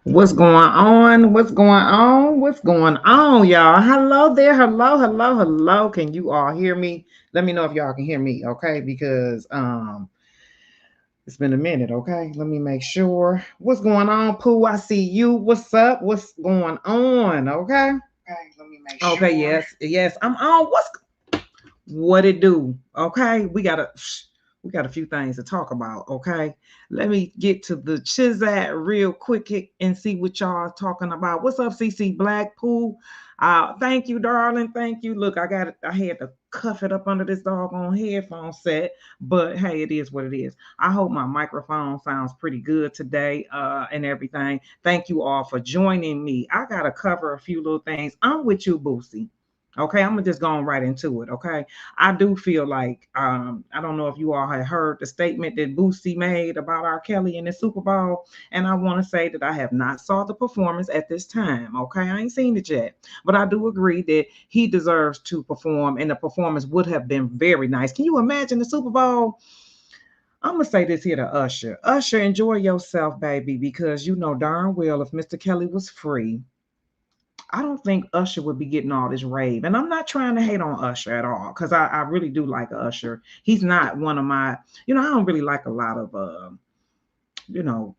What's going on? What's going on? What's going on, y'all? Hello there. Hello, hello, hello. Can you all hear me? Let me know if y'all can hear me, okay? Because it's been a minute, okay? Let me make sure. What's going on, Pooh? I see you. What's up? What's going on? Okay. Okay, let me make Okay, sure. yes, I'm on. What it do? Okay, we got a few things to talk about. Okay, let me get to the chizat real quick and see what y'all talking about. What's up, CC Blackpool? Thank you, darling. Thank you. Look, I got it. I had to cuff it up under this doggone headphone set, but hey, it is what it is. I hope my microphone sounds pretty good today, and everything. Thank you all for joining me. I gotta cover a few little things. I'm with you, Boosie. Okay, I'm gonna just go right into it. Okay, I do feel like I don't know if you all had heard the statement that Boosie made about R. Kelly in the Super Bowl, and I want to say that I have not saw the performance at this time. Okay, I ain't seen it yet, but I do agree that he deserves to perform, and the performance would have been very nice. Can you imagine the Super Bowl? I'm gonna say this here to Usher. Usher, enjoy yourself, baby, because you know darn well if Mr. Kelly was free, I don't think Usher would be getting all this rave. And I'm not trying to hate on Usher at all, because I really do like Usher. He's not one of my, I don't really like a lot of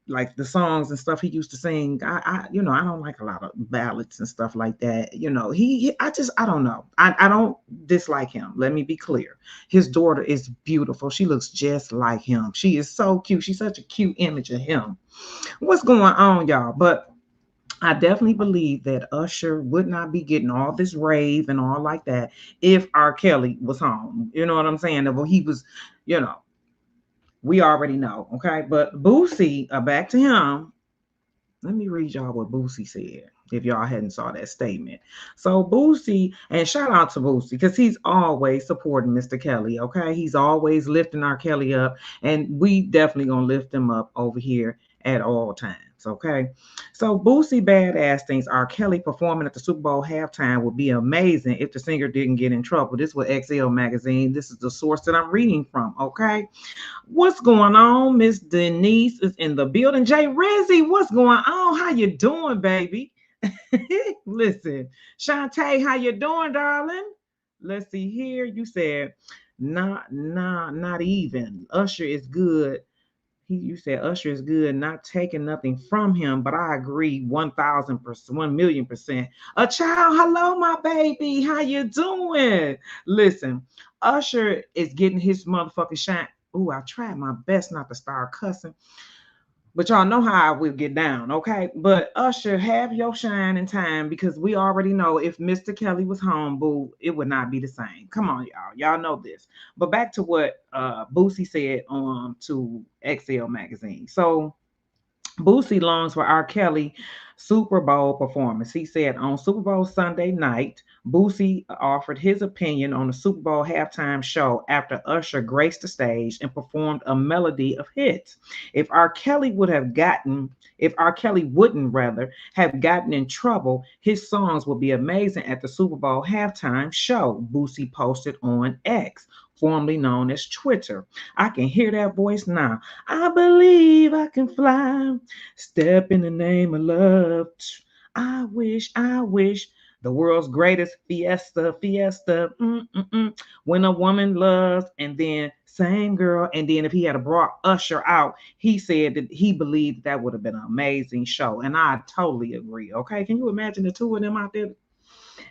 like the songs and stuff he used to sing. I don't like a lot of ballads and stuff like that. I don't know. I don't dislike him. Let me be clear. His daughter is beautiful. She looks just like him. She is so cute. She's such a cute image of him. What's going on, y'all? But I definitely believe that Usher would not be getting all this rave and all like that if R. Kelly was home. You know what I'm saying? Well, he was, you know, we already know. Okay. But Boosie, back to him. Let me read y'all what Boosie said. If y'all hadn't saw that statement. So Boosie, and shout out to Boosie, because he's always supporting Mr. Kelly. Okay. He's always lifting R. Kelly up. And we definitely gonna lift him up over here at all times. Okay. So Boosie Badass thinks R. Kelly performing at the Super Bowl halftime would be amazing if the singer didn't get in trouble. This was XL magazine. This is the source that I'm reading from. Okay. What's going on? Miss Denise is in the building. Jay Rizzy, what's going on? How you doing, baby? Listen, Shantae, how you doing, darling? Let's see here. You said not even. Usher is good. You said Usher is good, not taking nothing from him, but I agree 1,000%, 1,000,000%. A child, hello, my baby. How you doing? Listen, Usher is getting his motherfucking shine. Ooh, I tried my best not to start cussing. But y'all know how I will get down, okay? But Usher, have your shine in time, because we already know if Mr. Kelly was home, boo, it would not be the same. Come on, y'all. Y'all know this. But back to what Boosie said on to XL magazine. So Boosie longs for R. Kelly Super Bowl performance. He said on Super Bowl Sunday night, Boosie offered his opinion on the Super Bowl halftime show after Usher graced the stage and performed a melody of hits. If R. Kelly wouldn't rather have gotten in trouble, his songs would be amazing at the Super Bowl halftime show, Boosie posted on X, formerly known as Twitter. I can hear that voice now. I believe I can fly. Step in the name of love. I wish. The world's greatest fiesta. Mm-mm-mm. When a woman loves, and then same girl, and then if he had brought Usher out, he said that he believed that would have been an amazing show, and I totally agree. Okay, can you imagine the two of them out there?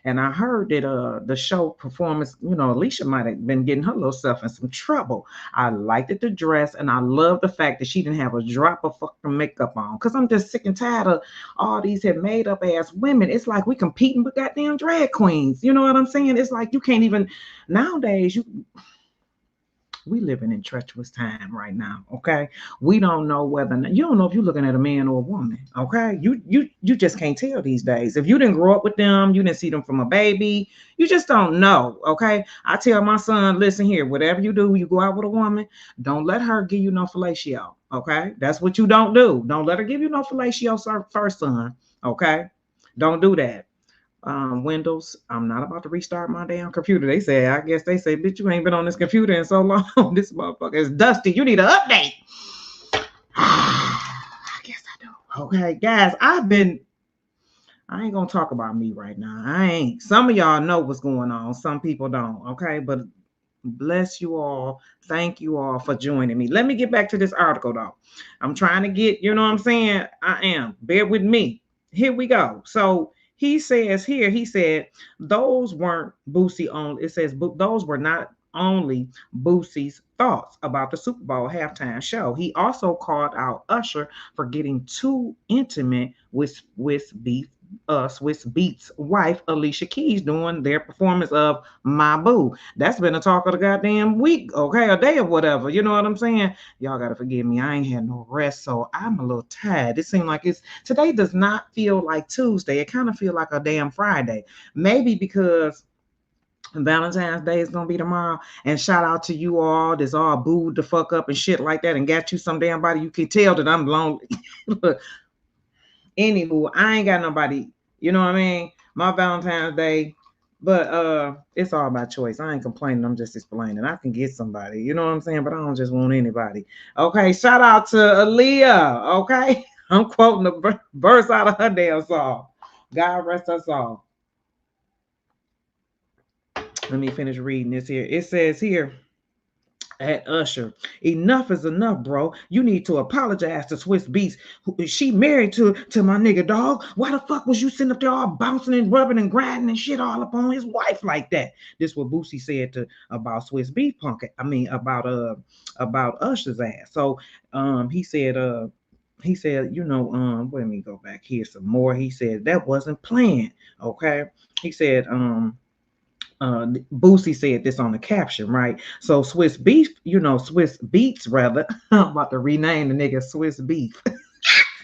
And I heard that the show performance, Alicia might have been getting her little self in some trouble. I liked it, the dress, and I love the fact that she didn't have a drop of fucking makeup on. Cause I'm just sick and tired of all these have made up ass women. It's like we competing with goddamn drag queens. You know what I'm saying? It's like you can't even nowadays we living in treacherous time right now. Okay, we don't know whether you don't know if you're looking at a man or a woman. Okay, you just can't tell these days. If you didn't grow up with them, you didn't see them from a baby, you just don't know. Okay, I tell my son, listen here, whatever you do, you go out with a woman, don't let her give you no fellatio. Okay, that's what you don't do. Don't let her give you no fellatio, first, son. Okay, don't do that. Windows. I'm not about to restart my damn computer. I guess they say, bitch, you ain't been on this computer in so long. This motherfucker is dusty. You need an update. I guess I do. Okay, guys, I ain't gonna talk about me right now. I ain't. Some of y'all know what's going on. Some people don't. Okay, but bless you all. Thank you all for joining me. Let me get back to this article though. I'm trying to get, you know what I'm saying? I am. Bear with me. Here we go. So he says here, he said, those weren't Boosie only. It says those were not only Boosie's thoughts about the Super Bowl halftime show. He also called out Usher for getting too intimate with Swiss Beats wife Alicia Keys during their performance of My Boo. That's been a talk of the goddamn week, okay, a day or whatever. You know what I'm saying? Y'all gotta forgive me. I ain't had no rest, so I'm a little tired. It seems like it's today does not feel like Tuesday. It kind of feel like a damn Friday. Maybe because Valentine's Day is gonna be tomorrow. And shout out to you all that's all booed the fuck up and shit like that and got you some damn body. You can tell that I'm lonely. Anywho, I ain't got nobody, you know what I mean? My Valentine's Day, but it's all by choice. I ain't complaining, I'm just explaining. I can get somebody, you know what I'm saying? But I don't just want anybody. Okay, shout out to Aaliyah. Okay. I'm quoting the verse out of her damn song. God rest us all. Let me finish reading this here. It says here at Usher, enough is enough, bro. You need to apologize to Swiss Beats. She married to my nigga, dog. Why the fuck was you sitting up there all bouncing and rubbing and grinding and shit all up on his wife like that? This what Boosie said to about Swiss Beat Punk. I mean about Usher's ass. So he said, you know, let me go back here some more. He said that wasn't planned. Okay. He said, Boosie said this on the caption, right? So Swiss Beef, you know, Swiss Beats rather. I'm about to rename the nigga Swiss Beef.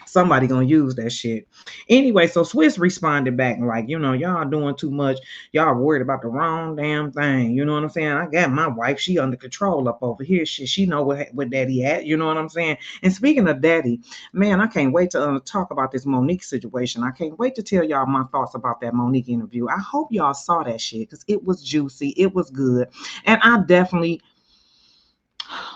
Somebody gonna use that shit. Anyway, so Swiss responded back like, you know, y'all doing too much. Y'all worried about the wrong damn thing. You know what I'm saying? I got my wife. She under control up over here. She know what daddy at. You know what I'm saying? And speaking of daddy, man, I can't wait to talk about this Monique situation. I can't wait to tell y'all my thoughts about that Monique interview. I hope y'all saw that shit because it was juicy. It was good. And I definitely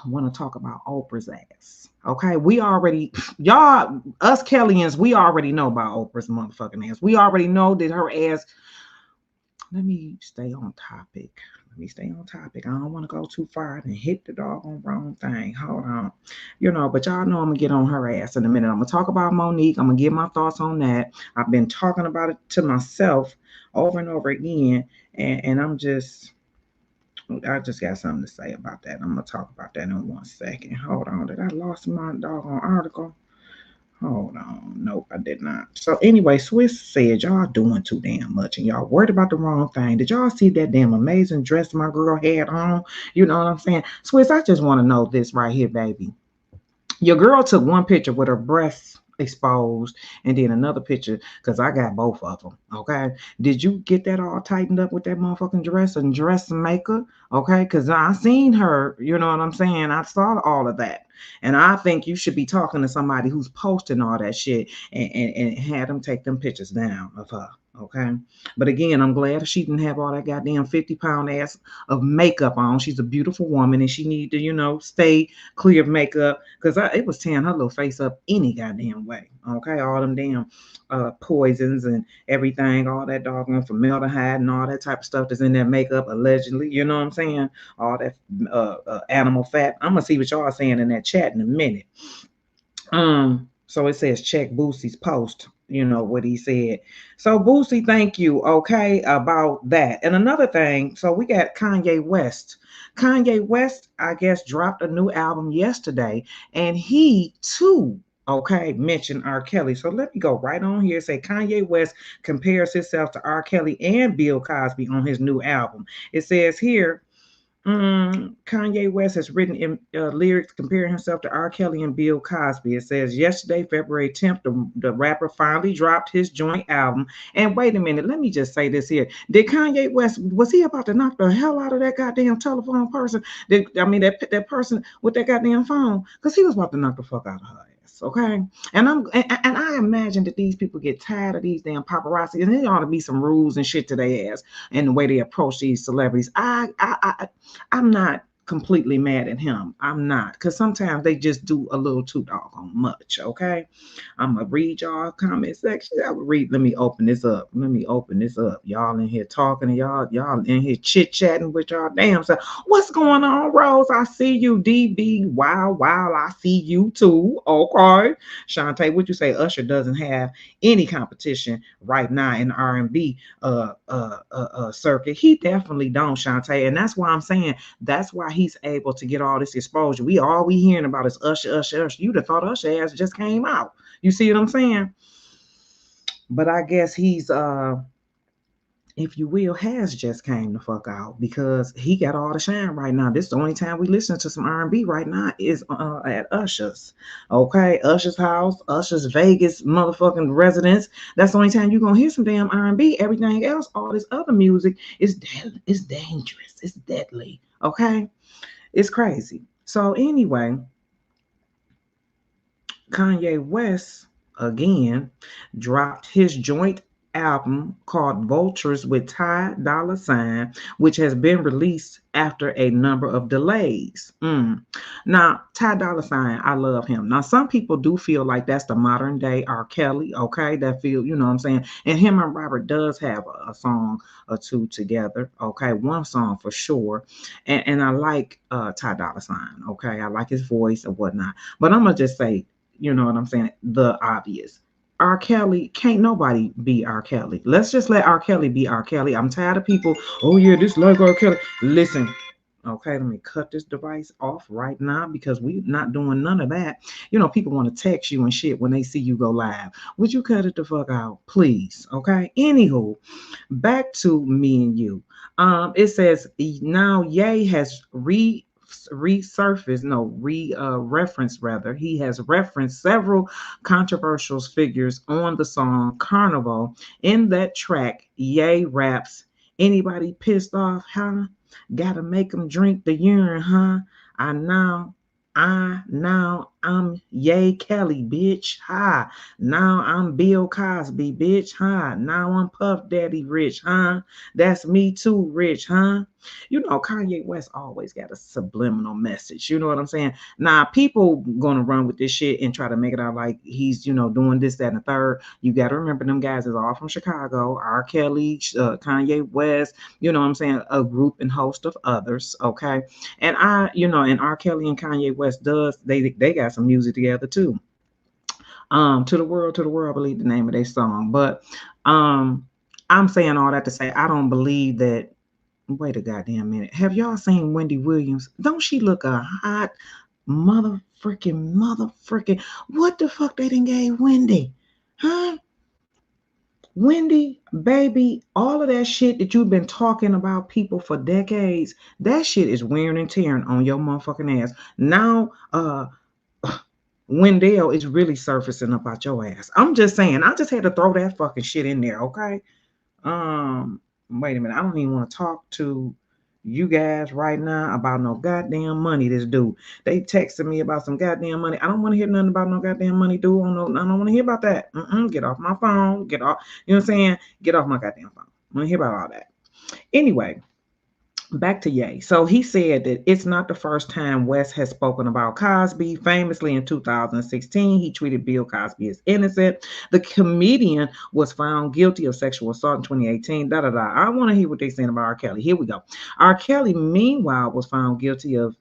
want to talk about Oprah's ass. Okay, we already, y'all, us Kellyan's, we already know about Oprah's motherfucking ass. We already know that her ass. Let me stay on topic. Let me stay on topic. I don't want to go too far and hit the doggone wrong thing. Hold on. You know, but y'all know I'm going to get on her ass in a minute. I'm going to talk about Monique. I'm going to give my thoughts on that. I've been talking about it to myself over and over again. And I just got something to say about that. I'm gonna talk about that in 1 second. Hold on. Did I lost my doggone article? Hold on. Nope, I did not. So anyway, Swiss said y'all doing too damn much and y'all worried about the wrong thing. Did y'all see that damn amazing dress my girl had on? You know what I'm saying? Swiss, I just want to know this right here, baby. Your girl took one picture with her breasts exposed and then another picture because I got both of them. Okay. Did you get that all tightened up with that motherfucking dress and dressmaker? Okay. Because I seen her, you know what I'm saying? I saw all of that. And I think you should be talking to somebody who's posting all that shit and had them take them pictures down of her. Okay. But again, I'm glad she didn't have all that goddamn 50-pound ass of makeup on. She's a beautiful woman and she need to, you know, stay clear of makeup because it was tearing her little face up any goddamn way. Okay. All them damn poisons and everything, all that doggone formaldehyde and all that type of stuff that's in that makeup allegedly. You know what I'm saying? All that animal fat. I'm gonna see what y'all are saying in that chat in a minute. So it says check Boosie's post, you know what he said. So Boosie, thank you. Okay, about that. And another thing, so we got Kanye West. Kanye West, I guess, dropped a new album yesterday, and he too, okay, mentioned R. Kelly. So let me go right on here. Say Kanye West compares himself to R. Kelly and Bill Cosby on his new album. It says here, Kanye West has written in lyrics comparing himself to R. Kelly and Bill Cosby. It says yesterday, February 10th, the rapper finally dropped his joint album. And wait a minute, let me just say this here. Did Kanye West, was he about to knock the hell out of that goddamn telephone person? That person with that goddamn phone? Because he was about to knock the fuck out of her. Okay, and I imagine that these people get tired of these damn paparazzi, and there ought to be some rules and shit to their ass and the way they approach these celebrities. I'm not completely mad at him. I'm not, because sometimes they just do a little too doggone much. Okay, I'm gonna read y'all comment section. I will read. Let me open this up. Let me open this up. Y'all in here talking, and y'all in here chit chatting with y'all damn self. What's going on, Rose? I see you. DB. Wow, wow. I see you too. Okay, Shantae, what you say? Usher doesn't have any competition right now in the R&B circuit. He definitely don't, Shantae, and that's why I'm saying that's why he's able to get all this exposure. We hearing about is Usher, Usher, Usher. You'd have thought Usher ass just came out. You see what I'm saying? But I guess he's if you will, has just came the fuck out because he got all the shine right now. This is the only time we listen to some R&B right now is at Usher's. Okay, Usher's house, Usher's Vegas motherfucking residence. That's the only time you're gonna hear some damn R&B. Everything else, all this other music is is dangerous. It's deadly. Okay, it's crazy. So anyway, Kanye West again dropped his joint album called Vultures with Ty Dolla Sign, which has been released after a number of delays. Now, Ty Dolla Sign, I love him. Now, some people do feel like that's the modern day R. Kelly, okay? That feel, you know what I'm saying? And him and Robert does have a song or two together, okay? One song for sure. And I like Ty Dolla Sign, okay? I like his voice and whatnot. But I'm going to just say, you know what I'm saying? The obvious. R. Kelly, can't nobody be R. Kelly. Let's just let R. Kelly be R. Kelly. I'm tired of people, oh yeah, this like R. Kelly. Listen, okay, let me cut this device off right now because we're not doing none of that. You know, people want to text you and shit when they see you go live. Would you cut it the fuck out, please? Okay. Anywho, back to me and you. It says now Ye has resurfaced, no, reference rather. He has referenced several controversial figures on the song Carnival. In that track, Ye raps, anybody pissed off, huh? Gotta make them drink the urine, huh? I now I'm Ye Kelly, bitch. Hi. Now I'm Bill Cosby, bitch. Hi. Now I'm Puff Daddy Rich, huh? That's me too, Rich, huh? You know, Kanye West always got a subliminal message. You know what I'm saying? Now, people gonna run with this shit and try to make it out like he's, you know, doing this, that, and the third. You got to remember them guys is all from Chicago. R. Kelly, Kanye West. You know what I'm saying? A group and host of others. Okay, and and R. Kelly and Kanye West does they got some music together too. To the world, I believe the name of their song. But I'm saying all that to say I don't believe that. Wait a goddamn minute. Have y'all seen Wendy Williams? Don't she look a hot mother freaking? What the fuck they didn't gave Wendy? Huh? Wendy, baby, all of that shit that you've been talking about people for decades, that shit is wearing and tearing on your motherfucking ass. Now, Wendell is really surfacing up out your ass. I'm just saying, I just had to throw that fucking shit in there, okay? Wait a minute. I don't even want to talk to you guys right now about no goddamn money. This dude, they texted me about some goddamn money. I don't want to hear nothing about no goddamn money, dude. I don't want to hear about that. Get off my phone. Get off. You know what I'm saying? Get off my goddamn phone. I don't hear about all that. Anyway, back to Ye. So he said that it's not the first time West has spoken about Cosby. Famously in 2016, he treated Bill Cosby as innocent. The comedian was found guilty of sexual assault in 2018. I want to hear what they're saying about R. Kelly. Here we go. R. Kelly, meanwhile, was found guilty of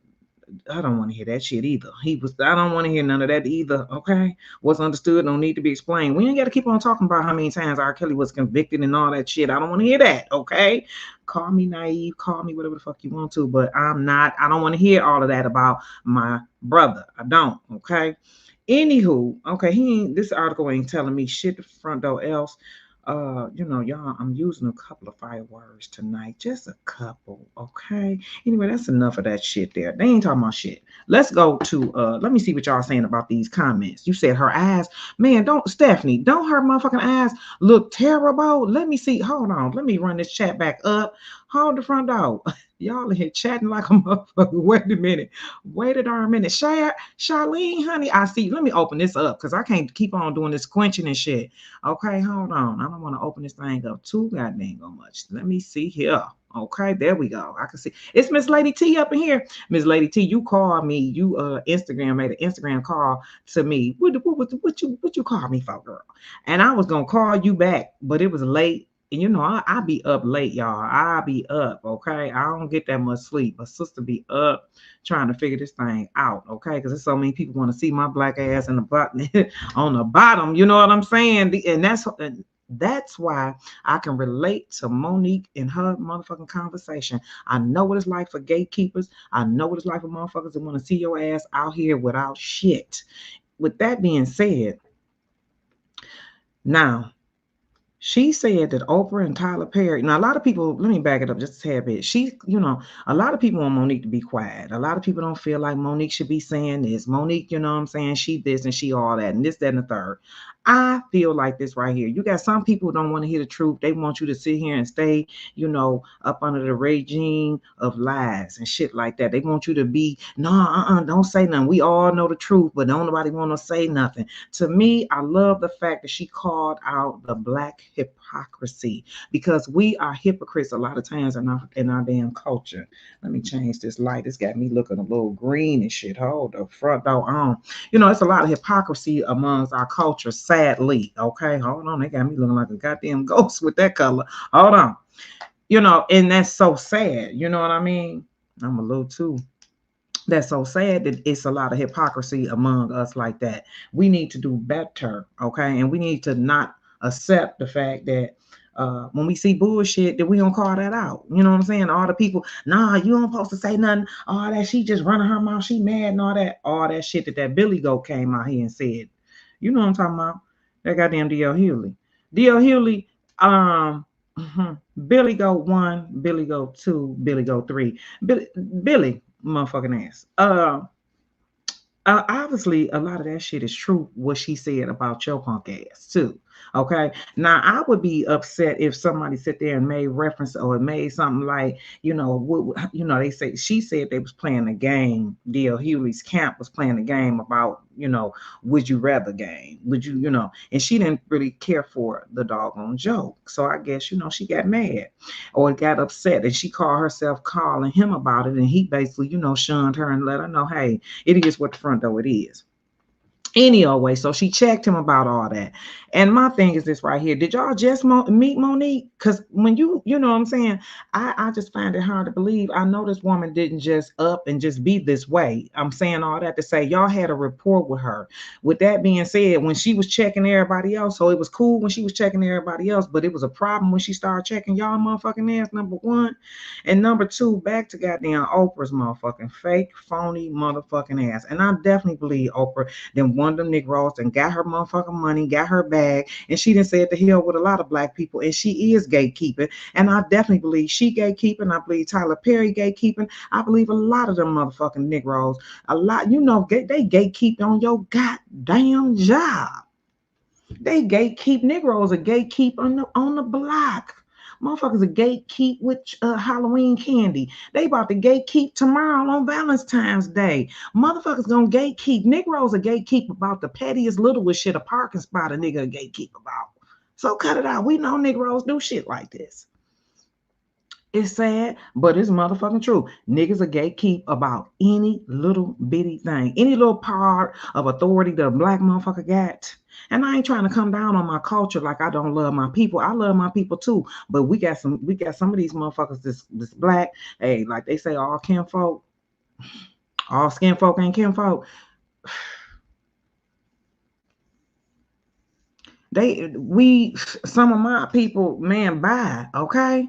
I don't want to hear that shit either. I don't want to hear none of that either. Okay. What's understood don't need to be explained. We ain't got to keep on talking about how many times R. Kelly was convicted and all that shit. I don't want to hear that. Okay. Call me naive, call me whatever the fuck you want to, but I don't want to hear all of that about my brother. I don't. Okay. Anywho, okay, this article ain't telling me shit the front door else. Y'all, I'm using a couple of fire words tonight, just a couple, okay? Anyway, that's enough of that shit there. They ain't talking about shit. Let's go to let me see what y'all saying about these comments. You said her eyes, man, Stephanie, don't her motherfucking eyes look terrible? Let me see. Hold on, let me run this chat back up. Hold the front door. Y'all are here chatting like a motherfucker. Wait a minute. Wait a darn minute. Charlene, honey, I see. Let me open this up because I can't keep on doing this quenching and shit. Okay, hold on. I don't want to open this thing up too goddamn much. Let me see here. Okay, there we go. I can see it's Miss Lady T up in here. Miss Lady T, you called me. You Instagram made an Instagram call to me. What you call me for, girl? And I was gonna call you back, but it was late. And you know, I be up late, y'all. I be up, okay? I don't get that much sleep. But sister be up trying to figure this thing out, okay? Because there's so many people want to see my black ass in the bottom on the bottom. You know what I'm saying? And that's why I can relate to Monique in her motherfucking conversation. I know what it's like for gatekeepers. I know what it's like for motherfuckers that want to see your ass out here without shit. With that being said, now she said that Oprah and Tyler Perry. Now, a lot of people, let me back it up just a tad bit. A lot of people want Monique to be quiet. A lot of people don't feel like Monique should be saying this. Monique, you know what I'm saying? She this and she all that and this, that, and the third. I feel like this right here. You got some people who don't want to hear the truth. They want you to sit here and stay, up under the regime of lies and shit like that. They want you to be, no, don't say nothing. We all know the truth, but don't nobody want to say nothing. To me, I love the fact that she called out the black hypocrisy because we are hypocrites a lot of times in our damn culture. Let me change this light. It's got me looking a little green and shit. Hold the front door on. It's a lot of hypocrisy amongst our culture, sadly. Okay, hold on. They got me looking like a goddamn ghost with that color. Hold on. And that's so sad. You know what I mean? I'm a little too. That's so sad that it's a lot of hypocrisy among us like that. We need to do better, okay? And we need to not accept the fact that when we see bullshit, that we don't call that out. You know what I'm saying? All the people, nah, you don't supposed to say nothing. All that, she just running her mouth, she mad and all that shit that Billy Goat came out here and said. You know what I'm talking about? That goddamn D.L. Hewley. D.L. Hewley, Billy Goat 1, Billy Goat 2, Billy Goat 3. Billy motherfucking ass. Obviously, a lot of that shit is true. What she said about your punk ass too. Okay. Now, I would be upset if somebody sit there and made reference or made something like, they say she said they was playing a game. D.L. Hewley's camp was playing a game about, would you rather game? Would you, and she didn't really care for the doggone joke. So I guess, she got mad or got upset and she called herself calling him about it. And he basically, shunned her and let her know, hey, it is what the front door it is. Anyway, so she checked him about all that. And my thing is this right here. Did y'all just meet Monique? Because when you know what I'm saying, I just find it hard to believe. I know this woman didn't just up and just be this way. I'm saying all that to say y'all had a rapport with her. With that being said, when she was checking everybody else, so it was cool when she was checking everybody else, but it was a problem when she started checking y'all motherfucking ass, number one. And number two, back to goddamn Oprah's motherfucking fake, phony motherfucking ass. And I definitely believe Oprah then one of them Negroes and got her motherfucking money, got her bag, and she done said to hell with a lot of black people, and she is gatekeeping. And I definitely believe she gatekeeping. I believe Tyler Perry gatekeeping. I believe a lot of them motherfucking Negroes, a lot, they gatekeep on your goddamn job. They gatekeep. Negroes are gatekeep on the block. Motherfuckers are gatekeep with Halloween candy. They about to gatekeep tomorrow on Valentine's Day. Motherfuckers gonna gatekeep. Negroes are gatekeep about the pettiest, littlest shit a parking spot a nigga gatekeep about. So cut it out. We know Negroes do shit like this. It's sad, but it's motherfucking true. Niggas are gatekeep about any little bitty thing, any little part of authority that a black motherfucker got. And I ain't trying to come down on my culture like I don't love my people. I love my people too. But we got some of these motherfuckers this black. Hey, like they say, all kinfolk, all skin folk ain't kinfolk. Some of my people, man, bye, okay?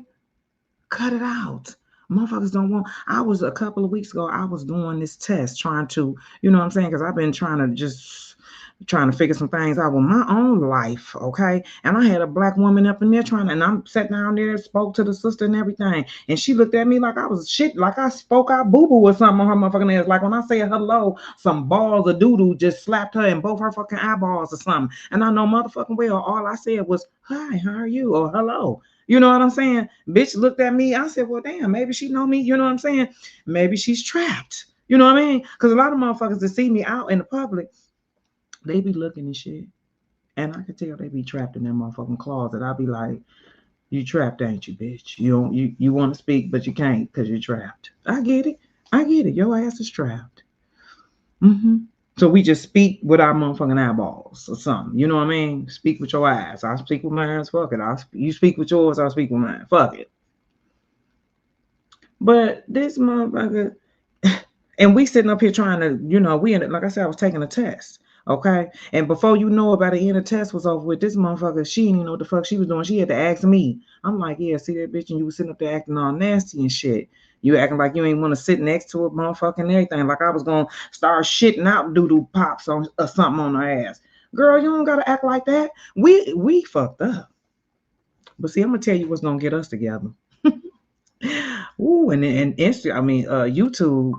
Cut it out. Motherfuckers don't want. I was a couple of weeks ago, I was doing this test trying to, you know what I'm saying? Because I've been trying to figure some things out with my own life, okay? And I had a black woman up in there and I'm sat down there, spoke to the sister and everything. And she looked at me like I was shit, like I spoke out boo-boo or something on her motherfucking ass. Like when I said hello, some balls of doo-doo just slapped her in both her fucking eyeballs or something. And I know motherfucking well, all I said was, hi, how are you? Or hello. You know what I'm saying? Bitch looked at me. I said, well, damn, maybe she know me. You know what I'm saying? Maybe she's trapped. You know what I mean? Because a lot of motherfuckers that see me out in the public, they be looking and shit. And I can tell they be trapped in their motherfucking closet. I'll be like, You trapped, ain't you, bitch? You want to speak, but you can't because you're trapped. I get it. I get it. Your ass is trapped. Mm-hmm. So we just speak with our motherfucking eyeballs or something. You know what I mean? Speak with your eyes. I speak with mine. Fuck it. You speak with yours. I'll speak with mine. Fuck it. But this motherfucker, and we sitting up here trying to, we in it. Like I said, I was taking a test. Okay. And before you know about the end of the test was over with, this motherfucker, she didn't even know what the fuck she was doing. She had to ask me. I'm like, yeah, see that bitch, and you was sitting up there acting all nasty and shit. You acting like you ain't want to sit next to a motherfucking everything. Like I was gonna start shitting out doo-doo pops on or something on her ass. Girl, you don't gotta act like that. We fucked up. But see, I'm gonna tell you what's gonna get us together. Ooh, and YouTube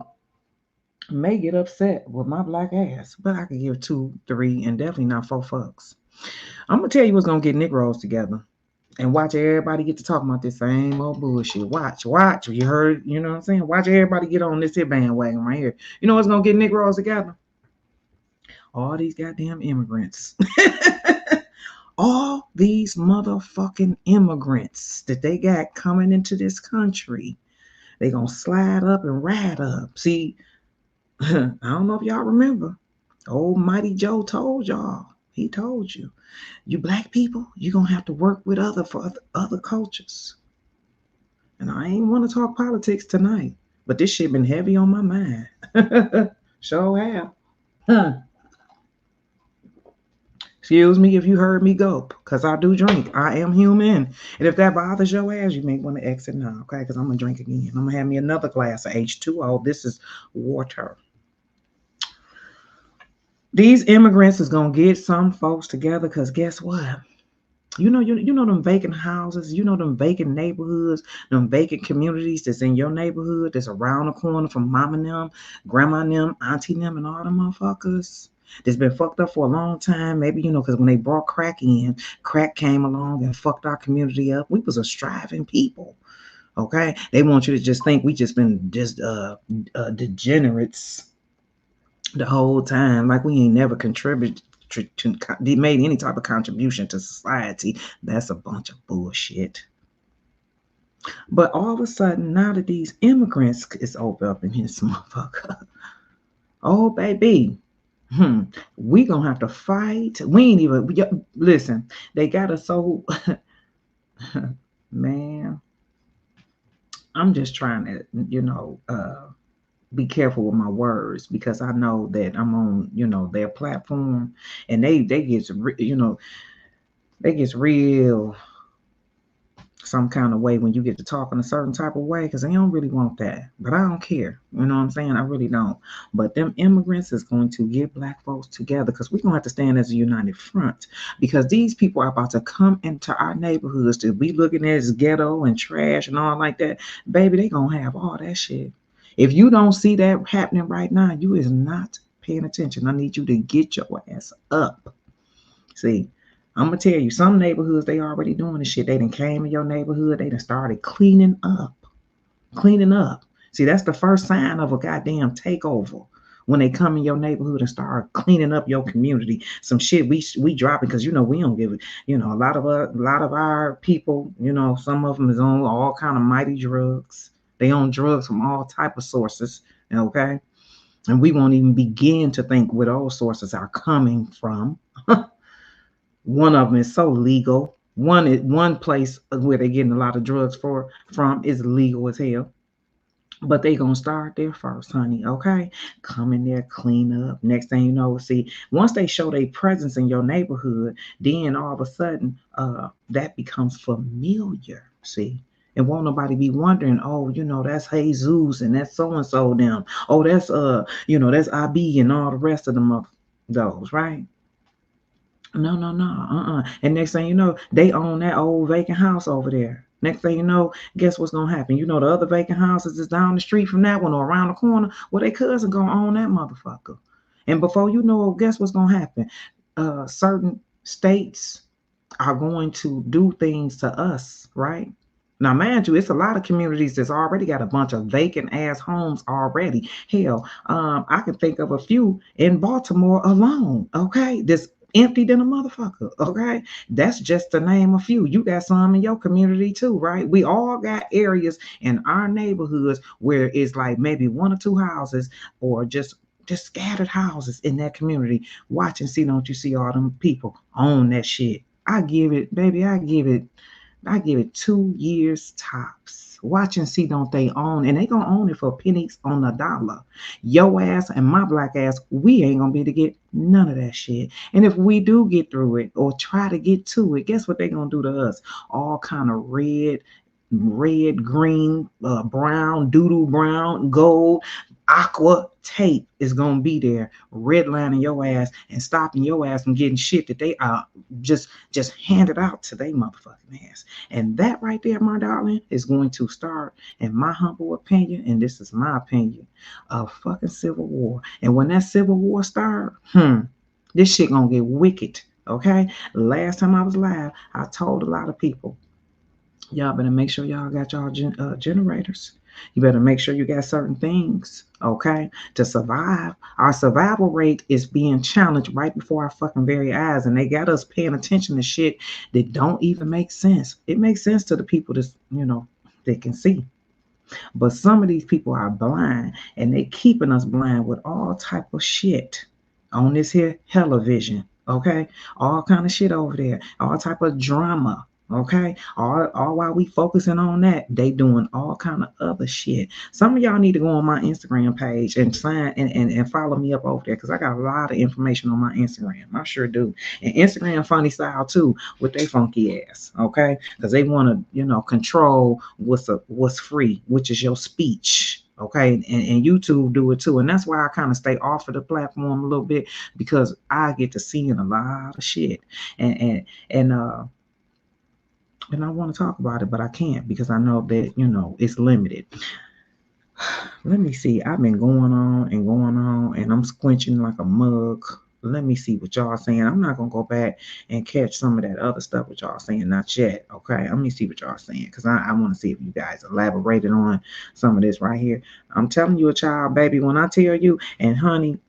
may get upset with my black ass, but I could give 2, 3, and definitely not 4 fucks. I'm gonna tell you what's gonna get Negroes together. And watch everybody get to talking about this same old bullshit. Watch. You heard, you know what I'm saying? Watch everybody get on this here bandwagon right here. You know what's gonna get Negroes together? All these goddamn immigrants. All these motherfucking immigrants that they got coming into this country. They gonna slide up and ride up. See, I don't know if y'all remember. Old Mighty Joe told y'all. He told you. You black people, you're going to have to work with other cultures. And I ain't want to talk politics tonight, but this shit been heavy on my mind. Sure have. Huh. Excuse me if you heard me gulp, because I do drink. I am human. And if that bothers your ass, you may want to exit now, okay? Because I'm going to drink again. I'm going to have me another glass of H2O. This is water. These immigrants is going to get some folks together because guess what? You know them vacant houses, them vacant neighborhoods, them vacant communities that's in your neighborhood, that's around the corner from mama and them, grandma and them, auntie and them, and all them motherfuckers that's been fucked up for a long time. Maybe, because when they brought crack in, crack came along and fucked our community up. We was a striving people, okay? They want you to just think we just been degenerates the whole time, like we ain't never contributed to made any type of contribution to society. That's a bunch of bullshit. But all of a sudden, now that these immigrants is open up in this motherfucker, oh baby, we gonna have to fight. We ain't even listen. They got us so man. I'm just trying to, be careful with my words because I know that I'm on, their platform, and they get, they get real some kind of way when you get to talk in a certain type of way because they don't really want that. But I don't care. You know what I'm saying? I really don't. But them immigrants is going to get black folks together because we're going to have to stand as a united front because these people are about to come into our neighborhoods to be looking at as ghetto and trash and all like that. Baby, they going to have all that shit. If you don't see that happening right now, you is not paying attention. I need you to get your ass up. See, I'm going to tell you, some neighborhoods, they already doing this shit. They done came in your neighborhood. They done started cleaning up. Cleaning up. See, that's the first sign of a goddamn takeover. When they come in your neighborhood and start cleaning up your community. Some shit we dropping because, we don't give it. A lot of our people, some of them is on all kind of mighty drugs. They own drugs from all type of sources, okay? And we won't even begin to think where those sources are coming from. One of them is so legal. One place where they're getting a lot of drugs from is legal as hell. But they gonna start there first, honey, okay? Come in there, clean up. Next thing you know, see, once they show their presence in your neighborhood, then all of a sudden, that becomes familiar, see? And won't nobody be wondering, oh, that's Jesus and that's so-and-so them. Oh, that's that's IB and all the rest of them of those, right? No. And next thing you know, they own that old vacant house over there. Next thing you know, guess what's gonna happen? The other vacant houses is down the street from that one or around the corner. Well, their cousin gonna own that motherfucker. And before you know it, guess what's gonna happen? Certain states are going to do things to us, right? Now, mind you, it's a lot of communities that's already got a bunch of vacant ass homes already. Hell, I can think of a few in Baltimore alone. Okay, this empty than a motherfucker. Okay, that's just to name a few. You got some in your community too, right? We all got areas in our neighborhoods where it's like maybe one or two houses, or just scattered houses in that community. Watch and see, don't you see all them people own that shit? I give it, baby, I give it 2 years tops. Watch and see, don't they own? And they gonna own it for pennies on the dollar. Your ass and my black ass, we ain't gonna be able to get none of that shit. And if we do get through it or try to get to it, guess what they gonna do to us? All kind of red, green, brown, doodle brown, gold, aqua tape is gonna be there, redlining your ass and stopping your ass from getting shit that they just handed out to they motherfucking ass. And that right there, my darling, is going to start, in my humble opinion, and this is my opinion, a fucking civil war. And when that civil war start, this shit gonna get wicked. Okay. Last time I was live, I told a lot of people, y'all better make sure y'all got y'all generators. You better make sure you got certain things, okay, to survive. Our survival rate is being challenged right before our fucking very eyes, and they got us paying attention to shit that don't even make sense. It makes sense to the people that, they can see. But some of these people are blind, and they keeping us blind with all type of shit on this here television, okay? All kind of shit over there, all type of drama. Okay, all while we focusing on that, they doing all kind of other shit. Some of y'all need to go on my Instagram page and sign and follow me up over there, because I got a lot of information on my Instagram. I sure do. And Instagram funny style too, with they funky ass. Okay, because they want to control what's free, which is your speech. Okay, and YouTube do it too, and that's why I kind of stay off of the platform a little bit, because I get to see a lot of shit, and I want to talk about it, but I can't, because I know that it's limited. Let me see. I've been going on and I'm squinching like a mug. Let me see what y'all saying. I'm not gonna go back and catch some of that other stuff what y'all saying, not yet. Okay, let me see what y'all saying, because I want to see if you guys elaborated on some of this right here. I'm telling you, a child, baby, when I tell you, and honey,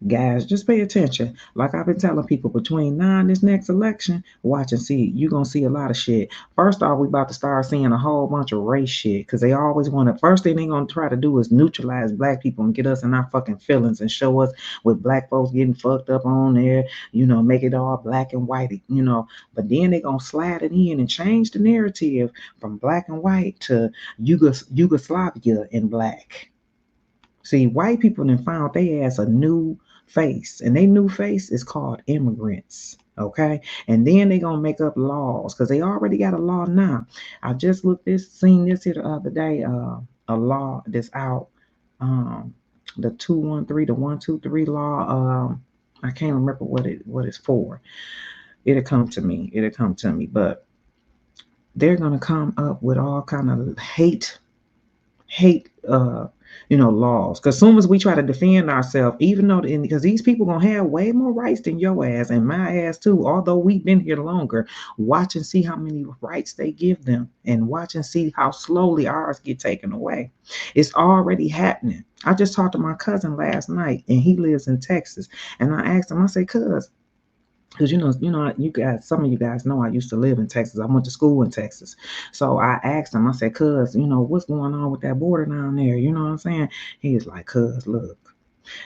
guys, just pay attention. Like I've been telling people, between now and this next election, watch and see. You're gonna see a lot of shit. First off, we about to start seeing a whole bunch of race shit, because they always want to. First thing they gonna try to do is neutralize black people and get us in our fucking feelings and show us with black folks getting fucked up on there. Make it all black and white. But then they gonna slide it in and change the narrative from black and white to Yugoslavia and black. See, white people then found they ass a new face, and they new face is called immigrants. Okay, and then they gonna make up laws, because they already got a law now. I just seen this here the other day. A law that's out. The 213, the 123 law. I can't remember what it's for. It'll come to me. But they're gonna come up with all kind of hate laws, because soon as we try to defend ourselves, even though because these people gonna have way more rights than your ass and my ass too, although we've been here longer. Watch and see how many rights they give them, and watch and see how slowly ours get taken away. It's already happening. I just talked to my cousin last night, and he lives in Texas, and I asked him, I said, cuz, because you guys, some of you guys know I used to live in Texas. I went to school in Texas. So I asked him, I said, cuz, what's going on with that border down there? You know what I'm saying? He was like, cuz, look,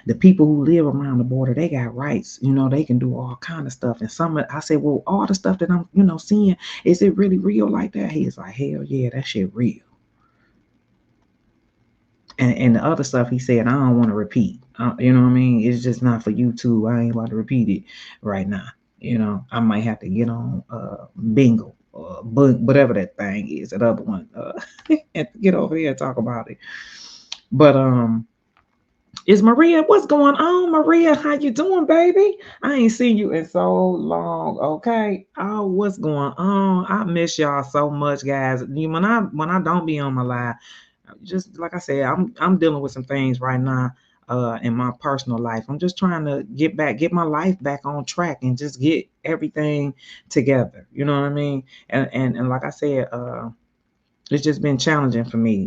the people who live around the border, they got rights. They can do all kind of stuff. And I said, well, all the stuff that I'm seeing, is it really real like that? He was like, hell yeah, that shit real. And the other stuff he said, I don't want to repeat. You know what I mean? It's just not for YouTube. I ain't about to repeat it right now. I might have to get on bingo, whatever that thing is, that other one, and get over here and talk about it. But is Maria, what's going on, Maria? How you doing, baby? I ain't seen you in so long. Okay. Oh, what's going on? I miss y'all so much, guys. When I don't be on my live, just like I said, I'm dealing with some things right now in my personal life. I'm just trying to get my life back on track and just get everything together. You know what I mean? And like I said, it's just been challenging for me,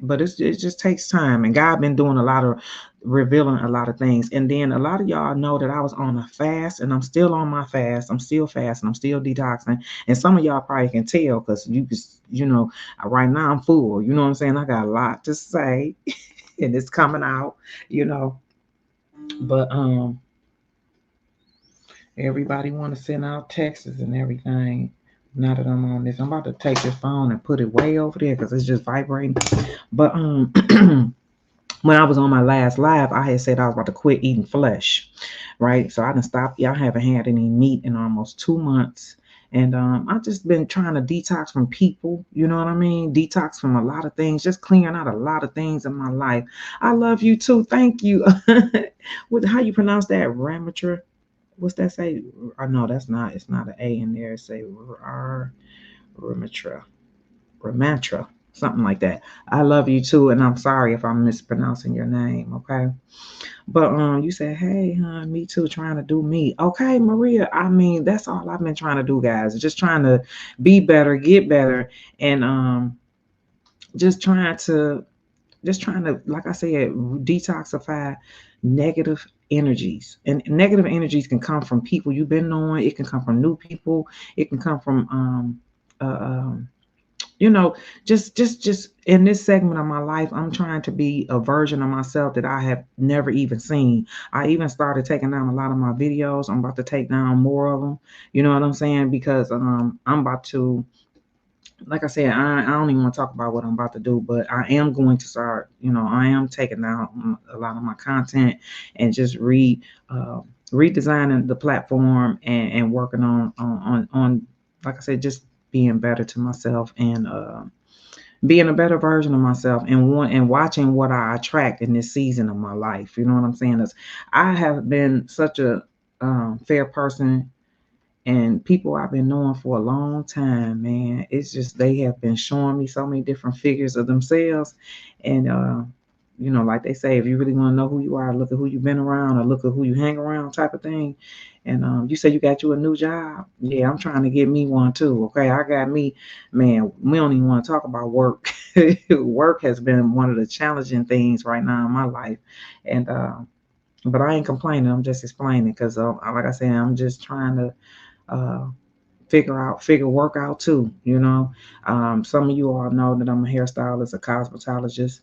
but it just takes time. And God been doing a lot of revealing a lot of things. And then a lot of y'all know that I was on a fast, and I'm still on my fast. I'm still fasting. I'm still detoxing. And some of y'all probably can tell because right now I'm full. You know what I'm saying? I got a lot to say, and it's coming out. You know, but everybody want to send out texts and everything. Now that I'm on this, I'm about to take this phone and put it way over there because it's just vibrating. But when I was on my last live, I had said I was about to quit eating flesh, right? So I didn't stop. I haven't had any meat in almost 2 months. And I've just been trying to detox from people, you know what I mean? Detox from a lot of things, just clearing out a lot of things in my life. I love you too. Thank you. How you pronounce that? Ramatra? What's that say? Oh, no, that's not. It's not an A in there. It say Ramatra. Ramantra, something like that. I love you too, and I'm sorry if I'm mispronouncing your name, okay? But you said, hey, hon, me too, trying to do me. Okay, Maria, I mean, that's all I've been trying to do, guys. Just trying to be better, get better, and just trying to like I said, detoxify negative energies. And negative energies can come from people you've been knowing, it can come from new people, it can come from you know, just in this segment of my life, I'm trying to be a version of myself that I have never even seen. I even started taking down a lot of my videos. I'm about to take down more of them. You know what I'm saying? Because I'm about to, like I said, I don't even want to talk about what I'm about to do, but I am going to start, I am taking down a lot of my content and just redesigning the platform and working on like I said, just being better to myself and being a better version of myself and watching what I attract in this season of my life. You know what I'm saying? Is I have been such a fair person, and people I've been knowing for a long time, man. It's just they have been showing me so many different figures of themselves, and like they say, if you really want to know who you are, look at who you've been around or look at who you hang around, type of thing. And you say you got you a new job. Yeah, I'm trying to get me one too. Okay, I got me, man. We don't even want to talk about work. Work has been one of the challenging things right now in my life, and but I ain't complaining. I'm just explaining because, like I said, I'm just trying to uh, figure work out too. Some of you all know that I'm a hairstylist, a cosmetologist,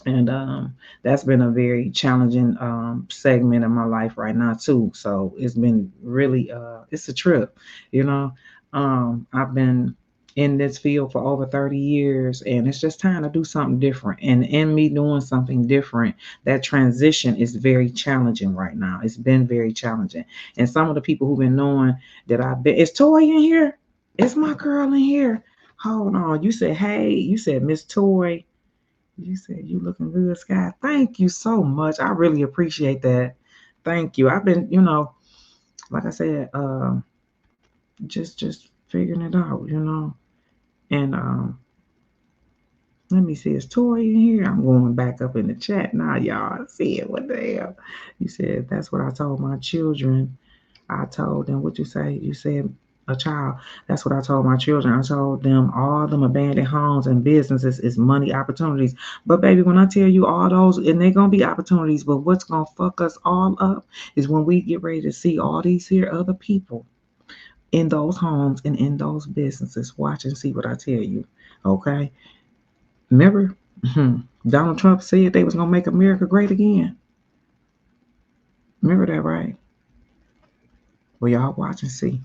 and that's been a very challenging segment of my life right now too. So it's been really it's a trip. you know I've been in this field for over 30 years, and it's just time to do something different. And in me doing something different, that transition is very challenging right now. It's been very challenging. And some of the people who've been knowing that I've been, is Toy in here? Is my girl in here? Hold on. You said, hey, you said Miss Toy. You said you looking good, Sky. Thank you so much. I really appreciate that. Thank you. I've been, like I said, just figuring it out, And let me see, is Tori in here? I'm going back up in the chat now, y'all. See it. What the hell? You said that's what I told my children. I told them, what you say? You said a child. That's what I told my children. I told them all them abandoned homes and businesses is money opportunities. But baby, when I tell you all those, and they're gonna be opportunities, but what's gonna fuck us all up is when we get ready to see all these here other people in those homes and in those businesses. Watch and see what I tell you. Okay. Remember, Donald Trump said they was gonna make America great again. Remember that, right? Well, y'all watch and see.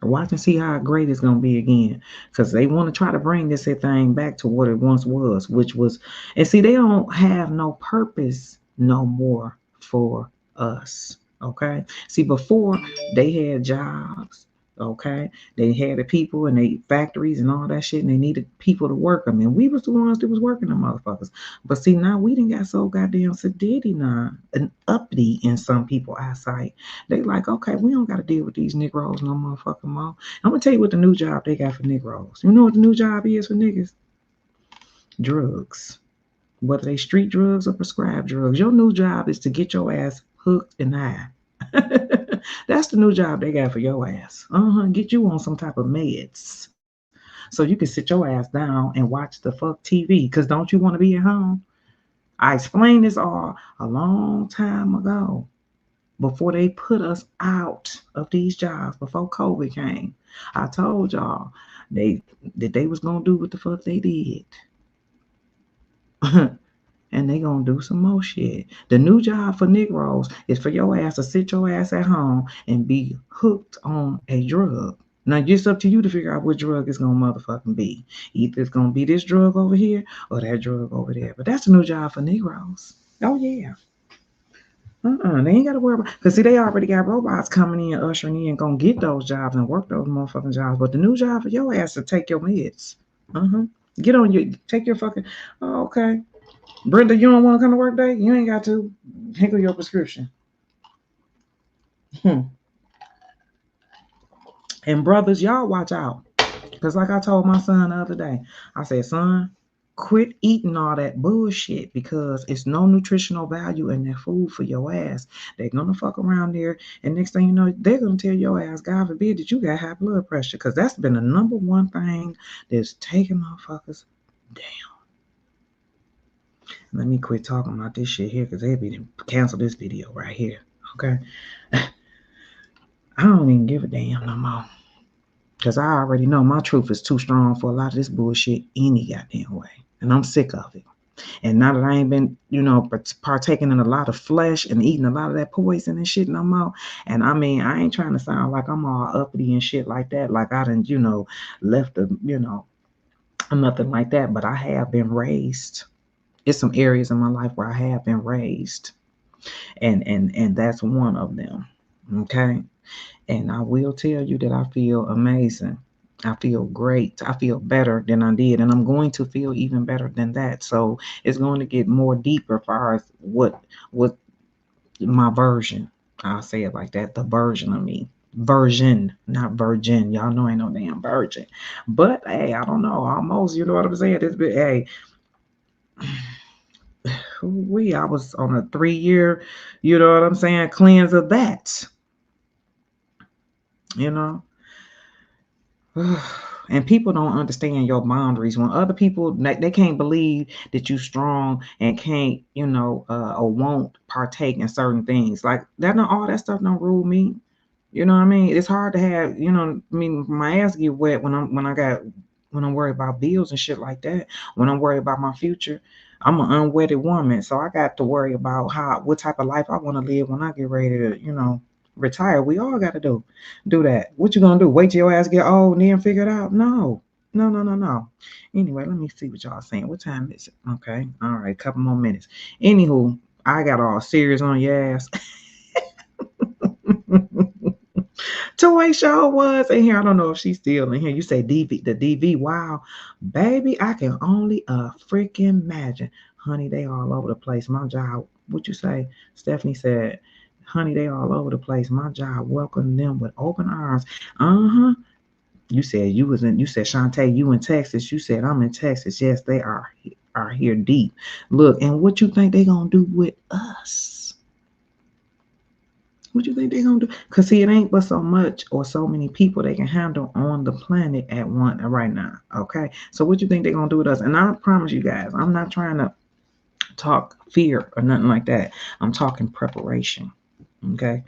Watch and see how great it's gonna be again, because they want to try to bring this thing back to what it once was, which was, and see, they don't have no purpose no more for us. Okay, see, before they had jobs. Okay, they had the people and they factories and all that shit, and they needed people to work them, and we was the ones that was working them motherfuckers. But see, now we didn't got so goddamn sedity now and uppity in some people eyesight. They like, okay, we don't got to deal with these Negroes no motherfucking more. I'm gonna tell you what the new job they got for Negroes. You know what the new job is for niggas? Drugs. Whether they street drugs or prescribed drugs, your new job is to get your ass hooked and high. That's the new job they got for your ass. Get you on some type of meds, so you can sit your ass down and watch the fuck TV. Cause don't you want to be at home? I explained this all a long time ago before they put us out of these jobs, before COVID came. I told y'all they was gonna do what the fuck they did. And they gonna do some more shit. The new job for Negroes is for your ass to sit your ass at home and be hooked on a drug. Now it's up to you to figure out what drug it's gonna motherfucking be. Either it's gonna be this drug over here or that drug over there. But that's the new job for Negroes. Oh yeah. They ain't gotta worry about, cause see, they already got robots coming in, ushering in, gonna get those jobs and work those motherfucking jobs. But the new job for your ass to take your meds. Get on your, take your fucking. Oh, okay. Brenda, you don't want to come to work today? You ain't got to. Hinkle your prescription. And brothers, y'all watch out. Because like I told my son the other day, I said, son, quit eating all that bullshit because it's no nutritional value in that food for your ass. They're going to fuck around there. And next thing you know, they're going to tell your ass, God forbid, that you got high blood pressure. Because that's been the number one thing that's taking motherfuckers down. Let me quit talking about this shit here because they'll be cancel this video right here. Okay? I don't even give a damn no more. Because I already know my truth is too strong for a lot of this bullshit any goddamn way. And I'm sick of it. And now that I ain't been, partaking in a lot of flesh and eating a lot of that poison and shit no more. And I mean, I ain't trying to sound like I'm all uppity and shit like that. Like I done, left the, nothing like that. But I have been raised. It's some areas in my life where I have been raised. And that's one of them. Okay? And I will tell you that I feel amazing. I feel great. I feel better than I did. And I'm going to feel even better than that. So it's going to get more deeper as far as what my version. I'll say it like that. The version of me. Version, not virgin. Y'all know I ain't no damn virgin. But hey, I don't know. Almost, you know what I'm saying? Hey. I was on a 3-year, you know what I'm saying, cleanse of that. And people don't understand your boundaries. When other people, they can't believe that you strong and can't, or won't partake in certain things. Like that, all that stuff don't rule me. You know what I mean? It's hard to have, my ass get wet when I'm worried about bills and shit like that. When I'm worried about my future, I'm an unwedded woman, so I got to worry about what type of life I want to live when I get ready to, retire. We all got to do that. What you gonna do? Wait till your ass get old and then figure it out? No. Anyway, let me see what y'all saying. What time is it? Okay, all right, couple more minutes. Anywho, I got all serious on your ass. Toy Show was in here. I don't know if she's still in here. You say the DV. Wow, baby, I can only freaking imagine. Honey, they all over the place. My job, what you say? Stephanie said, honey, they all over the place. My job welcomed them with open arms. You said you said Shantae, you in Texas. You said I'm in Texas. Yes, they are here deep. Look, and what you think they gonna do with us? What you think they're going to do? Because, see, it ain't but so much or so many people they can handle on the planet at once right now, okay? So what you think they're going to do with us? And I promise you guys, I'm not trying to talk fear or nothing like that. I'm talking preparation, okay?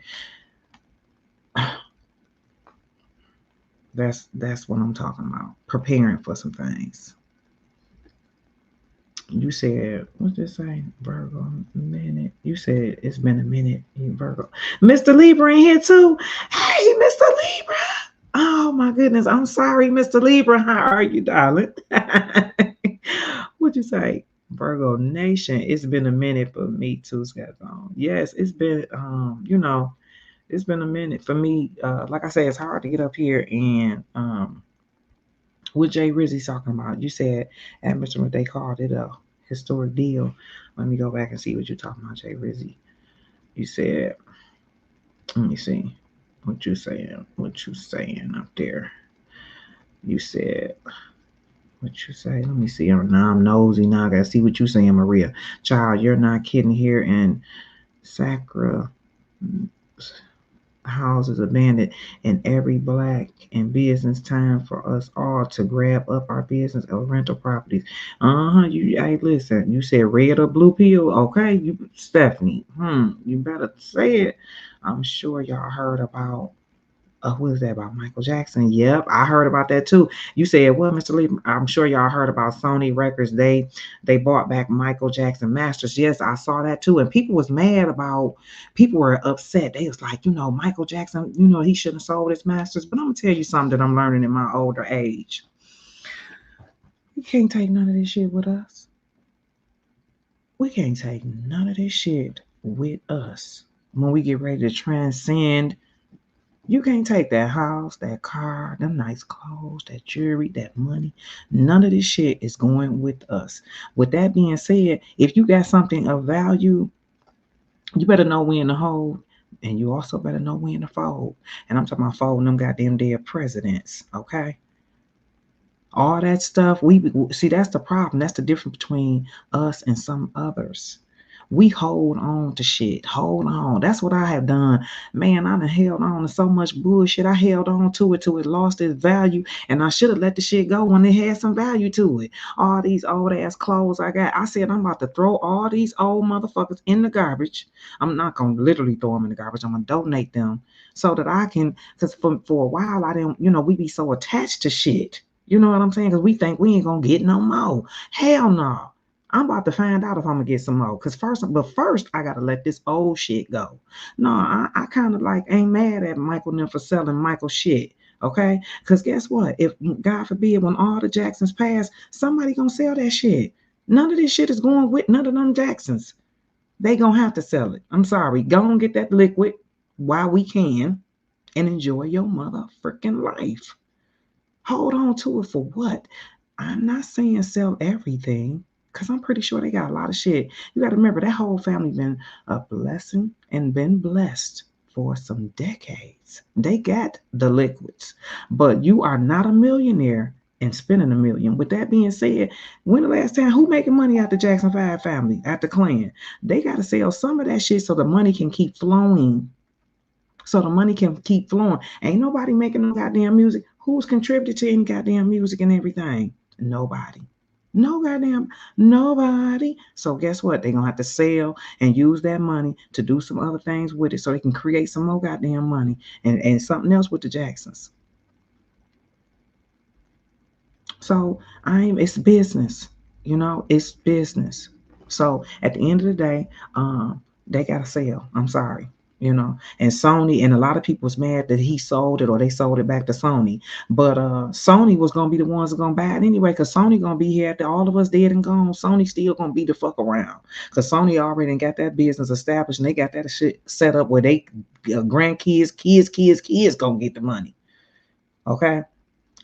That's what I'm talking about, preparing for some things. You said, what's this saying? Virgo, minute. You said it's been a minute. Virgo. Mr. Libra in here too. Hey, Mr. Libra. Oh my goodness. I'm sorry, Mr. Libra. How are you, darling? What'd you say? Virgo Nation. It's been a minute for me too, Scott. Yes, it's been it's been a minute for me. Like I said, it's hard to get up here and what Jay Rizzy's talking about. You said at Mr. They called it a historic deal. Let me go back and see what you're talking about, Jay Rizzy. You said, let me see what you saying up there. You said, what you say? Let me see. Now I'm nosy. Now I gotta see what you saying, Maria. Child, you're not kidding here in Sacra. houses abandoned in every black and business time for us all to grab up our business or rental properties. You hey listen, you said red or blue pill, okay? You Stephanie, you better say it. I'm sure y'all heard about who is that about Michael Jackson? Yep, I heard about that too. You said what, Mr. Lee? I'm sure y'all heard about Sony Records. They bought back Michael Jackson masters. Yes, I saw that too. And people was mad about. People were upset. They was like, Michael Jackson. He shouldn't have sold his masters. But I'm gonna tell you something that I'm learning in my older age. We can't take none of this shit with us. We can't take none of this shit with us when we get ready to transcend. You can't take that house, that car, them nice clothes, that jewelry, that money. None of this shit is going with us. With that being said, if you got something of value, you better know when to hold, and you also better know when to fold. And I'm talking about folding them goddamn dead presidents, okay? All that stuff, we see that's the problem. That's the difference between us and some others. We hold on to shit. Hold on. That's what I have done. Man, I done held on to so much bullshit. I held on to it till it lost its value. And I should have let the shit go when it had some value to it. All these old ass clothes I got. I said I'm about to throw all these old motherfuckers in the garbage. I'm not gonna literally throw them in the garbage. I'm gonna donate them so that I can, because for a while I didn't, we be so attached to shit. You know what I'm saying? Because we think we ain't gonna get no more. Hell no. I'm about to find out if I'm gonna get some more. But first I gotta let this old shit go. No, I kind of like ain't mad at Michael them for selling Michael shit. Okay? Because guess what? If God forbid when all the Jacksons pass, somebody gonna sell that shit. None of this shit is going with none of them Jacksons. They gonna have to sell it. I'm sorry. Go and get that liquid while we can and enjoy your mother freaking life. Hold on to it for what? I'm not saying sell everything because I'm pretty sure they got a lot of shit. You got to remember that whole family been a blessing and been blessed for some decades. They got the liquids, but you are not a millionaire and spending a million. With that being said, when the last time who making money out the Jackson 5 family, at the clan? They got to sell some of that shit so the money can keep flowing, so the money can keep flowing. Ain't nobody making no goddamn music. Who's contributed to any goddamn music and everything? Nobody. No goddamn nobody. So guess what? They're gonna have to sell and use that money to do some other things with it so they can create some more goddamn money and something else with the Jacksons. So it's business, it's business. So at the end of the day, they gotta sell. I'm sorry. And Sony and a lot of people was mad that he sold it or they sold it back to Sony. But Sony was gonna be the ones that gonna buy it anyway, because Sony gonna be here after all of us dead and gone. Sony still gonna be the fuck around. Because Sony already got that business established and they got that shit set up where they grandkids, kids gonna get the money. Okay.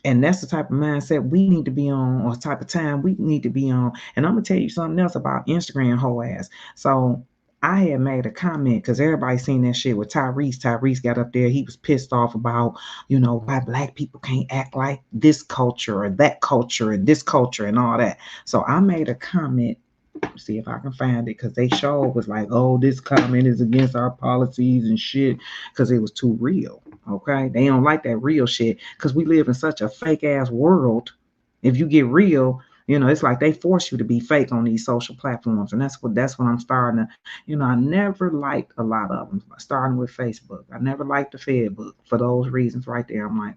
And that's the type of mindset we need to be on, or type of time we need to be on. And I'm gonna tell you something else about Instagram whole ass. So I had made a comment because everybody seen that shit with Tyrese. Tyrese got up there. He was pissed off about, why black people can't act like this culture or that culture and this culture and all that. So I made a comment. See if I can find it, because they showed was like, oh, this comment is against our policies and shit, because it was too real. Okay, they don't like that real shit because we live in such a fake ass world. If you get real, it's like they force you to be fake on these social platforms, and that's what I'm starting to. I never liked a lot of them, starting with Facebook. I never liked the Fedbook for those reasons right there. I'm like,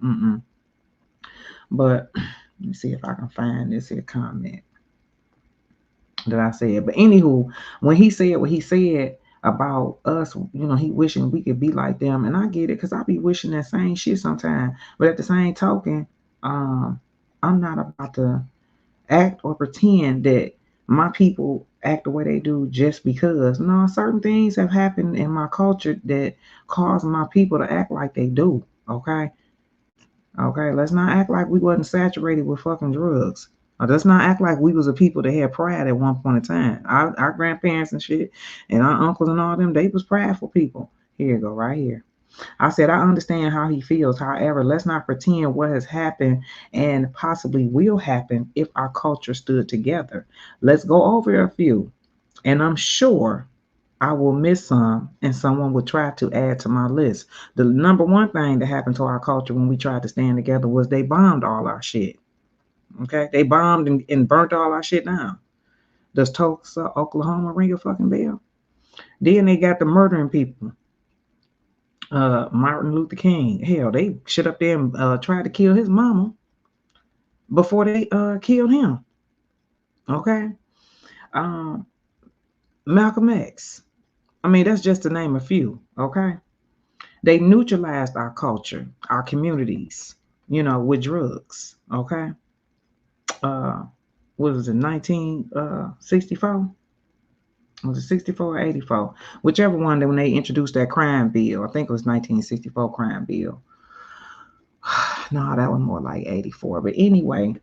But let me see if I can find this here comment that I said. But anywho, when he said what he said about us, he wishing we could be like them, and I get it because I be wishing that same shit sometimes. But at the same token, I'm not about to act or pretend that my people act the way they do just because. No, certain things have happened in my culture that cause my people to act like they do. Okay, let's not act like we wasn't saturated with fucking drugs. Let's not act like we was a people that had pride at one point in time. Our grandparents and shit, and our uncles and all them, they was prideful people. Here you go, right here. I said, I understand how he feels. However, let's not pretend what has happened and possibly will happen if our culture stood together. Let's go over a few. And I'm sure I will miss some, and someone will try to add to my list. The number one thing that happened to our culture when we tried to stand together was they bombed all our shit. Okay, they bombed and burnt all our shit down. Does Tulsa, Oklahoma ring a fucking bell? Then they got the murdering people. Martin Luther King. Hell, they shit up there and tried to kill his mama before they killed him. Okay. Um, Malcolm X. I mean, that's just to name a few. Okay. They neutralized our culture, our communities, with drugs. Okay. Uh, what was it, 1964? Was it 64 or 84? Whichever one, when they introduced that crime bill. I think it was 1964 crime bill. No, that was more like 84. But anyway,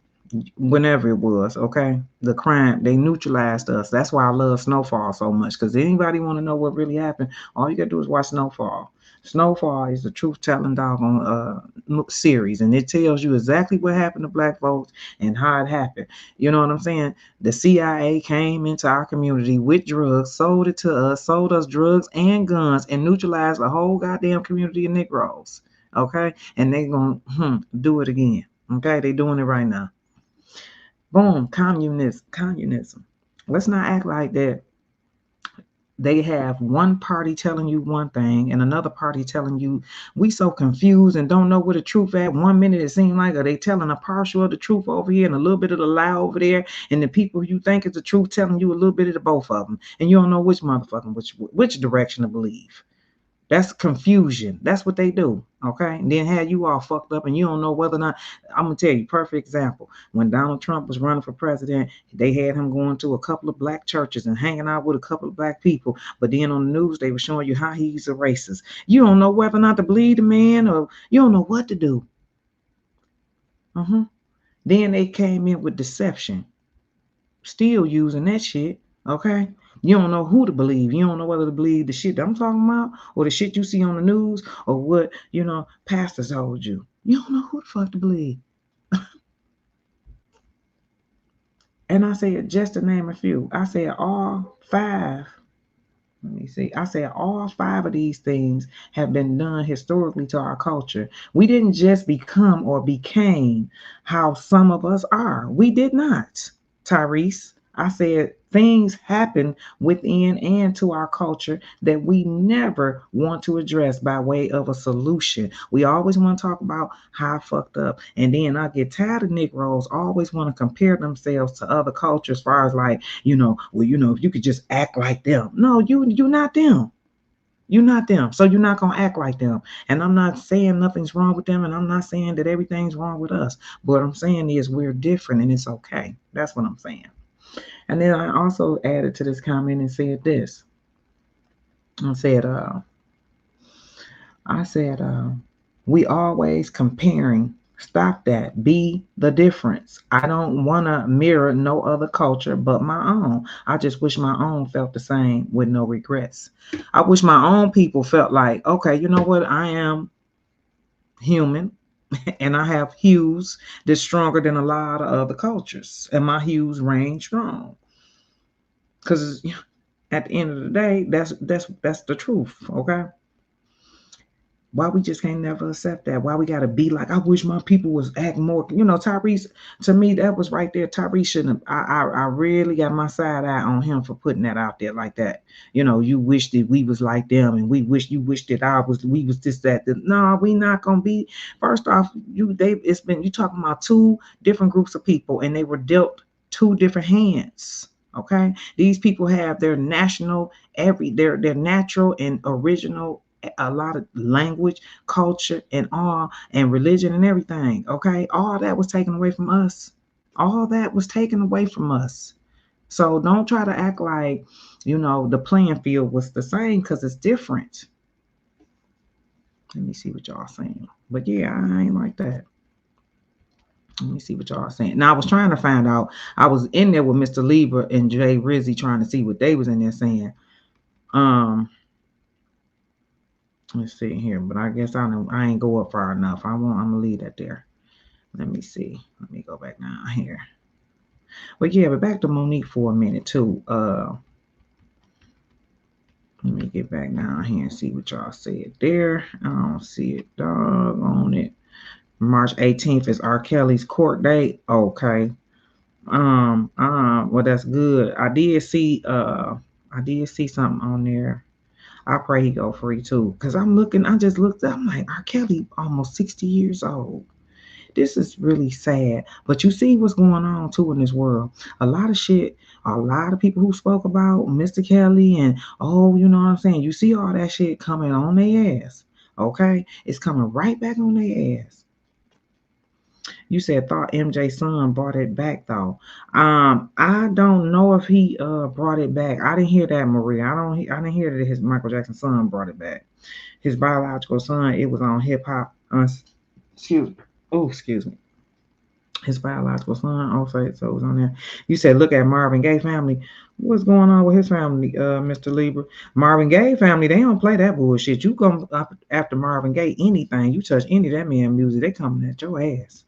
whenever it was, okay, the crime, they neutralized us. That's why I love Snowfall so much. Because anybody want to know what really happened, all you got to do is watch Snowfall. Snowfall is the truth-telling doggone series, and it tells you exactly what happened to black folks and how it happened. You know what I'm saying? The CIA came into our community with drugs, sold it to us, sold us drugs and guns, and neutralized a whole goddamn community of Negroes. Okay, and they gonna do it again. Okay, they doing it right now. Boom, communism. Let's not act like that. They have one party telling you one thing and another party telling you. We so confused and don't know where the truth at. 1 minute it seems like are they telling a partial of the truth over here and a little bit of the lie over there, and the people you think is the truth telling you a little bit of the both of them, and you don't know which motherfucking which direction to believe. That's confusion. That's what they do. Okay. And then have you all fucked up and you don't know whether or not. I'm gonna tell you, perfect example. When Donald Trump was running for president, they had him going to a couple of black churches and hanging out with a couple of black people. But then on the news, they were showing you how he's a racist. You don't know whether or not to believe the man, or you don't know what to do. Then they came in with deception, still using that shit. Okay. You don't know who to believe. You don't know whether to believe the shit that I'm talking about or the shit you see on the news or what, pastors told you. You don't know who the fuck to believe. And I said, just to name a few, I said all five. Let me see. I said all five of these things have been done historically to our culture. We didn't just become or became how some of us are. We did not, Tyrese. I said things happen within and to our culture that we never want to address by way of a solution. We always want to talk about how I fucked up. And then I get tired of Negroes always want to compare themselves to other cultures as far as like, if you could just act like them. No, you're not them. You're not them. So you're not going to act like them. And I'm not saying nothing's wrong with them. And I'm not saying that everything's wrong with us. But what I'm saying is we're different and it's okay. That's what I'm saying. And then I also added to this comment and said this. I said, we always comparing. Stop that. Be the difference. I don't want to mirror no other culture but my own. I just wish my own felt the same with no regrets. I wish my own people felt like, okay, you know what? I am human and I have hues that's stronger than a lot of other cultures. And my hues reign strong. Because at the end of the day, that's the truth. Okay. Why we just can't never accept that? Why we gotta be like, I wish my people was acting more. Tyrese, to me, that was right there. Tyrese shouldn't have. I really got my side eye on him for putting that out there like that. You wish that we was like them, and you wish that we was this, that. No, we not gonna be. First off, you talking about two different groups of people, and they were dealt two different hands. Okay, these people have their national, their natural and original, a lot of language, culture, and all, and religion and everything. Okay, all that was taken away from us. All that was taken away from us. So don't try to act like the playing field was the same, because it's different. Let me see what y'all saying. But yeah, I ain't like that. Let me see what y'all saying. Now I was trying to find out. I was in there with Mr. Lieber and Jay Rizzy trying to see what they was in there saying. Let's see here, but I guess I ain't go up far enough. I'm gonna leave that there. Let me see. Let me go back down here. But yeah, but back to Monique for a minute too. Let me get back down here and see what y'all said there. I don't see it, dog, on it. March 18th is R. Kelly's court date. Okay. Well, that's good. I did see something on there. I pray he go free too. Cause I just looked up, I'm like, R. Kelly almost 60 years old. This is really sad. But you see what's going on too in this world. A lot of shit, a lot of people who spoke about Mr. Kelly and you know what I'm saying? You see all that shit coming on their ass. Okay? It's coming right back on their ass. You said thought MJ's son brought it back though. I don't know if he brought it back. I didn't hear that, Maria. I didn't hear that his Michael Jackson's son brought it back. His biological son, it was on hip hop. Excuse me. Oh, excuse me. His biological son, also, so it was on there. You said, look at Marvin Gaye family. What's going on with his family, Mr. Lieber? Marvin Gaye family, they don't play that bullshit. You come up after Marvin Gaye, anything, you touch any of that man music, they coming at your ass.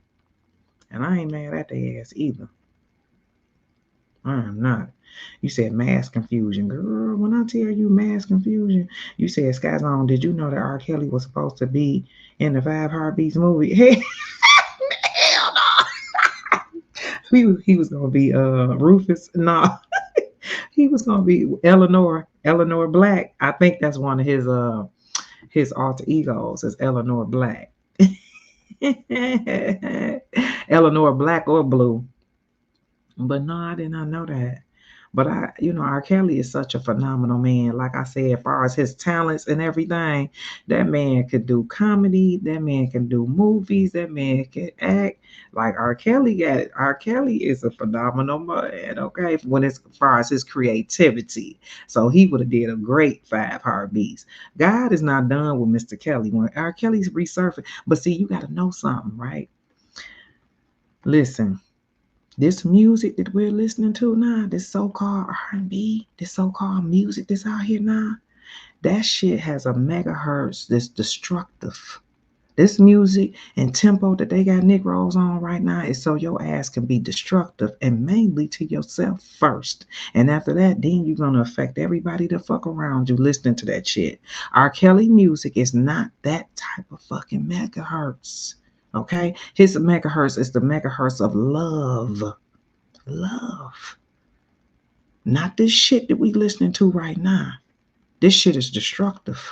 And I ain't mad at their ass either. I am not. You said mass confusion. Girl, when I tell you mass confusion, you said Sky Zone, did you know that R. Kelly was supposed to be in the Five Heartbeats movie? Hey, hell no. He was gonna be Rufus. No. He was gonna be Eleanor Black. I think that's one of his alter egos is Eleanor Black. Eleanor Black or Blue. But no, I did not know that. But R. Kelly is such a phenomenal man. Like I said, as far as his talents and everything, that man could do comedy, that man can do movies, that man can act. Like R. Kelly got it. R. Kelly is a phenomenal man, okay, when as far as his creativity. So he would have did a great Five Heartbeats. God is not done with Mr. Kelly. When R. Kelly's resurfacing, but see, you gotta know something, right? Listen. This music that we're listening to now, this so-called R&B, this so-called music that's out here now, that shit has a megahertz that's destructive. This music and tempo that they got Negroes on right now is so your ass can be destructive and mainly to yourself first. And after that, then you're going to affect everybody that fuck around you listening to that shit. R. Kelly music is not that type of fucking megahertz. Okay, his megahertz is the megahertz of love, not this shit that we listening to right now. This shit is destructive.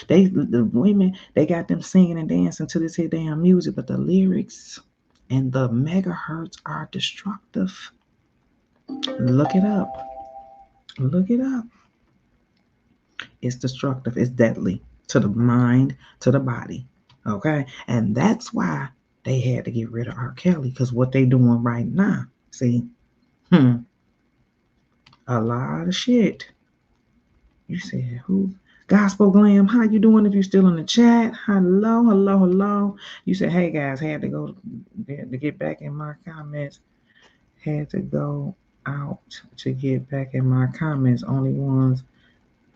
The women, they got them singing and dancing to this here damn music, but the lyrics and the megahertz are destructive. Look it up. It's destructive. It's deadly to the mind, to the body. Okay, and that's why they had to get rid of R. Kelly, because what they doing right now, see, a lot of shit. You said who? Gospel Glam, how you doing? If you still in the chat, hello. You said, hey guys, had to go to get back in my comments. Had to go out to get back in my comments. Only ones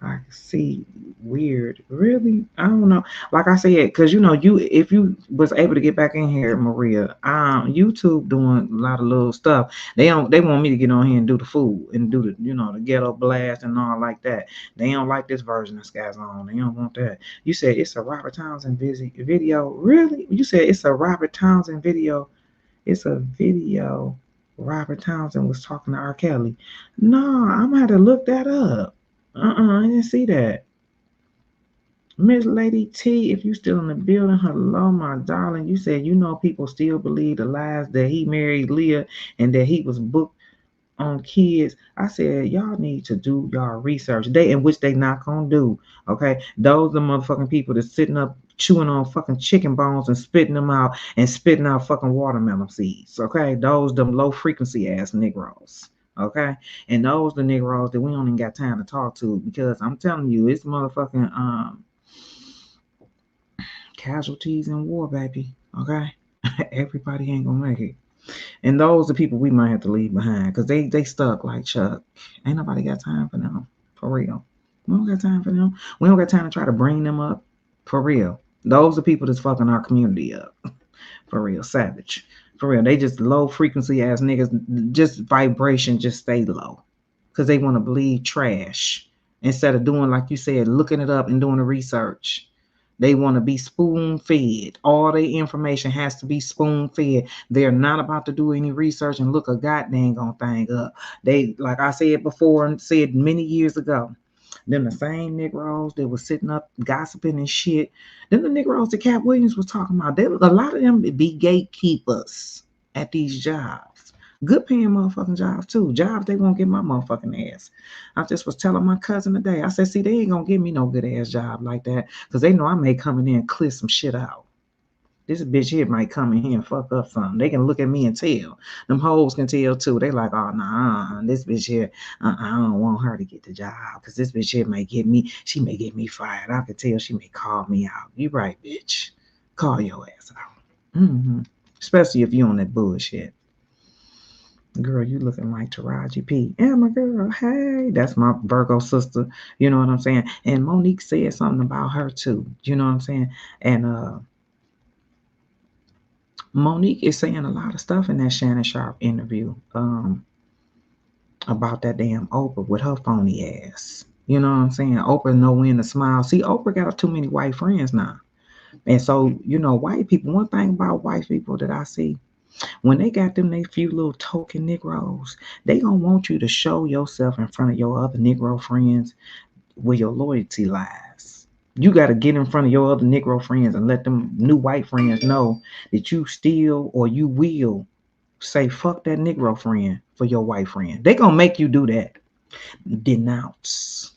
I see weird. Really? I don't know. Like I said, because if you was able to get back in here, Maria, YouTube doing a lot of little stuff. They want me to get on here and do the food and do the the ghetto blast and all like that. They don't like this version of Sky Zone. They don't want that. You said it's a Robert Townsend video. Really? You said it's a Robert Townsend video. It's a video. Robert Townsend was talking to R. Kelly. No, I'm gonna have to look that up. I didn't see that. Miss Lady T, if you still in the building, hello, my darling. You said people still believe the lies that he married Leah and that he was booked on kids. I said y'all need to do y'all research. In which they not gonna do. Okay, those the motherfucking people that's sitting up chewing on fucking chicken bones and spitting them out and spitting out fucking watermelon seeds. Okay, those them low frequency ass Negroes. Okay, and those the Negroes that we don't even got time to talk to, because I'm telling you, it's motherfucking casualties in war, baby. Okay, everybody ain't gonna make it, and those are people we might have to leave behind because they stuck like Chuck. Ain't nobody got time for them, for real. We don't got time for them. We don't got time to try to bring them up, for real. Those are people that's fucking our community up, for real. Savage. For real, they just low frequency ass niggas. Just vibration, just stay low, cause they want to believe trash, instead of doing, like you said, looking it up and doing the research. They want to be spoon fed. All their information has to be spoon fed. They're not about to do any research and look a goddamn thing up. They, like I said before and said many years ago, them the same Negroes that was sitting up gossiping and shit. Then the Negroes that Cat Williams was talking about, they, a lot of them be gatekeepers at these jobs. Good paying motherfucking jobs too. Jobs they won't get my motherfucking ass. I just was telling my cousin today. I said, see, they ain't gonna give me no good ass job like that because they know I may come in there and clear some shit out. This bitch here might come in here and fuck up something. They can look at me and tell. Them hoes can tell too. They like, oh nah, this bitch here, I don't want her to get the job because this bitch here may get me. She may get me fired. I could tell she may call me out. You right, bitch. Call your ass out. Especially if you on that bullshit. Girl, you looking like Taraji P. Yeah, my girl. Hey, that's my Virgo sister. You know what I'm saying? And Monique said something about her too. You know what I'm saying? And Monique is saying a lot of stuff in that Shannon Sharp interview about that damn Oprah with her phony ass. You know what I'm saying? Oprah know when to smile. See, Oprah got too many white friends now. And so, you know, white people, one thing about white people that I see, when they got them they few little token Negroes, they gonna want you to show yourself in front of your other Negro friends where your loyalty lies. You got to get in front of your other Negro friends and let them new white friends know that you still or you will say fuck that Negro friend for your white friend. They gonna make you do that. Denounce.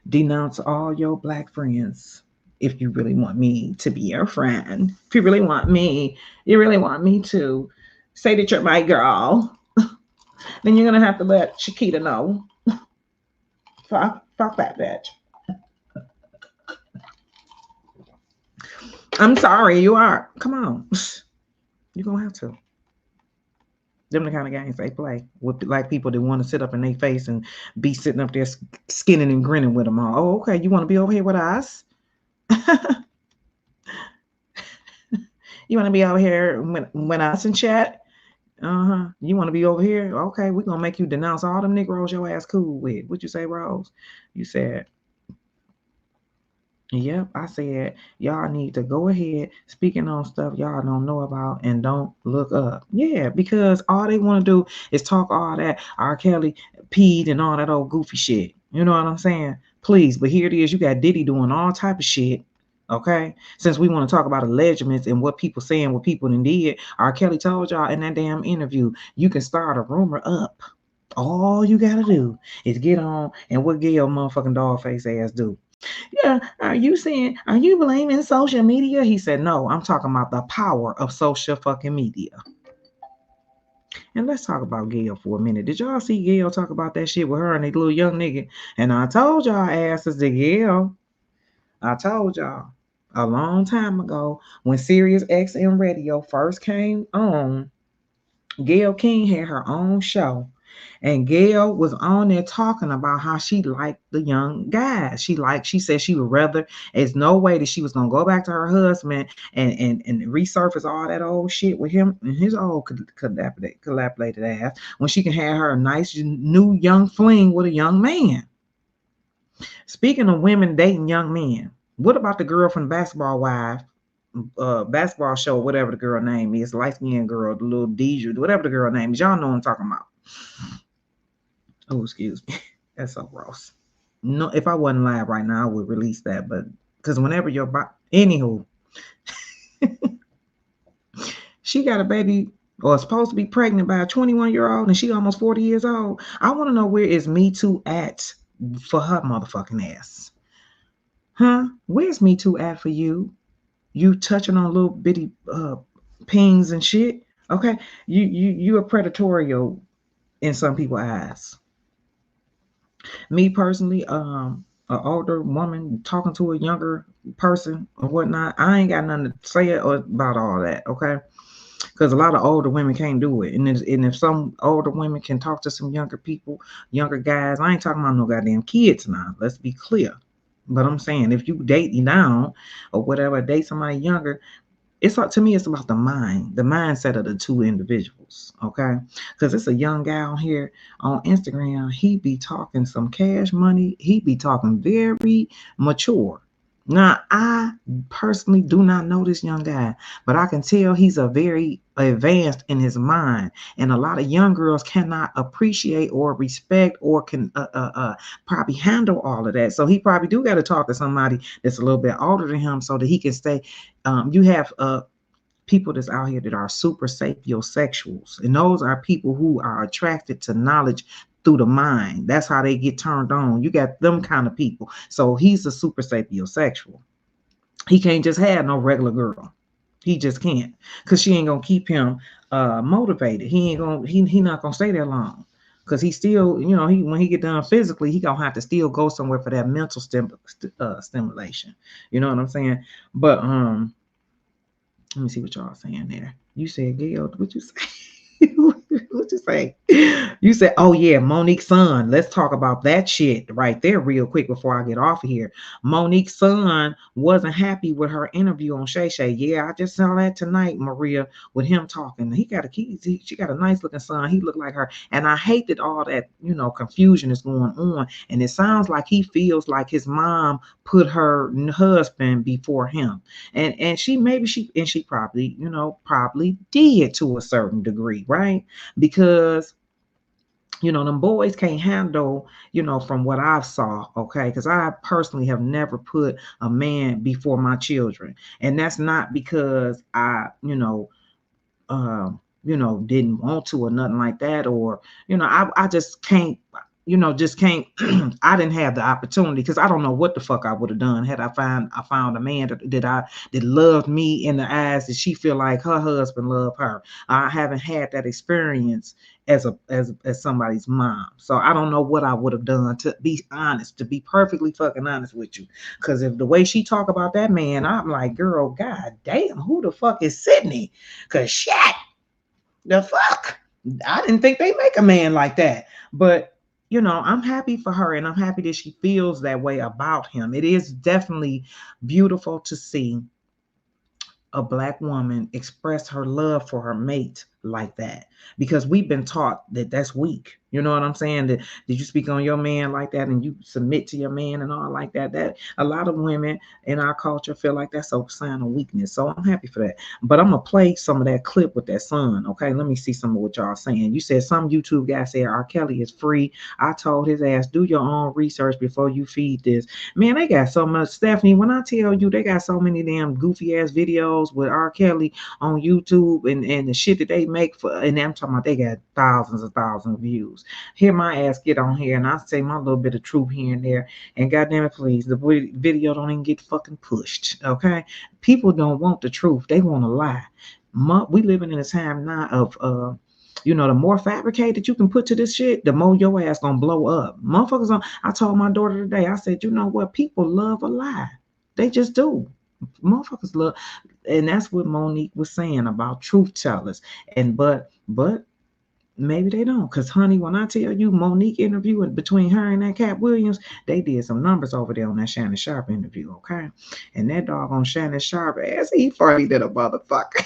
Denounce all your black friends if you really want me to be your friend. If you really want me, you really want me to say that you're my girl, then you're gonna have to let Chiquita know. Fuck that bitch. I'm sorry, you are. Come on. You're gonna have to. Them the kind of games they play with like people that want to sit up in their face and be sitting up there skinning and grinning with them all. Oh, okay, you want to be over here with us? You want to be over here when us in chat? You want to be over here? Okay, we're gonna make you denounce all them Negroes your ass cool with. What you say, Rose? You said, yep, I said y'all need to go ahead speaking on stuff y'all don't know about and don't look up. Yeah, because all they want to do is talk all that RKelly peed and all that old goofy shit. You know what I'm saying? Please, but here it is. You got Diddy doing all type of shit. Okay, since we want to talk about allegations and what people saying, what people did, RKelly told y'all in that damn interview, you can start a rumor up. All you gotta do is get on and what Gail motherfucking dog face ass do. Yeah, are you blaming social media? He said, no, I'm talking about the power of social fucking media. And let's talk about Gail for a minute. Did y'all see Gail talk about that shit with her and that little young nigga? And I told y'all asses to Gail. I told y'all a long time ago when Sirius XM radio first came on, Gail King had her own show. And Gail was on there talking about how she liked the young guys. She said she would rather, there's no way that she was gonna go back to her husband and resurface all that old shit with him and his old collaborated ass when she can have her a nice new young fling with a young man. Speaking of women dating young men, what about the girl from Basketball Wife? Basketball show, whatever the girl name is, light skinned girl, the little Deidre, whatever the girl name is, y'all know what I'm talking about. Oh, excuse me, that's so gross. No, if I wasn't live right now, I would release that, but because whenever your anywho, she got a baby or supposed to be pregnant by a 21-year-old, and she almost 40 years old. I want to know where is Me Too at for her motherfucking ass, huh? Where's Me Too at for you? You touching on little bitty pings and shit. Okay, you are predatorial in some people's eyes. Me personally, an older woman talking to a younger person or whatnot, I ain't got nothing to say about all that. Okay, because a lot of older women can't do it, and if some older women can talk to some younger people, younger guys, I ain't talking about no goddamn kids now. Let's be clear. But I'm saying if you date now or whatever, date somebody younger, It's to me, it's about the mindset of the two individuals. Okay, because it's a young guy on here on Instagram. He be talking some cash money. He be talking very mature. Now, I personally do not know this young guy, but I can tell he's a very advanced in his mind, and a lot of young girls cannot appreciate or respect or can probably handle all of that. So he probably do got to talk to somebody that's a little bit older than him so that he can stay. You have people that's out here that are super sapiosexuals, and those are people who are attracted to knowledge through the mind. That's how they get turned on. You got them kind of people. So he's a super sapiosexual. He can't just have no regular girl. He just can't, because she ain't gonna keep him motivated. He ain't gonna he not gonna stay there long. Cause he still, he when he get done physically, he gonna have to still go somewhere for that mental stimulation. You know what I'm saying? But let me see what y'all saying there. You said, Gail, what you say? What you say? You said, oh yeah, Monique's son. Let's talk about that shit right there real quick before I get off of here. Monique's son wasn't happy with her interview on Shay Shay. Yeah, I just saw that tonight, Maria, with him talking. He got a key. She got a nice looking son. He looked like her. And I hate that all that, confusion is going on. And it sounds like he feels like his mom put her husband before him. And she probably, probably did to a certain degree, right? Because them boys can't handle, from what I saw, okay? Because I personally have never put a man before my children. And that's not because I, didn't want to or nothing like that, or, I just can't, just can't. I didn't have the opportunity because I don't know what the fuck I would have done had I found a man that loved me in the eyes that she feel like her husband loved her. I haven't had that experience as somebody's mom, so I don't know what I would have done, to be honest, to be perfectly fucking honest with you. Because if the way she talk about that man, I'm like, girl, god damn, who the fuck is Sydney? Because shit, the fuck, I didn't think they make a man like that. But I'm happy for her, and I'm happy that she feels that way about him. It is definitely beautiful to see a black woman express her love for her mate like that, because we've been taught that that's weak. You know what I'm saying? That did you speak on your man like that and you submit to your man and all like that? That a lot of women in our culture feel like that's a sign of weakness. So I'm happy for that. But I'm gonna play some of that clip with that son. Okay, let me see some of what y'all saying. You said some YouTube guy said RKelly is free. I told his ass, do your own research before you feed this. Man, they got so much, Stephanie. When I tell you they got so many damn goofy ass videos with RKelly on YouTube, and the shit that they make for, and I'm talking about they got thousands of views. Hear my ass get on here and I say my little bit of truth here and there, and goddamn it, please, the video don't even get fucking pushed. Okay, people don't want the truth; they want to lie. We living in a time now of the more fabricated you can put to this shit, the more your ass gonna blow up. Motherfuckers I told my daughter today, I said, you know what? People love a lie. They just do. Motherfuckers love, and that's what Monique was saying about truth tellers. And but maybe they don't, because honey, when I tell you Monique interview between her and that Cat Williams, they did some numbers over there on that Shannon Sharp interview, okay? And that dog on Shannon Sharp ass, he funny than a motherfucker.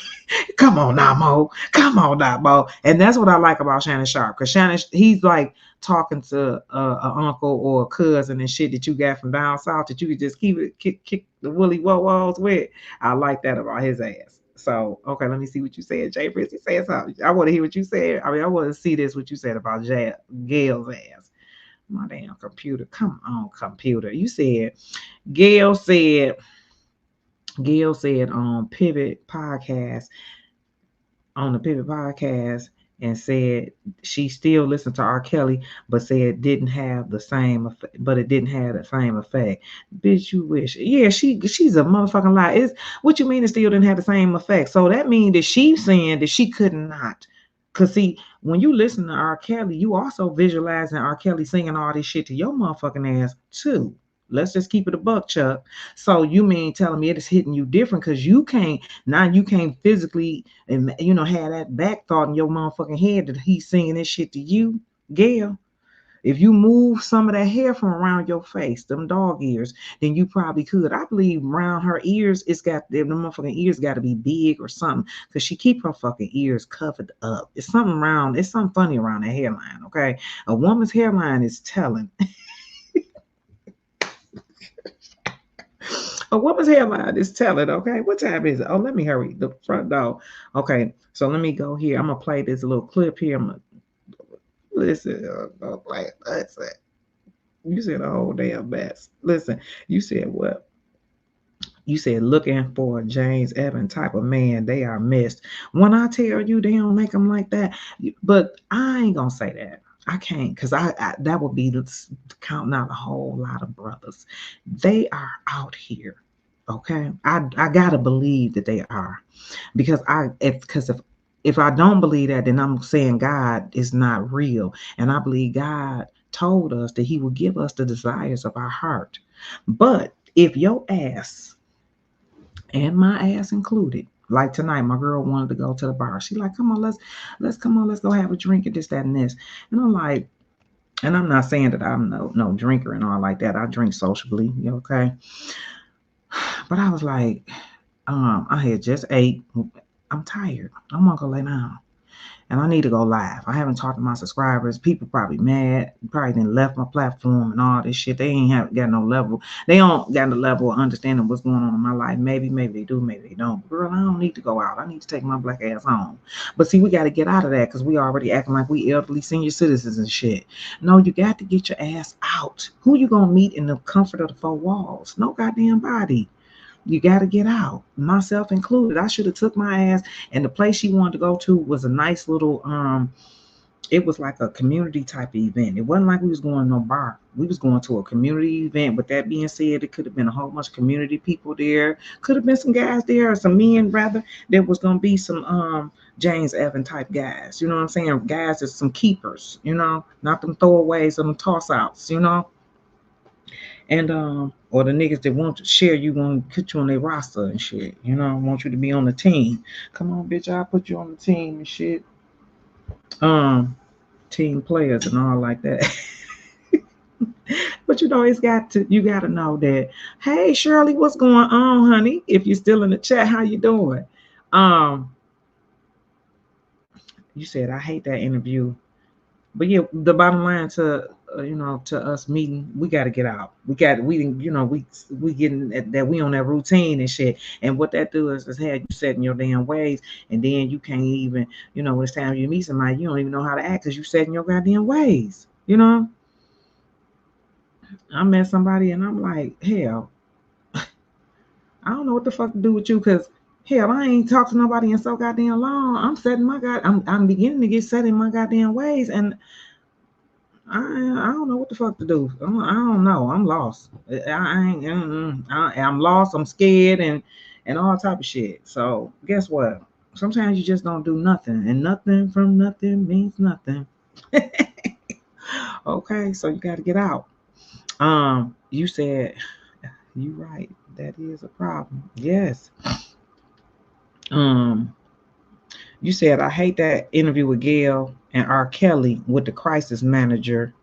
Come on now, Mo. Come on now, Mo. And that's what I like about Shannon Sharp, because Shannon, he's like talking to an uncle or a cousin and shit that you got from down south that you could just keep it, kick the woolly woes with. I like that about his ass. So, okay, let me see what you said. Jay Brizzy said something. I want to hear what you said. I want to see this, what you said about Gail's ass. My damn computer. Come on, computer. You said, Gail said on the Pivot podcast, and said she still listened to RKelly, but said it didn't have the same effect, Bitch, you wish. Yeah, she's a motherfucking lie. Is what you mean it still didn't have the same effect? So that means that she's saying that she could not. Cause see, when you listen to RKelly, you also visualizing RKelly singing all this shit to your motherfucking ass too. Let's just keep it a buck, Chuck. So you mean telling me it is hitting you different because you can't physically and have that back thought in your motherfucking head that he's singing this shit to you, Gail. If you move some of that hair from around your face, them dog ears, then you probably could. I believe around her ears, it's got the motherfucking ears got to be big or something, because she keep her fucking ears covered up. It's something around. It's something funny around that hairline. Okay, a woman's hairline is telling. A woman's hairline is telling. Okay, what time is it? Oh, let me hurry. The front door. Okay, so let me go here. I'm gonna play this little clip here. I'm gonna listen. Listen. You said a whole damn mess. Listen, you said what? You said looking for a James Evans type of man, they are missed. When I tell you they don't make them like that, but I ain't gonna say that. I can't, because I that would be counting out a whole lot of brothers. They are out here. Okay. I gotta believe that they are. Because if I don't believe that, then I'm saying God is not real. And I believe God told us that he will give us the desires of our heart. But if your ass, and my ass included, like tonight, my girl wanted to go to the bar. She like, come on, let's go have a drink and this, that, and this. And I'm like, and I'm not saying that I'm no drinker and all like that. I drink sociably, okay? But I was like, I had just ate. I'm tired. I'm gonna go lay down. And I need to go live. I haven't talked to my subscribers. People probably mad. Probably didn't left my platform and all this shit. They ain't got no level. They don't got the level of understanding what's going on in my life. Maybe they do, maybe they don't. Girl, I don't need to go out. I need to take my black ass home. But see, we got to get out of that, because we already acting like we elderly senior citizens and shit. No, you got to get your ass out. Who you gonna meet in the comfort of the four walls? No goddamn body. You got to get out, myself included. I should have took my ass, and the place she wanted to go to was a nice little it was like a community type of event. It wasn't like we was going to no bar. We was going to a community event. With that being said, it could have been a whole bunch of community people there. Could have been some guys there, or some men rather. There was gonna be some James Evans type guys. You know what I'm saying? Guys that's some keepers. Not them throwaways or them toss outs. And or the niggas that want to share you, gonna put you on their roster and shit. Want you to be on the team. Come on, bitch, I'll put you on the team and shit. Team players and all like that. But you gotta know that, hey Shirley, what's going on, honey? If you're still in the chat, how you doing? You said I hate that interview. But yeah, the bottom line to to us meeting, we got to get out. We getting that, we on that routine and shit. And what that does is have you set in your damn ways, and then you can't even, when it's time you meet somebody, you don't even know how to act because you set in your goddamn ways. I met somebody and I'm like, hell, I don't know what the fuck to do with you, because hell, I ain't talked to nobody in so goddamn long. I'm beginning to get set in my goddamn ways, and I don't know what the fuck to do. I don't know. I'm lost. I'm lost. I'm scared and all type of shit. So guess what? Sometimes you just don't do nothing, and nothing from nothing means nothing. Okay, so you got to get out. You said, you right. That is a problem. Yes. You said, I hate that interview with Gail and RKelly with the crisis manager.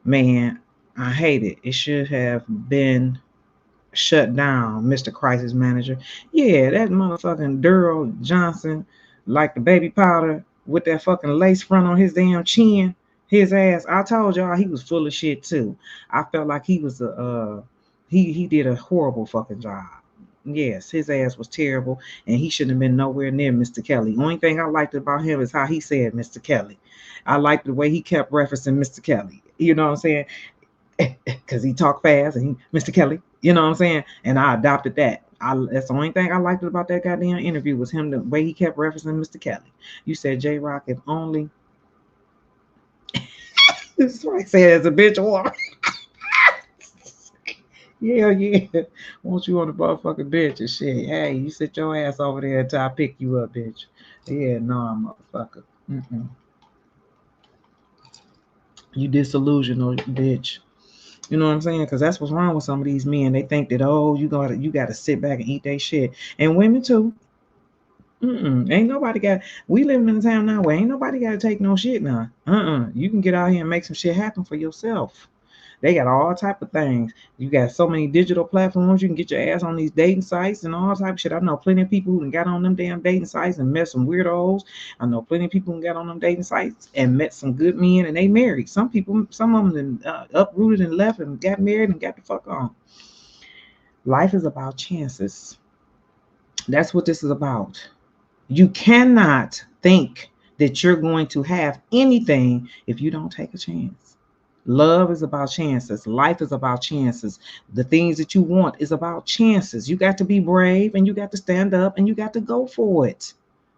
Man, I hate it. It should have been shut down, Mr. Crisis Manager. Yeah, that motherfucking Daryl Johnson, like the baby powder with that fucking lace front on his damn chin. His ass, I told y'all he was full of shit too. I felt like he was he did a horrible fucking job. Yes, his ass was terrible, and he shouldn't have been nowhere near Mr. Kelly. Only thing I liked about him is how he said Mr. Kelly. I liked the way he kept referencing Mr. Kelly. You know what I'm saying? Because he talked fast and Mr. Kelly. You know what I'm saying? And I adopted that. That's the only thing I liked about that goddamn interview was him, the way he kept referencing Mr. Kelly. You said, J-Rock, if only. This is what I said as a bitch or. Yeah. Want you on the motherfucking bench and shit. Hey, you sit your ass over there until I pick you up, bitch. Yeah, no, motherfucker. You disillusional, bitch. You know what I'm saying? Because that's what's wrong with some of these men. They think that, oh, you gotta sit back and eat that shit. And women too. Ain't nobody got. We living in a town now where ain't nobody got to take no shit now. You can get out here and make some shit happen for yourself. They got all type of things. You got so many digital platforms. You can get your ass on these dating sites and all type of shit. I know plenty of people who done got on them damn dating sites and met some weirdos. I know plenty of people who got on them dating sites and met some good men and they married. Some people, some of them uprooted and left and got married and got the fuck on. Life is about chances. That's what this is about. You cannot think that you're going to have anything if you don't take a chance. Love is about chances. Life is about chances. The things that you want is about chances. You got to be brave and you got to stand up and you got to go for it.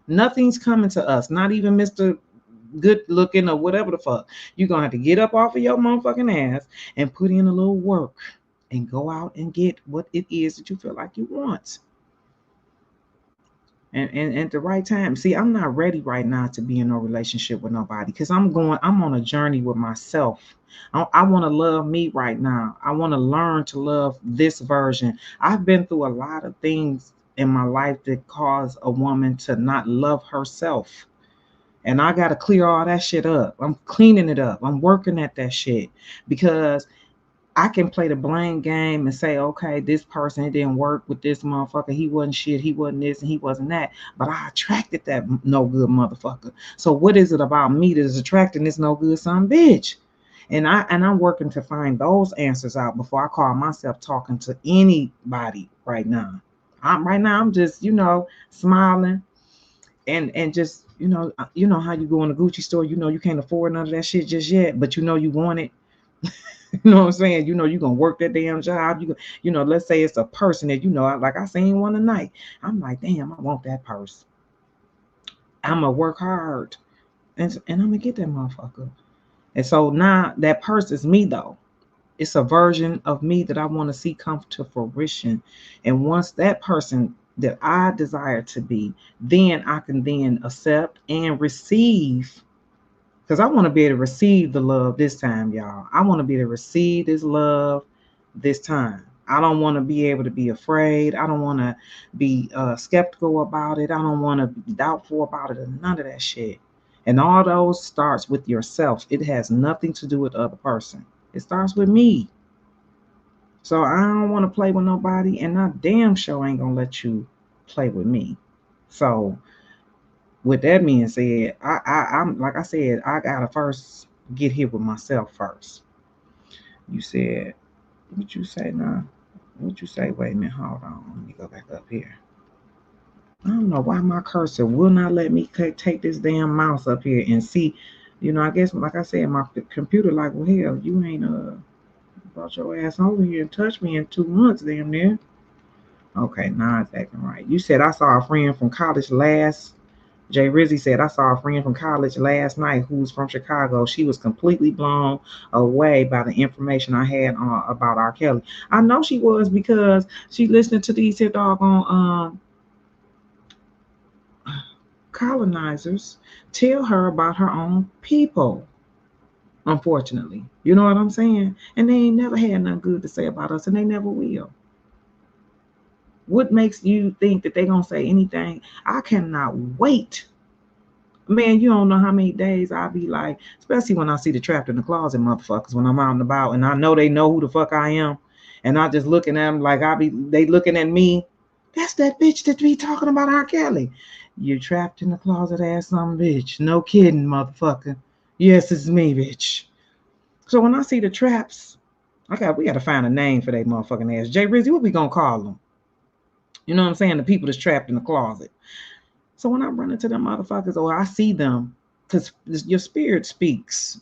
Nothing's coming to us, not even Mr. Good looking or whatever the fuck. You're going to have to get up off of your motherfucking ass and put in a little work and go out and get what it is that you feel like you want. And at the right time. See, I'm not ready right now to be in no relationship with nobody because I'm on a journey with myself. I want to love me right now. I want to learn to love this version. I've been through a lot of things in my life that cause a woman to not love herself. And I got to clear all that shit up. I'm cleaning it up. I'm working at that shit because I can play the blame game and say, okay, this person, it didn't work with this motherfucker. He wasn't shit. He wasn't this and he wasn't that. But I attracted that no good motherfucker. So what is it about me that is attracting this no good son bitch? And I'm working to find those answers out before I call myself talking to anybody right now. I'm just, smiling and just, how you go in the Gucci store, you can't afford none of that shit just yet, but you want it. You know what I'm saying? You're gonna work that damn job. Let's say it's a person that like I seen one tonight. I'm like, damn, I want that purse. I'm gonna work hard, and I'm gonna get that motherfucker. And so now that purse is me though. It's a version of me that I want to see come to fruition. And once that person that I desire to be, then I can then accept and receive. Because I want to be able to receive the love this time, y'all. I want to be able to receive this love this time. I don't want to be able to be afraid. I don't want to be skeptical about it. I don't want to be doubtful about it or none of that shit. And all those starts with yourself. It has nothing to do with the other person. It starts with me. So I don't want to play with nobody, and I damn sure ain't going to let you play with me. So with that being said, I'm like I said, I gotta first get here with myself first. You said, what you say now? What you say? Wait a minute, hold on. Let me go back up here. I don't know why my cursor will not let me take this damn mouse up here and see. I guess like I said, my computer like, well, hell, you ain't brought your ass over here and touched me in 2 months, damn near. Okay, now it's acting right. You said I saw a friend from college last. Jay Rizzy said, I saw a friend from college last night who's from Chicago. She was completely blown away by the information I had about RKelly. I know she was because she listened to these here doggone colonizers tell her about her own people, unfortunately. You know what I'm saying? And they ain't never had nothing good to say about us, and they never will. What makes you think that they're going to say anything? I cannot wait. Man, you don't know how many days I'll be like, especially when I see the trapped in the closet motherfuckers when I'm out and about and I know they know who the fuck I am. And I just looking at them like they looking at me. That's that bitch that be talking about RKelly. You're trapped in the closet ass some bitch. No kidding, motherfucker. Yes, it's me, bitch. So when I see the traps, we got to find a name for that motherfucking ass. Jay Rizzy, what we going to call them? You know what I'm saying? The people that's trapped in the closet. So when I run into them motherfuckers or I see them, because your spirit speaks.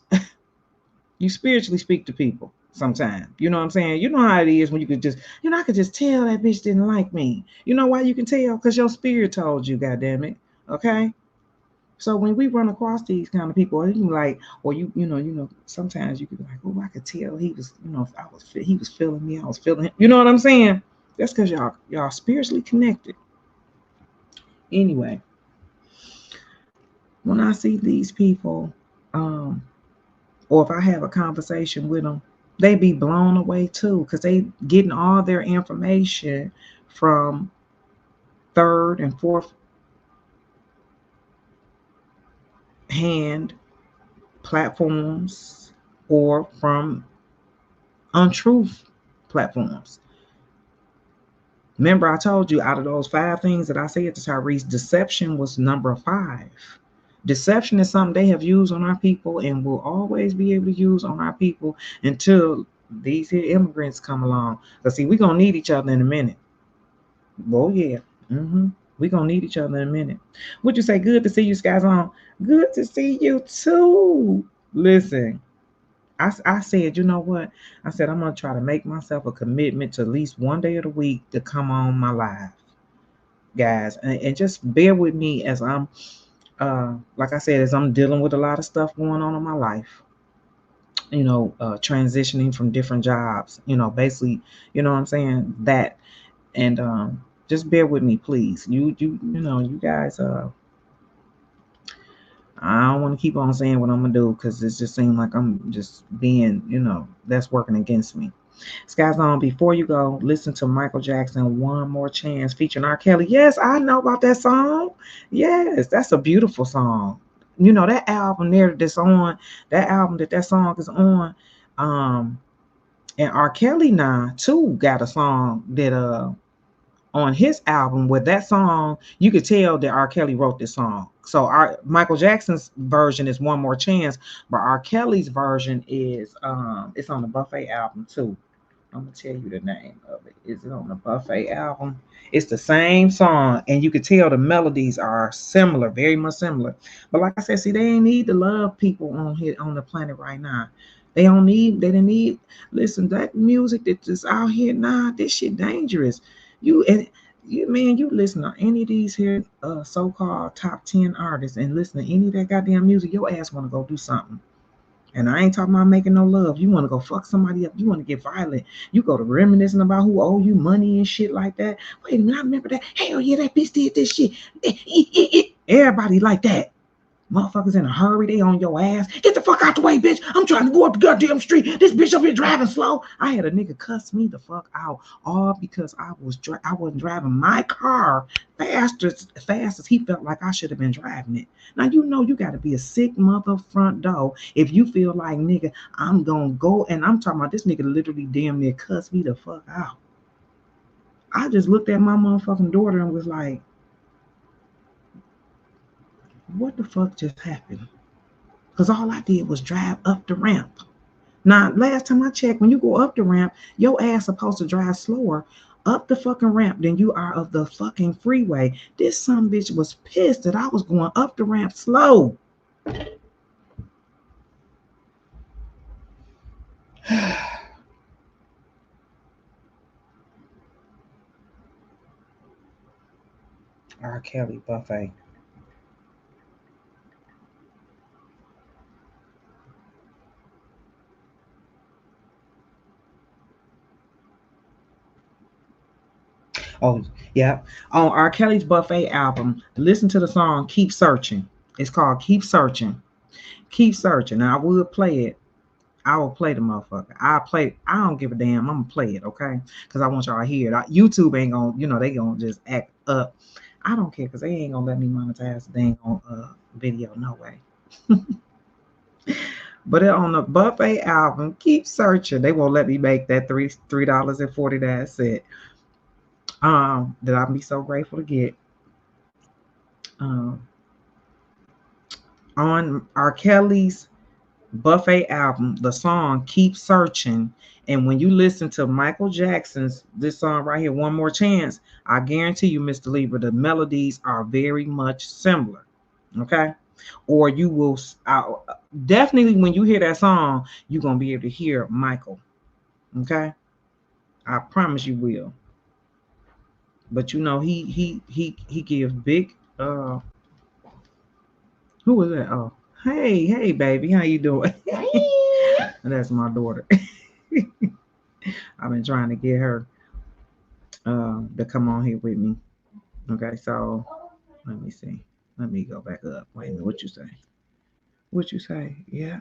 You spiritually speak to people sometimes. You know what I'm saying? You know how it is when you could just, I could just tell that bitch didn't like me. You know why you can tell? Because your spirit told you, goddammit. Okay? So when we run across these kind of people, you like, or sometimes you could be like, oh, I could tell he was, he was feeling me, I was feeling him. You know what I'm saying? That's because y'all spiritually connected. Anyway, when I see these people, or if I have a conversation with them, they be blown away too, because they getting all their information from third and fourth hand platforms or from untruth platforms. Remember, I told you out of those 5 things that I said to Tyrese, deception was number 5. Deception is something they have used on our people and will always be able to use on our people until these here immigrants come along. Because, see, we're going to need each other in a minute. Oh, yeah. We're going to need each other in a minute. Would you say, good to see you guys on? Good to see you, too. Listen. I said, you know what? I said, I'm going to try to make myself a commitment to at least one day of the week to come on my live, guys. And just bear with me as I'm, like I said, as I'm dealing with a lot of stuff going on in my life, transitioning from different jobs, basically, you know what I'm saying? That, and just bear with me, please. You guys, I don't want to keep on saying what I'm gonna do because it just seems like I'm just being, that's working against me. Skies on. Before you go, listen to Michael Jackson, "One More Chance," featuring R. Kelly. Yes, I know about that song. Yes, that's a beautiful song. That album there that's on, that album that song is on, and R. Kelly now too got a song that on his album with that song, you could tell that R. Kelly wrote this song. So Michael Jackson's version is "One More Chance," but R. Kelly's version is it's on the Buffet album too. I'm gonna tell you the name of it. Is it on the Buffet album? It's the same song, and you could tell the melodies are similar, very much similar. But like I said, see, they ain't need to love people on here on the planet right now. They didn't need. Listen, that music that's just out here now, this shit dangerous. You listen to any of these here so-called top 10 artists and listen to any of that goddamn music, your ass want to go do something. And I ain't talking about making no love. You want to go fuck somebody up. You want to get violent. You go to reminiscing about who owe you money and shit like that. Wait a minute, I remember that. Hell yeah, that bitch did this shit. Everybody like that. Motherfuckers in a hurry, they on your ass. Get the fuck out the way, bitch. I'm trying to go up the goddamn street. This bitch up here driving slow. I had a nigga cuss me the fuck out, all because I wasn't driving my car fast as he felt like I should have been driving it. Now you gotta be a sick mother front door if you feel like, nigga, I'm gonna go, and I'm talking about this nigga literally damn near cuss me the fuck out. I just looked at my motherfucking daughter and was like, what the fuck just happened? Because all I did was drive up the ramp. Now, last time I checked, when you go up the ramp, your ass supposed to drive slower up the fucking ramp than you are of the fucking freeway. This son bitch was pissed that I was going up the ramp slow. R. Kelly Buffet. Oh, yeah. On R. Kelly's Buffet album, listen to the song "Keep Searching." It's called "Keep Searching." Keep searching. Now I would play it. I will play the motherfucker. I don't give a damn. I'm gonna play it, okay? Because I want y'all to hear it. YouTube ain't gonna, they gonna just act up. I don't care because they ain't gonna let me monetize the dang on video. No way. But on the Buffet album, "Keep Searching," they won't let me make that $3.49 that I'll be so grateful to get. Um, on R. Kelly's Buffet album, the song "Keep Searching," and when you listen to Michael Jackson's this song right here, "One More Chance," I guarantee you, Mr. Lieber, the melodies are very much similar. Okay? Or you will definitely, when you hear that song, you're gonna be able to hear Michael. Okay? I promise you will. But he gives big who was that? Oh, hey baby, how you doing? That's my daughter. I've been trying to get her to come on here with me. Okay, so let me see. Let me go back up. Wait a minute, what you say? What you say? Yeah.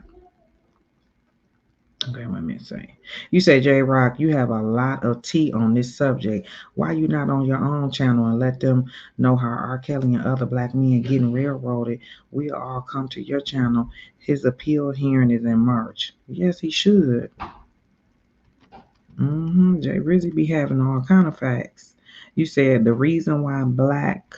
Okay, let me say. You say, J Rock, you have a lot of tea on this subject. Why you not on your own channel and let them know how R. Kelly and other black men getting railroaded? We all come to your channel. His appeal hearing is in March. Yes, he should. Jay Rizzy be having all kind of facts. You said the reason why black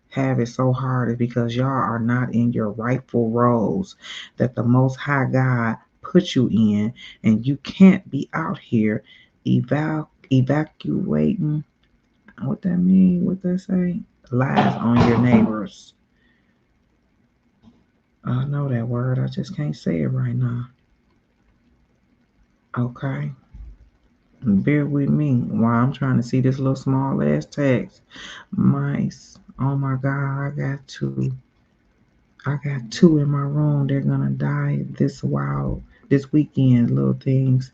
have it so hard is because y'all are not in your rightful roles that the Most High God put you in, and you can't be out here evacuating. What that mean? What that say? Lies on your neighbors. I know that word. I just can't say it right now. Okay. Bear with me while I'm trying to see this little small ass text. Mice. Oh my God, I got two. I got two in my room. They're gonna die this weekend, little things.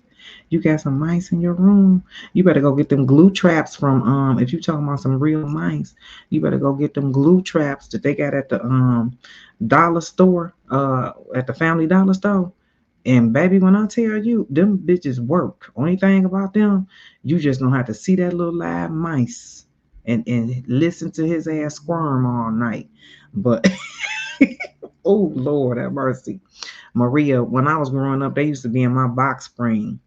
You got some mice in your room. You better go get them glue traps from if you talking about some real mice, you better go get them glue traps that they got at the dollar store, at the family dollar store. And baby, when I tell you, them bitches work. Only thing about them, you just gonna have to see that little live mice and listen to his ass squirm all night. But oh Lord have mercy. Maria, when I was growing up, they used to be in my box spring.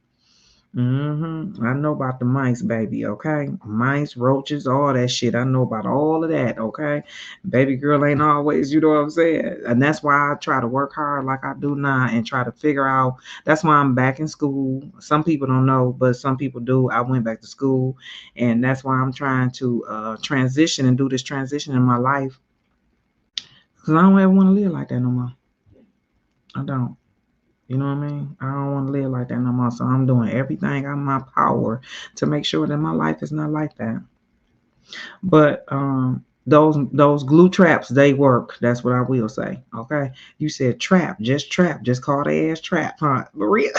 I know about the mice, baby. Okay, mice, roaches, all that shit. I know about all of that. Okay, baby girl ain't always, you know what I'm saying. And that's why I try to work hard like I do now and try to figure out. That's why I'm back in school. Some people don't know, but some people do. I went back to school, and that's why I'm trying to transition and do this transition in my life because I don't ever want to live like that no more. I don't. You know what I mean? I don't want to live like that no more. So I'm doing everything in my power to make sure that my life is not like that. But those glue traps, they work. That's what I will say. Okay. You said trap, just call the ass trap, huh? Maria,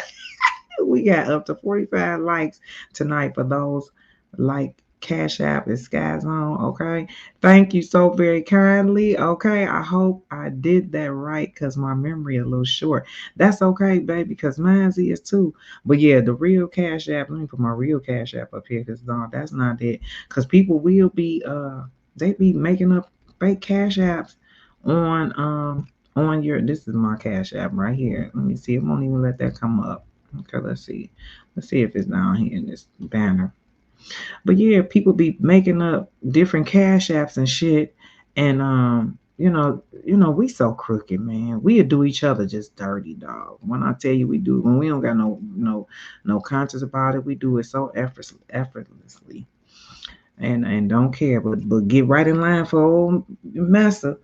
we got up to 45 likes tonight for those like Cash App is Sky Zone. Okay. Thank you so very kindly. Okay. I hope I did that right because my memory a little short. That's okay, baby, because mine's is too. But yeah, the real Cash App, let me put my real Cash App up here because no, that's not it. Because people will be they be making up fake Cash Apps on your, this is my Cash App right here. Let me see. It won't even let that come up. Okay, let's see. Let's see if it's down here in this banner. But yeah, people be making up different cash apps and shit. And we so crooked, man. We'll do each other just dirty, dog. When I tell you we do, when we don't got no conscience about it, we do it so effortlessly. And don't care, but get right in line for old master.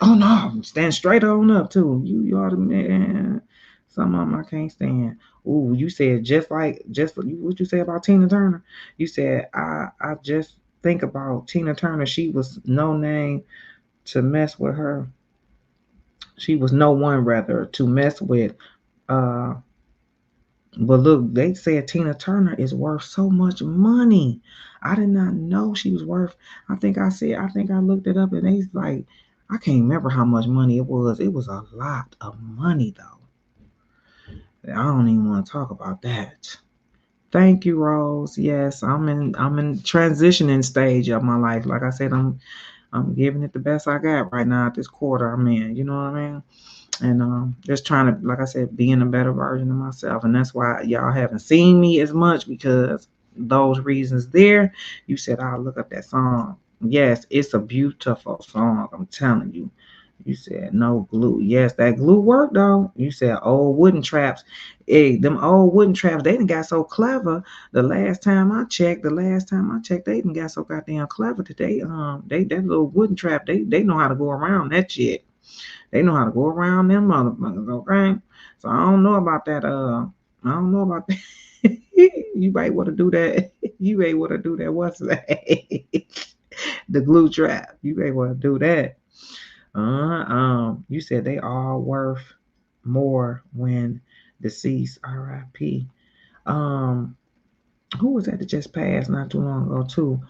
Oh no, stand straight on up too. You ought to, man. Some of them I can't stand. Ooh, you said just what you say about Tina Turner. You said I just think about Tina Turner. She was no name to mess with her. She was no one rather to mess with. Uh, but look, they said Tina Turner is worth so much money. I did not know she was worth. I think I looked it up and they like, I can't remember how much money it was. It was a lot of money though. I don't even want to talk about that. Thank you, Rose. Yes, I'm in transitioning stage of my life. Like I said, I'm giving it the best I got right now at this quarter I'm in. You know what I mean? And just trying to, like I said, being a better version of myself. And that's why y'all haven't seen me as much because those reasons there. You said I'll look up that song. Yes, it's a beautiful song. I'm telling you. You said no glue. Yes, that glue worked though. You said old wooden traps. Hey, them old wooden traps, they didn't got so clever. The last time I checked, they didn't got so goddamn clever that they that little wooden trap, they know how to go around that shit. They know how to go around them motherfuckers, okay? So I don't know about that. I don't know about that. You might want to do that. You may want to do that. What's that? The glue trap. You may want to do that. You said they all worth more when deceased. R.I.P. Who was that just passed not too long ago too?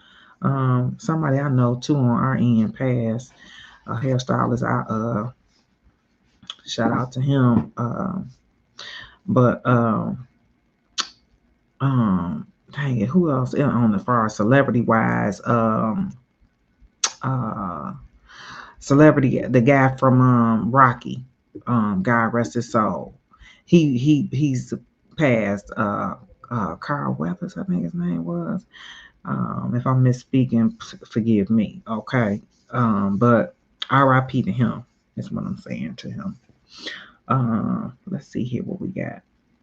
Somebody I know too on our end passed. A hairstylist Shout out to him. But dang it, who else on the far celebrity wise? Uh, celebrity, the guy from Rocky, God rest his soul. He's passed. Carl Weathers, I think his name was. If I'm misspeaking, forgive me. Okay. But R.I.P. to him. Is what I'm saying to him. Let's see here what we got.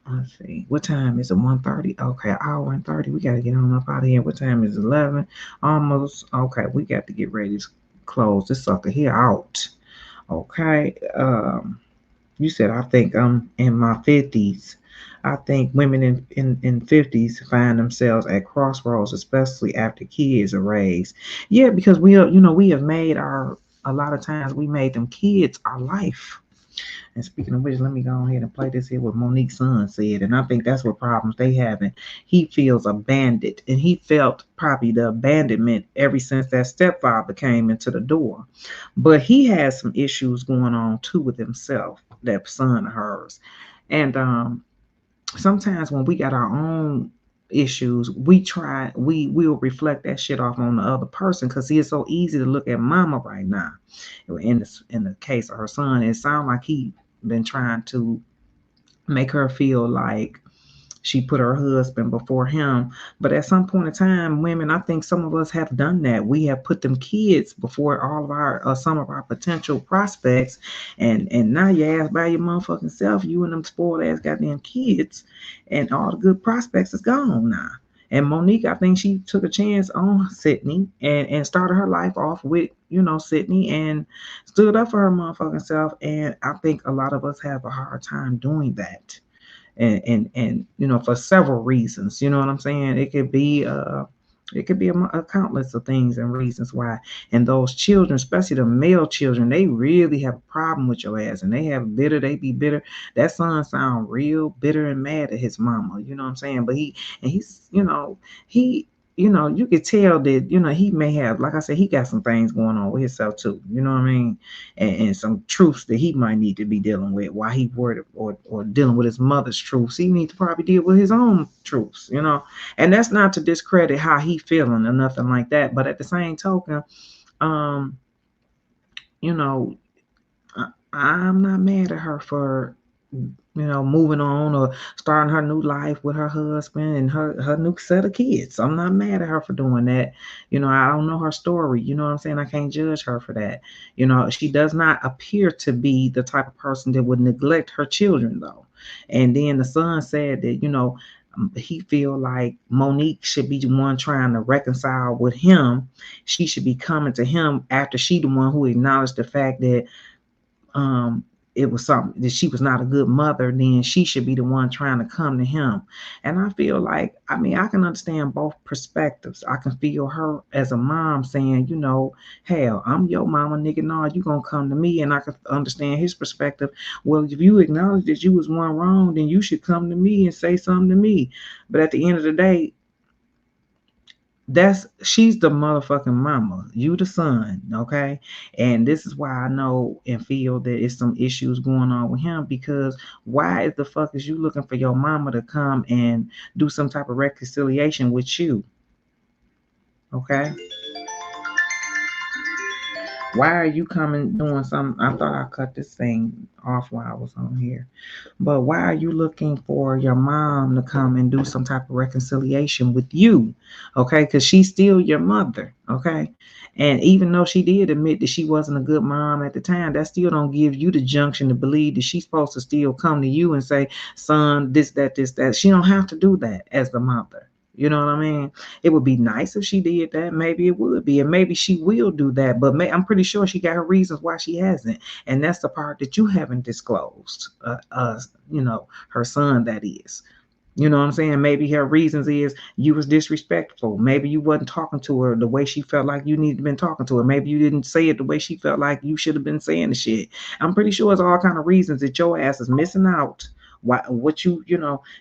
Let's see. What time is it? 1:30. Okay, hour and 30. We gotta get on up out of here. What time is it? 11? Almost. Okay, we got to get ready to close this sucker here out. Okay. You said I think I'm in my 50s. I think women in 50s find themselves at crossroads, especially after kids are raised. Yeah, because we have made our a lot of times we made them kids our life. And speaking of which, let me go ahead and play this here what Monique's son said. And I think that's what problems they having. He feels abandoned. And he felt probably the abandonment ever since that stepfather came into the door. But he has some issues going on too with himself, that son of hers. And sometimes when we got our own issues, we will reflect that shit off on the other person because it's so easy to look at mama right now. In the case of her son, it sounds like he been trying to make her feel like she put her husband before him. But at some point in time, women, I think some of us have done that. We have put them kids before all of our some of our potential prospects, and now you ask by your motherfucking self, you and them spoiled ass goddamn kids, and all the good prospects is gone now. And Monique, I think she took a chance on Sydney and started her life off with, Sydney, and stood up for her motherfucking self. And I think a lot of us have a hard time doing that. And for several reasons, you know what I'm saying. It could be a countless of things and reasons why. And those children, especially the male children, they really have a problem with your ass, and they be bitter. That son sound real bitter and mad at his mama, you know what I'm saying. But he you could tell that, he may have, like I said, he got some things going on with himself too, you know what I mean? And some truths that he might need to be dealing with while he worried or dealing with his mother's truths. He needs to probably deal with his own truths, and that's not to discredit how he feeling or nothing like that. But at the same token, um, you know, I'm not mad at her for moving on or starting her new life with her husband and her new set of kids. I'm not mad at her for doing that. I don't know her story. You know what I'm saying? I can't judge her for that. She does not appear to be the type of person that would neglect her children, though. And then the son said that, he feel like Monique should be the one trying to reconcile with him. She should be coming to him after she the one who acknowledged the fact that it was something that she was not a good mother. Then she should be the one trying to come to him. And I feel like, I can understand both perspectives. I can feel her as a mom saying, hell, I'm your mama, nigga. No, you gonna come to me. And I can understand his perspective. Well, if you acknowledge that you was one wrong, then you should come to me and say something to me. But at the end of the day, she's the motherfucking mama, you the son, okay? And this is why I know and feel that it's some issues going on with him, because why is the fuck is you looking for your mama to come and do some type of reconciliation with you? Okay, why are you coming doing something? I thought I cut this thing off while I was on here. But why are you looking for your mom to come and do some type of reconciliation with you? Okay, because she's still your mother. Okay. And even though she did admit that she wasn't a good mom at the time, that still don't give you the junction to believe that she's supposed to still come to you and say, son, this, that, this, that. She don't have to do that as the mother. You know what I mean? It would be nice if she did that. Maybe it would be, and maybe she will do that. But I'm pretty sure she got her reasons why she hasn't, and that's the part that you haven't disclosed. Her son, that is. You know what I'm saying? Maybe her reasons is you was disrespectful. Maybe you wasn't talking to her the way she felt like you needed to been talking to her. Maybe you didn't say it the way she felt like you should have been saying the shit. I'm pretty sure it's all kind of reasons that your ass is missing out. Why what you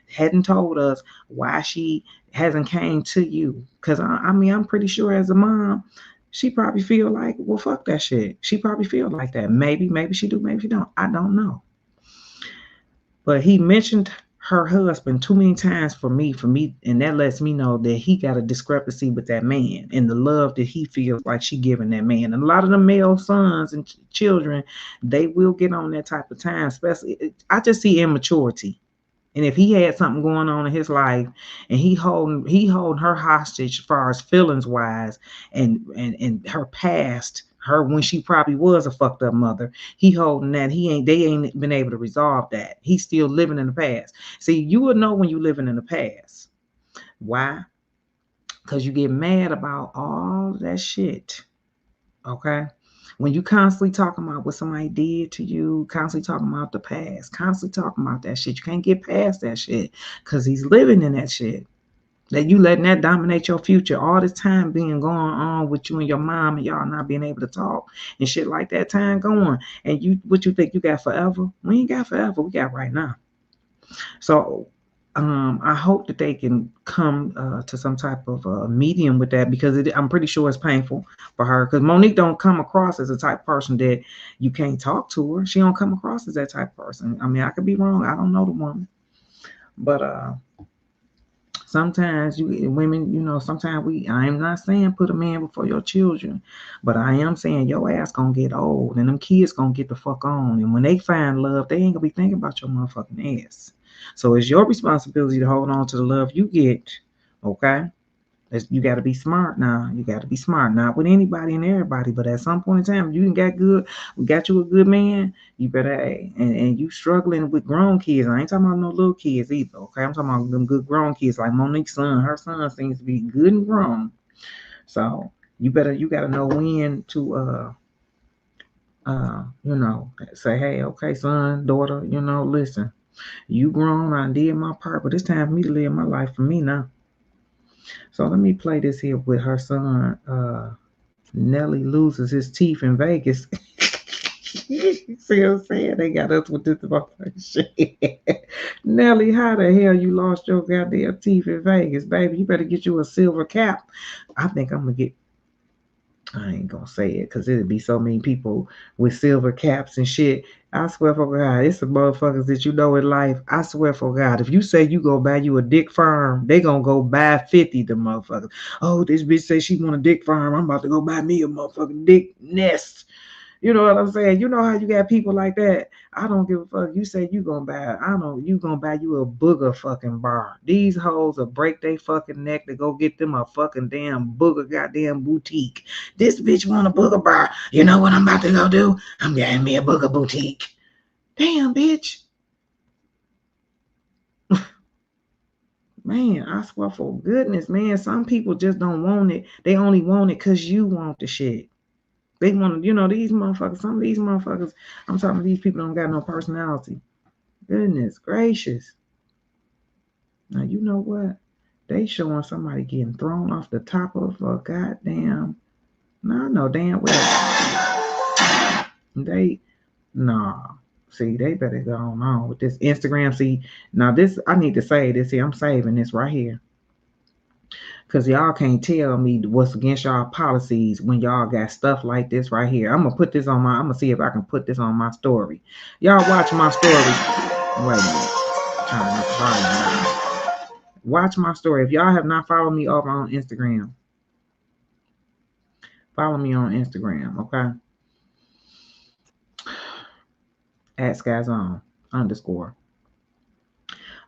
hadn't told us why she hasn't came to you. Because I'm pretty sure as a mom, she probably feel like, well, fuck that shit. She probably feel like that. Maybe she do, maybe she don't. I don't know. But he mentioned her husband too many times for me, and that lets me know that he got a discrepancy with that man and the love that he feels like she giving that man. And a lot of the male sons and children, they will get on that type of time. Especially, I just see immaturity. And if he had something going on in his life, and he holding her hostage as far as feelings wise, and her past, her when she probably was a fucked up mother, he holding that. They ain't been able to resolve that. He's still living in the past. See, you will know when you living in the past. Why? Because you get mad about all that shit. Okay. When you constantly talking about what somebody did to you, constantly talking about the past, constantly talking about that shit, you can't get past that shit because he's living in that shit. That you letting that dominate your future. All this time being going on with you and your mom and y'all not being able to talk and shit like that. Time going, and what you think you got forever? We ain't got forever. We got right now. So I hope that they can come to some type of medium with that, because I'm pretty sure it's painful for her, because Monique don't come across as a type of person that you can't talk to her. She don't come across as that type of person. I mean, I could be wrong. I don't know the woman. But sometimes women, sometimes I'm not saying put a man before your children, but I am saying your ass gonna get old and them kids gonna get the fuck on. And when they find love, they ain't gonna be thinking about your motherfucking ass. So it's your responsibility to hold on to the love you get. Okay? You got to be smart now. You got to be smart, not with anybody and everybody, but at some point in time, if you got you a good man, you better, and you struggling with grown kids. I ain't talking about no little kids either, okay? I'm talking about them good grown kids like Monique's son. Her son seems to be good and grown. So you got to know when to, say, hey, okay, son, daughter, listen, you grown, I did my part, but it's time for me to live my life for me now. So let me play this here with her son. Nelly loses his teeth in Vegas. See what I'm saying? They got us with this motherfucking shit. Nelly, how the hell you lost your goddamn teeth in Vegas, baby? You better get you a silver cap. I think I'm gonna get. I ain't gonna say it because it'd be so many people with silver caps and shit. I swear for God, it's the motherfuckers that in life. I swear for God, if you say you go buy you a dick farm, they gonna go buy 50 the motherfuckers. Oh, this bitch say she want a dick farm. I'm about to go buy me a motherfucking dick nest. You know what I'm saying? You know how you got people like that? I don't give a fuck. You say you gonna buy, you gonna buy you a booger fucking bar. These hoes will break their fucking neck to go get them a fucking damn booger goddamn boutique. This bitch want a booger bar. You know what I'm about to go do? I'm getting me a booger boutique. Damn, bitch. Man, I swear for goodness, man, some people just don't want it. They only want it because you want the shit. They want to, these motherfuckers, some of these motherfuckers, I'm talking about these people don't got no personality. Goodness gracious. Now, you know what? They showing somebody getting thrown off the top of a goddamn, no, I know damn well. See, they better go on with this Instagram. See, now this, I need to say this here. I'm saving this right here. Because y'all can't tell me what's against y'all policies when y'all got stuff like this right here. I'm going to put this on I'm going to see if I can put this on my story. Y'all watch my story. Wait a minute. Turn this volume down. Watch my story. If y'all have not followed me over on Instagram, follow me on Instagram, okay? @SkyZone_.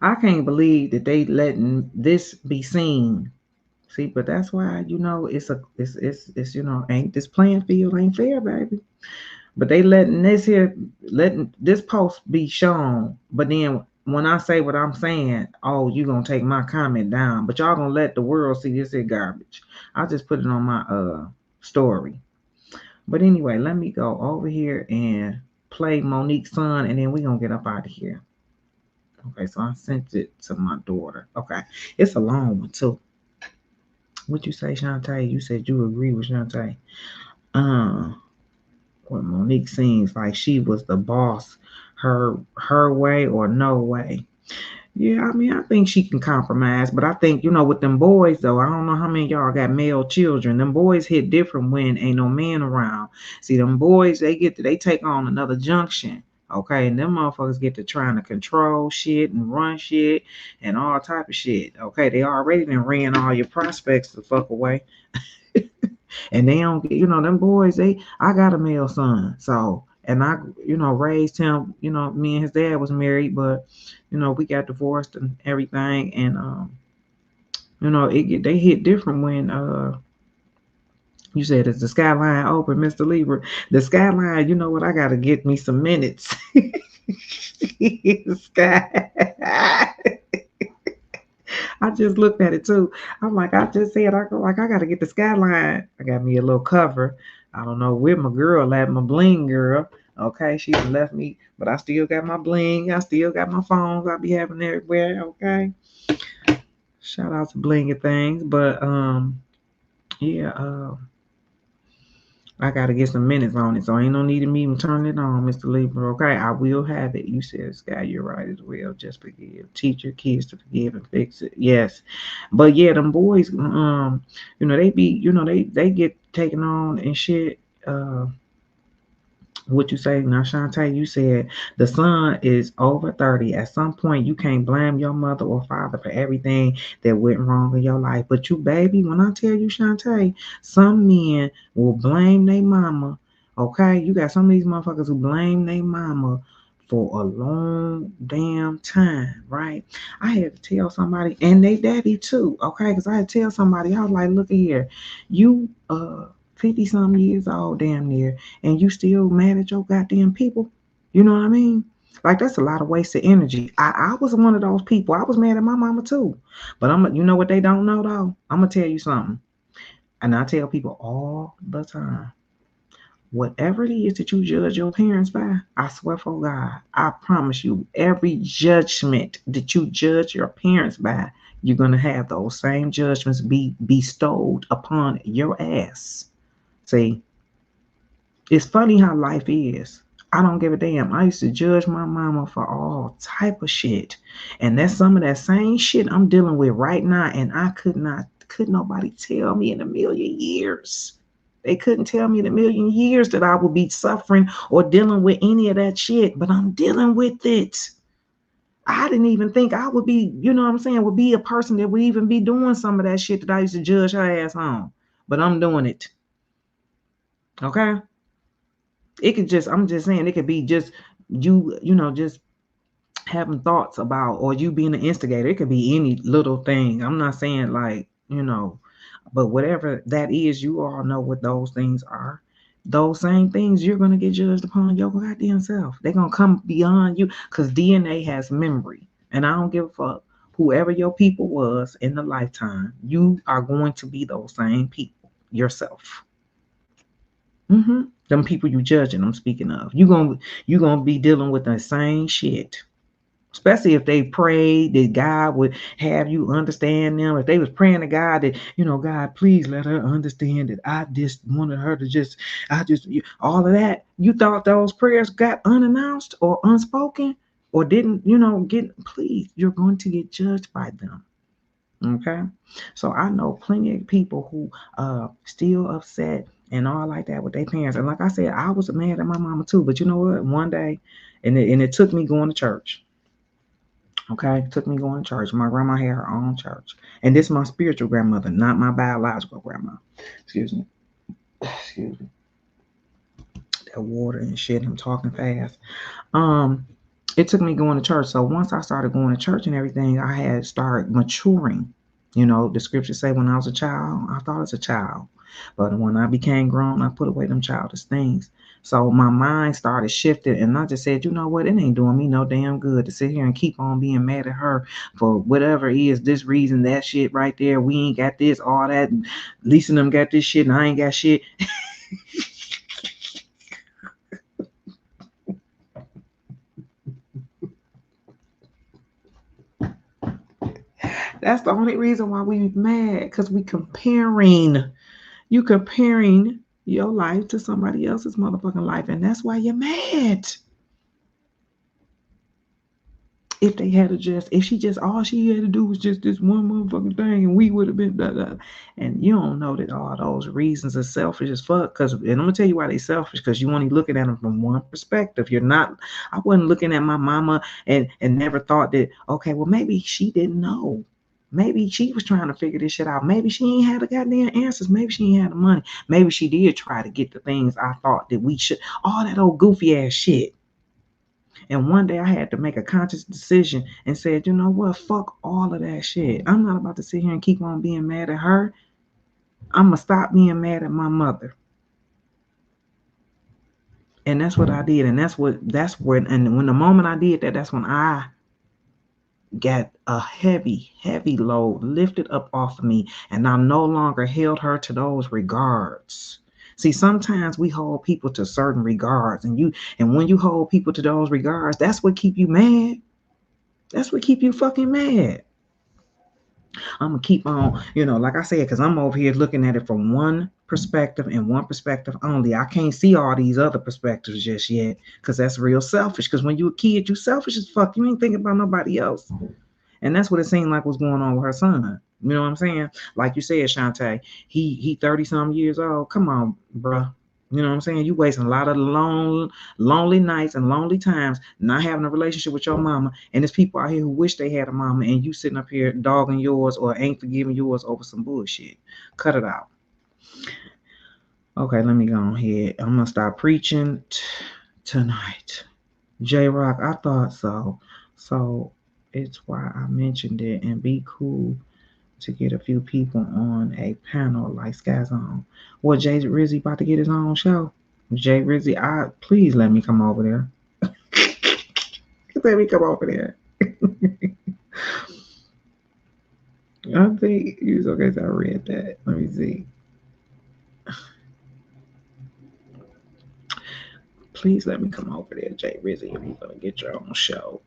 I can't believe that they letting this be seen. See, but that's why, it's ain't this playing field ain't fair, baby. But they letting this post be shown. But then when I say what I'm saying, oh, you gonna take my comment down. But y'all gonna let the world see this is garbage. I just put it on my story. But anyway, let me go over here and play Monique's son, and then we gonna get up out of here. Okay, so I sent it to my daughter. Okay, it's a long one too. What you say, Shantae? You said you agree with Shantae. What Monique seems like she was the boss, her way or no way. Yeah, I mean, I think she can compromise, but I think, with them boys though, I don't know how many of y'all got male children. Them boys hit different when ain't no man around. See, them boys, they take on another junction. Okay, and them motherfuckers get to trying to control shit and run shit and all type of shit. Okay, they already done ran all your prospects the fuck away. And they don't get, them boys, I got a male son. So, and I, raised him, me and his dad was married, but, we got divorced and everything. And, they hit different when, you said, is the skyline open, Mr. Libra? The skyline, you know what? I got to get me some minutes. Sky. I just looked at it too. I'm like, I just said, I got to get the skyline. I got me a little cover. I don't know where my girl at, my bling girl. Okay, she left me, but I still got my bling. I still got my phones I be having everywhere. Okay. Shout out to Blingy Things. But yeah, I gotta get some minutes on it, so ain't no need of me even turn it on, Mr. Libra. Okay, I will have it. You said, Sky, you're right as well. Just forgive. Teach your kids to forgive and fix it. Yes, but yeah, them boys, they be, they get taken on and shit. What you say now, Shantae? You said the son is over 30. At some point, you can't blame your mother or father for everything that went wrong in your life. But you, baby, when I tell you, Shantae, some men will blame their mama. Okay, you got some of these motherfuckers who blame their mama for a long damn time, right? I had to tell somebody, and they daddy too, okay? Because I had to tell somebody, I was like, look at here, you 50 some years old, damn near, and you still mad at your goddamn people. You know what I mean? Like, that's a lot of wasted energy. I was one of those people. I was mad at my mama too. But you know what they don't know though? I'm gonna tell you something. And I tell people all the time. Whatever it is that you judge your parents by, I swear for God, I promise you, every judgment that you judge your parents by, you're gonna have those same judgments be bestowed upon your ass. See, it's funny how life is. I don't give a damn. I used to judge my mama for all type of shit. And that's some of that same shit I'm dealing with right now. And could nobody tell me in a million years. They couldn't tell me in a million years that I would be suffering or dealing with any of that shit. But I'm dealing with it. I didn't even think I would be, would be a person that would even be doing some of that shit that I used to judge her ass on. But I'm doing it. Okay? I'm just saying, it could be just you, just having thoughts about, or you being an instigator. It could be any little thing. I'm not saying like, but whatever that is, you all know what those things are. Those same things, you're going to get judged upon your goddamn self. They're going to come beyond you because DNA has memory. And I don't give a fuck. Whoever your people was in the lifetime, you are going to be those same people yourself. Them people you judging, I'm speaking of. You gonna be dealing with the same shit. Especially if they prayed that God would have you understand them. If they was praying to God that, God, please let her understand that I just wanted her to all of that. You thought those prayers got unannounced or unspoken or didn't, please, you're going to get judged by them. Okay. So I know plenty of people who still upset and all like that with their parents. And like I said, I was mad at my mama too. But you know what? One day, and it took me going to church. Okay, it took me going to church. My grandma had her own church. And this is my spiritual grandmother, not my biological grandma. Excuse me. That water and shit. I'm talking fast. It took me going to church. So once I started going to church and everything, I had started maturing. The scriptures say when I was a child, I thought as a child. But when I became grown, I put away them childish things. So my mind started shifting, and I just said, you know what? It ain't doing me no damn good to sit here and keep on being mad at her for whatever is this reason, that shit right there. We ain't got this, all that. And Lisa and them got this shit, and I ain't got shit. That's the only reason why we mad, because we comparing. You comparing your life to somebody else's motherfucking life, and that's why you're mad. If they had if she just, all she had to do was just this one motherfucking thing, and we would have been, blah, blah. And you don't know that all those reasons are selfish as fuck. And I'm gonna tell you why they selfish, because you only looking at them from one perspective. You're not. I wasn't looking at my mama and never thought that, okay, well, maybe she didn't know. Maybe she was trying to figure this shit out. Maybe she ain't had the goddamn answers. Maybe she ain't had the money. Maybe she did try to get the things I thought that we should. All that old goofy ass shit. And one day I had to make a conscious decision and said, you know what? Fuck all of that shit. I'm not about to sit here and keep on being mad at her. I'm going to stop being mad at my mother. And that's what I did. And and when the moment I did that, that's when I got a heavy, heavy load lifted up off of me. And I no longer held her to those regards. See, sometimes we hold people to certain regards, and when you hold people to those regards, that's what keep you mad. That's what keep you fucking mad. I'm gonna keep on, like I said, because I'm over here looking at it from one perspective and one perspective only. I can't see all these other perspectives just yet, because that's real selfish. Because when you a kid, you selfish as fuck. You ain't thinking about nobody else. And that's what it seemed like was going on with her son. You know what I'm saying? Like you said, Shantae, he 30-some years old. Come on, bruh. You know what I'm saying? You wasting a lot of lonely nights and lonely times not having a relationship with your mama. And there's people out here who wish they had a mama, and you sitting up here dogging yours or ain't forgiving yours over some bullshit. Cut it out. Okay, let me go ahead. I'm going to start preaching tonight. J-Rock, I thought so. So it's why I mentioned it, and be cool to get a few people on a panel like Sky's on. What, Jay Rizzy about to get his own show? Jay Rizzy, please let me come over there. Let me come over there. I think he was okay. So I read that. Let me see. Please let me come over there, Jay Rizzy, if you're gonna get your own show.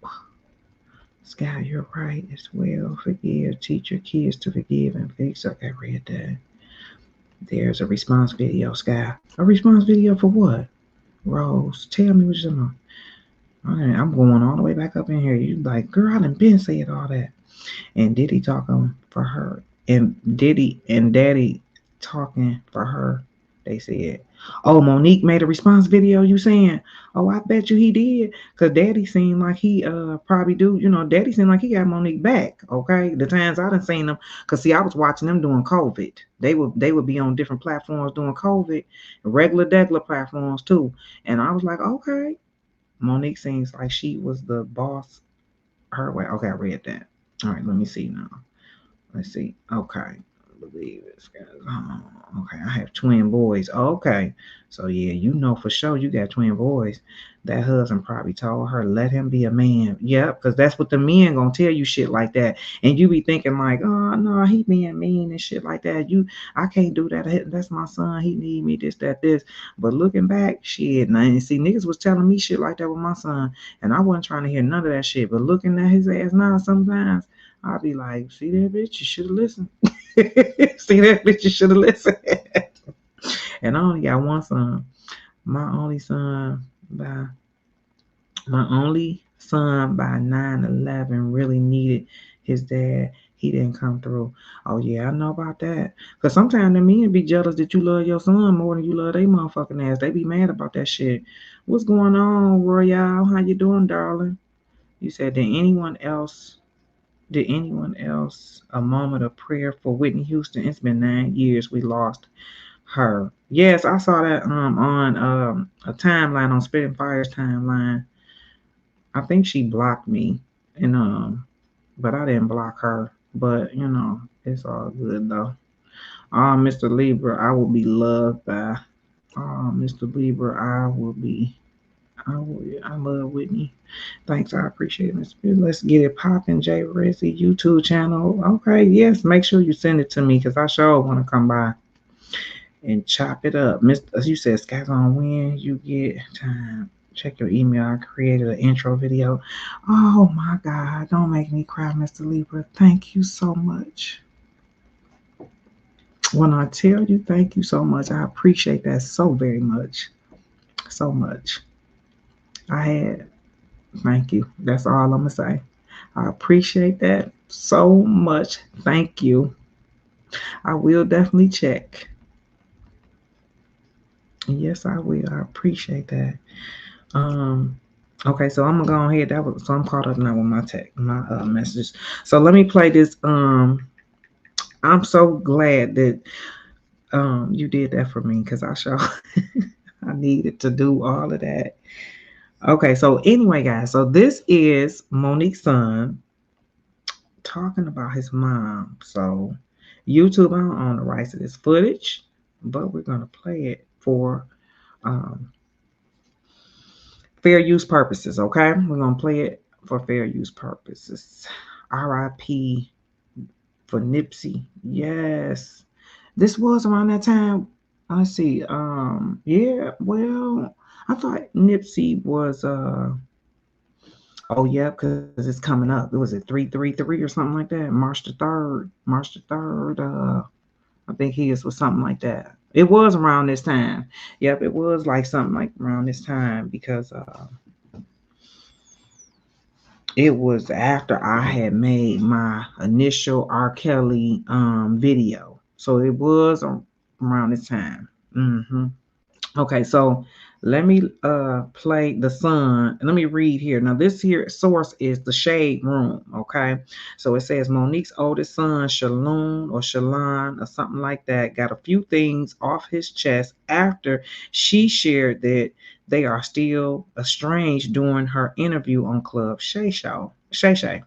Sky, you're right as well. Forgive, teach your kids to forgive and fix. Okay, I read that. There's a response video, Sky. A response video for what? Rose, tell me what you're doing. Okay, I'm going all the way back up in here. You like, girl, I done been saying all that. And Diddy talking for her. And Diddy and Daddy talking for her. They said, oh, Monique made a response video, you saying? Oh, I bet you he did. Because Daddy seemed like he probably do. Daddy seemed like he got Monique back, okay? The times I done seen them. Because, see, I was watching them doing COVID. They would be on different platforms doing COVID. Regular platforms, too. And I was like, okay. Monique seems like she was the boss her way. Okay, I read that. All right, let me see now. Let's see. Okay. Believe it, guys. Okay, I have twin boys. Okay, so yeah, for sure you got twin boys. That husband probably told her, let him be a man. Yeah, because that's what the men gonna tell you shit like that, and you be thinking like, oh no, he being mean and shit like that. I can't do that. That's my son. He need me this, that, this. But looking back, shit, now and see niggas was telling me shit like that with my son, and I wasn't trying to hear none of that shit. But looking at his ass now, sometimes I'll be like, see that bitch, you should have listened. See that bitch, you should have listened. And I only got one son. My only son by 9/11 really needed his dad. He didn't come through. Oh yeah, I know about that. Cause sometimes the men be jealous that you love your son more than you love their motherfucking ass. They be mad about that shit. What's going on, Royale? How you doing, darling? You said, did anyone else a moment of prayer for Whitney Houston? It's been 9 years we lost her. Yes, I saw that on a timeline, on Spitting Fire's timeline. I think she blocked me, and but I didn't block her. But it's all good though. Mr. Libra, I will be loved by. Mr. Libra, I love Whitney. Thanks, I appreciate it, Mr. Bill. Let's get it popping, Jay Rizzy YouTube channel. Okay, yes, make sure you send it to me because I sure want to come by and chop it up. As you said, Sky's on when you get time. Check your email. I created an intro video. Oh my God, don't make me cry, Mr. Libra. Thank you so much. When I tell you thank you so much, I appreciate that so very much. So much. Thank you. That's all I'm going to say. I appreciate that so much. Thank you. I will definitely check. Yes, I will. I appreciate that. Um, okay, so I'm gonna go ahead. That was so I'm caught up now with my messages. So let me play this. I'm so glad that you did that for me because I sure I needed to do all of that. Okay, so anyway, guys, so this is Monique's son talking about his mom. So YouTube, I don't own the rights to this footage, but we're gonna play it for um, fair use purposes. Okay, we're gonna play it for fair use purposes. R.I.P. for Nipsey. Yes, this was around that time. I see. Yeah. Well, I thought Nipsey was. Oh yeah, because it's coming up. It was at 333 or something like that. March the third. March the third. I think his was something like that. It was around this time. Yep, it was like something like around this time because it was after I had made my initial RKelly video. So it was around this time. Okay, so let me play the sun. Let me read here. Now this here source is the Shade Room. Okay, so it says Monique's oldest son, Shalon or something like that, got a few things off his chest after she shared that they are still estranged during her interview on Club Shay Show. Shay Shay.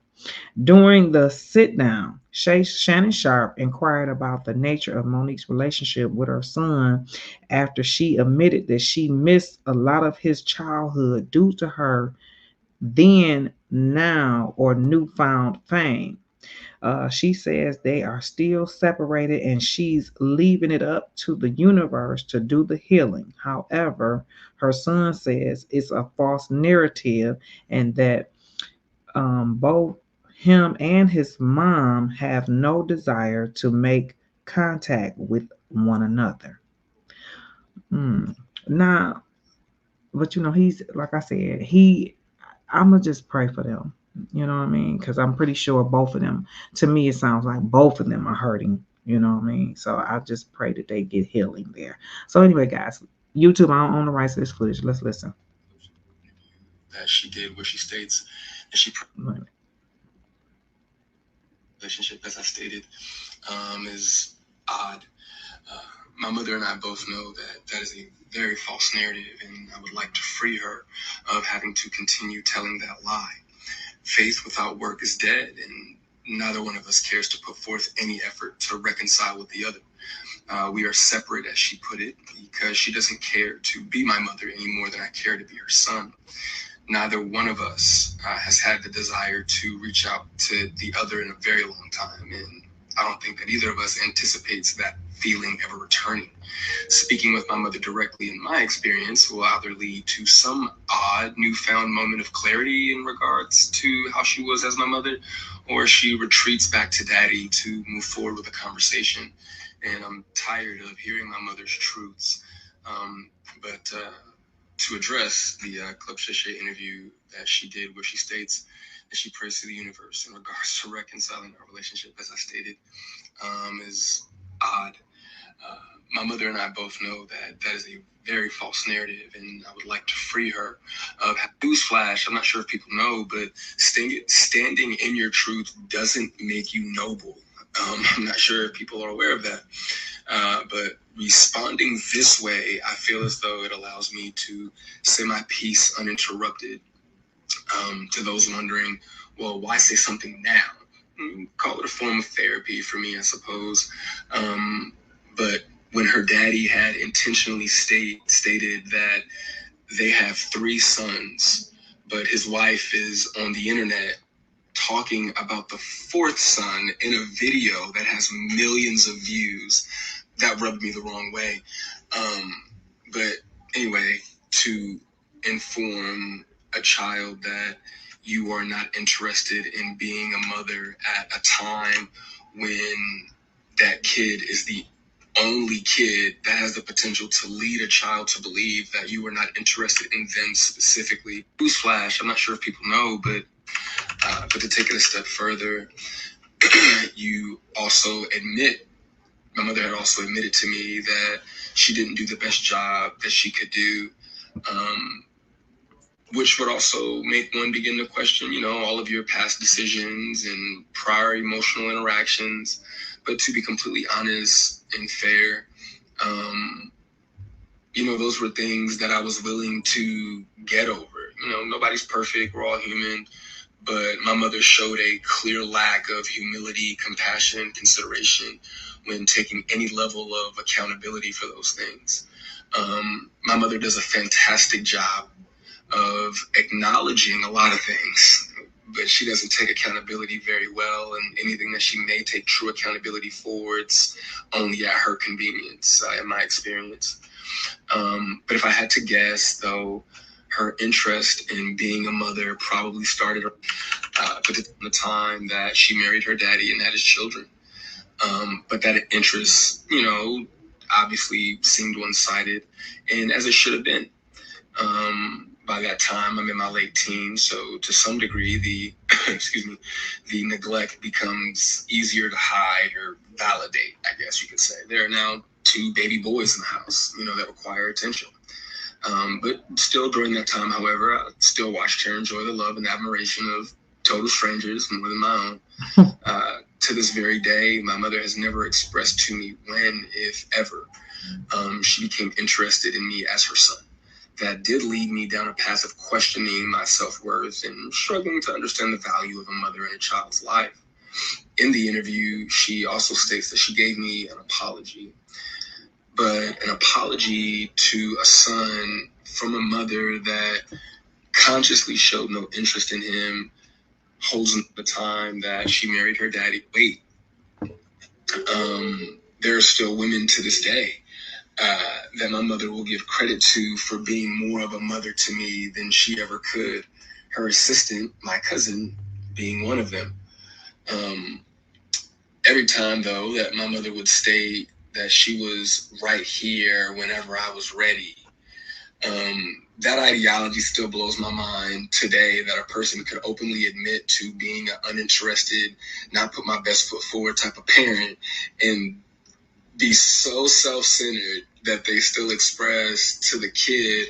During the sit down, Shannon Sharp inquired about the nature of Monique's relationship with her son after she admitted that she missed a lot of his childhood due to her then, now, or newfound fame. She says they are still separated and she's leaving it up to the universe to do the healing. However, her son says it's a false narrative and that both him and his mom have no desire to make contact with one another. Hmm. Now, but he's like I said, I'm gonna just pray for them. You know what I mean? Because I'm pretty sure both of them, to me, it sounds like both of them are hurting. You know what I mean? So I just pray that they get healing there. So anyway, guys, YouTube, I don't own the rights to this footage. Let's listen. That she did, where she states that she relationship, as I stated, is odd. Uh, my mother and I both know that that is a very false narrative, and I would like to free her of having to continue telling that lie. Faith without work is dead, and neither one of us cares to put forth any effort to reconcile with the other. We are separate, as she put it, because she doesn't care to be my mother any more than I care to be her son. Neither one of us has had the desire to reach out to the other in a very long time, and I don't think that either of us anticipates that feeling ever returning. Speaking with my mother directly, in my experience, will either lead to some odd newfound moment of clarity in regards to how she was as my mother, or she retreats back to daddy to move forward with a conversation. And I'm tired of hearing my mother's truths. But to address the Club Shay interview that she did, where she states that she prays to the universe in regards to reconciling our relationship, as I stated, is odd. My mother and I both know that that is a very false narrative, and I would like to free her of newsflash. I'm not sure if people know, but standing in your truth doesn't make you noble. I'm not sure if people are aware of that. But responding this way, I feel as though it allows me to say my piece uninterrupted. To those wondering, well, why say something now? Call it a form of therapy for me, I suppose. But when her daddy had intentionally stated that they have 3 sons, but his wife is on the internet talking about the 4th son in a video that has millions of views, that rubbed me the wrong way. But anyway, to inform a child that you are not interested in being a mother at a time when that kid is the only kid that has the potential to lead a child to believe that you are not interested in them specifically. Newsflash, I'm not sure if people know, but But to take it a step further, you also admit, my mother had also admitted to me that she didn't do the best job that she could do, which would also make one begin to question, all of your past decisions and prior emotional interactions. But to be completely honest and fair, those were things that I was willing to get over. Nobody's perfect. We're all human. But my mother showed a clear lack of humility, compassion, consideration when taking any level of accountability for those things. My mother does a fantastic job of acknowledging a lot of things, but she doesn't take accountability very well. And anything that she may take true accountability for, it's only at her convenience, in my experience. But if I had to guess, though, her interest in being a mother probably started at the time that she married her daddy and had his children. But that interest, obviously seemed one-sided, and as it should have been. By that time, I'm in my late teens, so to some degree, the the neglect becomes easier to hide or validate, I guess you could say. There are now 2 baby boys in the house, that require attention. But still, during that time, however, I still watched her enjoy the love and admiration of total strangers more than my own. To this very day, my mother has never expressed to me when, if ever, she became interested in me as her son. That did lead me down a path of questioning my self-worth and struggling to understand the value of a mother in a child's life. In the interview, she also states that she gave me an apology, but an apology to a son from a mother that consciously showed no interest in him, holds in the time that she married her daddy. Wait, there are still women to this day that my mother will give credit to for being more of a mother to me than she ever could. Her assistant, my cousin, being one of them. Every time, though, that my mother would state that she was right here whenever I was ready, that ideology still blows my mind today, that a person could openly admit to being an uninterested, not put my best foot forward type of parent, and be so self-centered that they still express to the kid,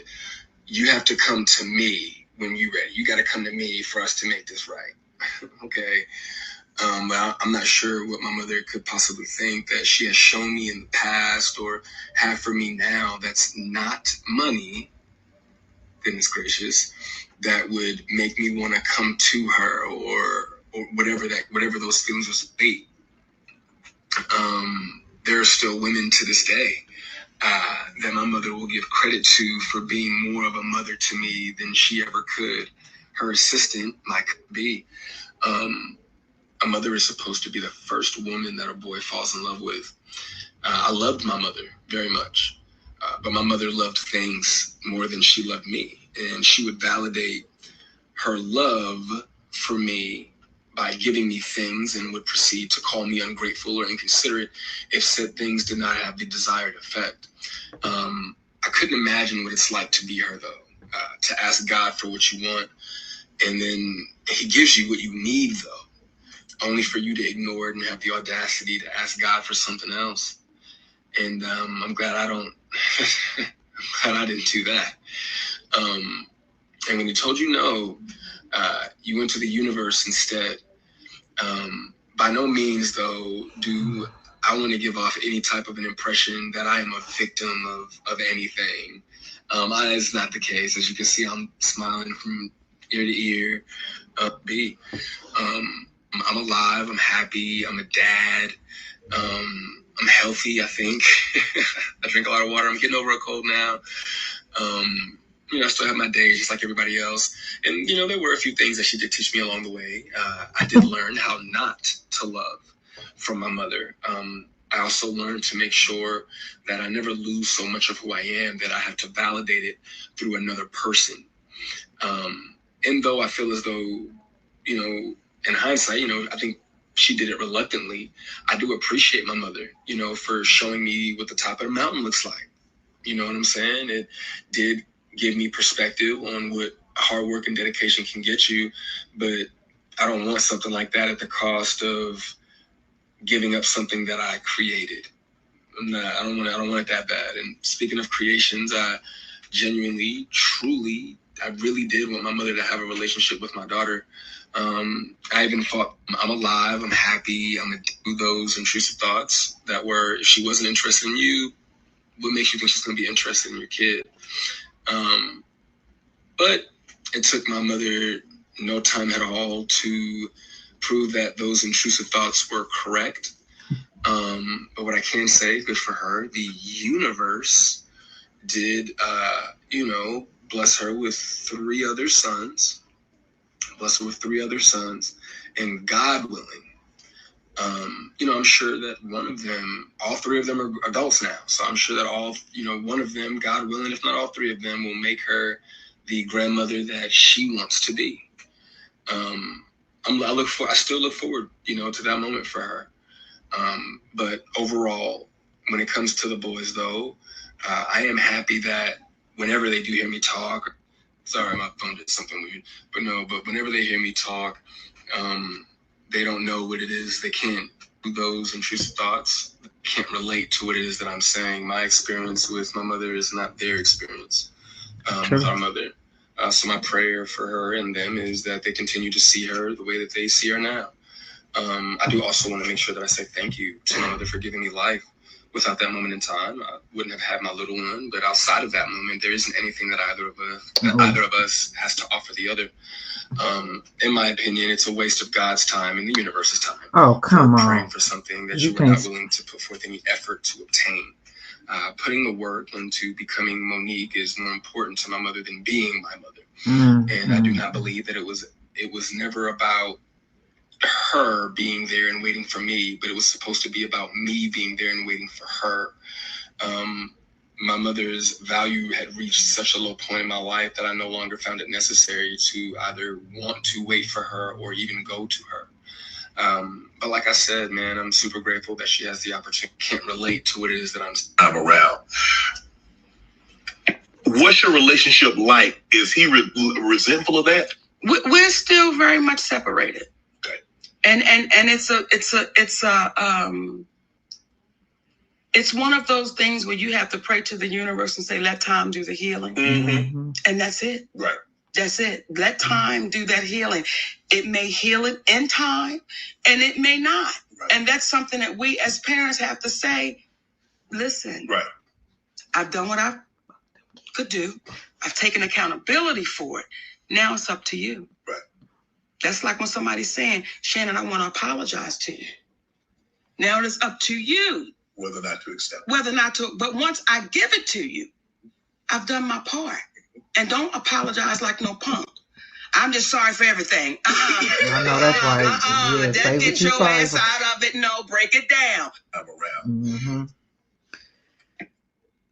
you have to come to me when you're ready. You got to come to me for us to make this right. Okay. But I'm not sure what my mother could possibly think that she has shown me in the past or have for me now that's not money, goodness gracious, that would make me want to come to her or whatever those feelings was. Wait, there are still women to this day that my mother will give credit to for being more of a mother to me than she ever could. Her assistant, my B. A mother is supposed to be the first woman that a boy falls in love with. I loved my mother very much, but my mother loved things more than she loved me. And she would validate her love for me by giving me things and would proceed to call me ungrateful or inconsiderate if said things did not have the desired effect. I couldn't imagine what it's like to be her, though, to ask God for what you want, and then he gives you what you need, though, only for you to ignore it and have the audacity to ask God for something else. And I'm glad I don't, I'm glad I didn't do that. And when he told you no, you went to the universe instead. By no means, though, do I want to give off any type of an impression that I am a victim of anything. It's not the case. As you can see, I'm smiling from ear to ear. I'm alive. I'm happy. I'm a dad. I'm healthy, I think. I drink a lot of water. I'm getting over a cold now. I still have my days just like everybody else. And, there were a few things that she did teach me along the way. I did learn how not to love from my mother. I also learned to make sure that I never lose so much of who I am that I have to validate it through another person. And though I feel as though, in hindsight, I think she did it reluctantly, I do appreciate my mother, for showing me what the top of the mountain looks like. You know what I'm saying? It did give me perspective on what hard work and dedication can get you. But I don't want something like that at the cost of giving up something that I created. I don't want it that bad. And speaking of creations, I genuinely, truly, I really did want my mother to have a relationship with my daughter. I even thought, I'm alive, I'm happy, I'm gonna do those intrusive thoughts that were, if she wasn't interested in you, what makes you think she's gonna be interested in your kid? But it took my mother no time at all to prove that those intrusive thoughts were correct. But what I can say, good for her, the universe did, bless her with three other sons, and God willing, I'm sure that all three of them are adults now. So I'm sure that one of them, God willing, if not all three of them, will make her the grandmother that she wants to be. I still look forward, to that moment for her. But overall, when it comes to the boys, though, I am happy that whenever they do hear me talk, sorry, my phone did something weird, but whenever they hear me talk, they don't know what it is. They can't do those intrusive thoughts. They can't relate to what it is that I'm saying. My experience with my mother is not their experience with our mother. So my prayer for her and them is that they continue to see her the way that they see her now. I do also want to make sure that I say thank you to my mother for giving me life. Without that moment in time, I wouldn't have had my little one. But outside of that moment, there isn't anything that either of us has to offer the other. In my opinion, it's a waste of God's time and the universe's time. Oh, come on. Praying for something that you were not willing to put forth any effort to obtain. Putting the work into becoming Monique is more important to my mother than being my mother. And I do not believe that it was never about her being there and waiting for me, but it was supposed to be about me being there and waiting for her. My mother's value had reached such a low point in my life that I no longer found it necessary to either want to wait for her or even go to her. But like I said, man, I'm super grateful that she has the opportunity. Can't relate to what it is that I'm around. What's your relationship like? Is he resentful of that? We're still very much separated. Okay. And it's one of those things where you have to pray to the universe and say, let time do the healing. Mm-hmm. And that's it. Right. That's it. Let time do that healing. It may heal it in time and it may not. Right. And that's something that we as parents have to say, listen, right. I've done what I could do. I've taken accountability for it. Now it's up to you. Right. That's like when somebody's saying, Shannon, I want to apologize to you. Now it's up to you. Whether or not to accept it. But once I give it to you, I've done my part. And don't apologize like no punk. I'm just sorry for everything. I know that's right. Yeah, get your ass out of it. No, break it down. I'm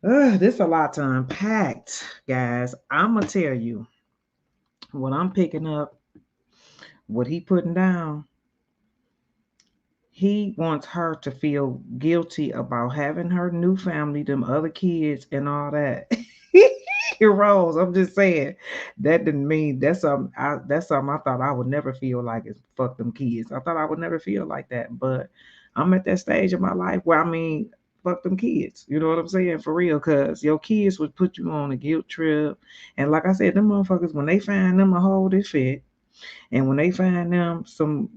around. This a lot to unpack, guys. I'm gonna tell you what I'm picking up, what he putting down. He wants her to feel guilty about having her new family, them other kids, and all that. Rose, I'm just saying that didn't mean that's something I thought I would never feel like is fuck them kids. I thought I would never feel like that, but I'm at that stage of my life where fuck them kids. You know what I'm saying? For real, because your kids would put you on a guilt trip. And like I said, them motherfuckers, when they find them a hole that fit, and when they find them some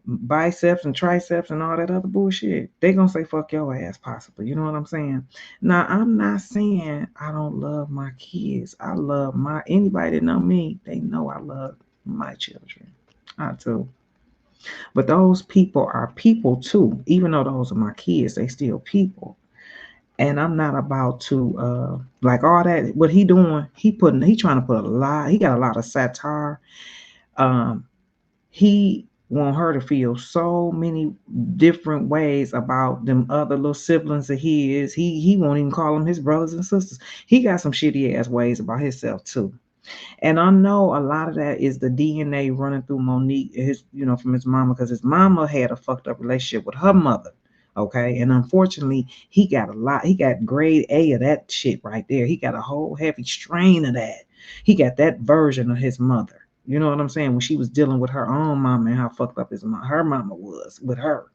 biceps and triceps and all that other bullshit, they gonna say fuck your ass possibly. You know what I'm saying? Now, I'm not saying I don't love my kids. I love anybody that know me, they know I love my children. I do. But those people are people too. Even though those are my kids, they still people. And I'm not about to like all that. What he doing? He trying to put a lot. He got a lot of satire. He want her to feel so many different ways about them other little siblings of his. He won't even call them his brothers and sisters. He got some shitty ass ways about himself too. And I know a lot of that is the DNA running through Monique, from his mama, because his mama had a fucked up relationship with her mother. Okay. And unfortunately, he got grade A of that shit right there. He got a whole heavy strain of that. He got that version of his mother. You know what I'm saying? When she was dealing with her own mama and how fucked up her mama was with her.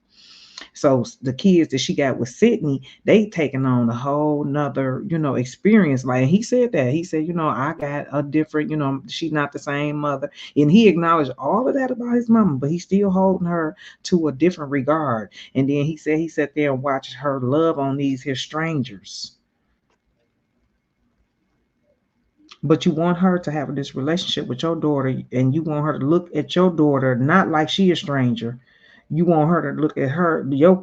So the kids that she got with Sydney, they taking on a whole nother, experience. Like he said that. He said, I got a different, she's not the same mother. And he acknowledged all of that about his mama, but he's still holding her to a different regard. And then he said he sat there and watched her love on these here strangers. But you want her to have this relationship with your daughter, and you want her to look at your daughter not like she a stranger. You want her to look at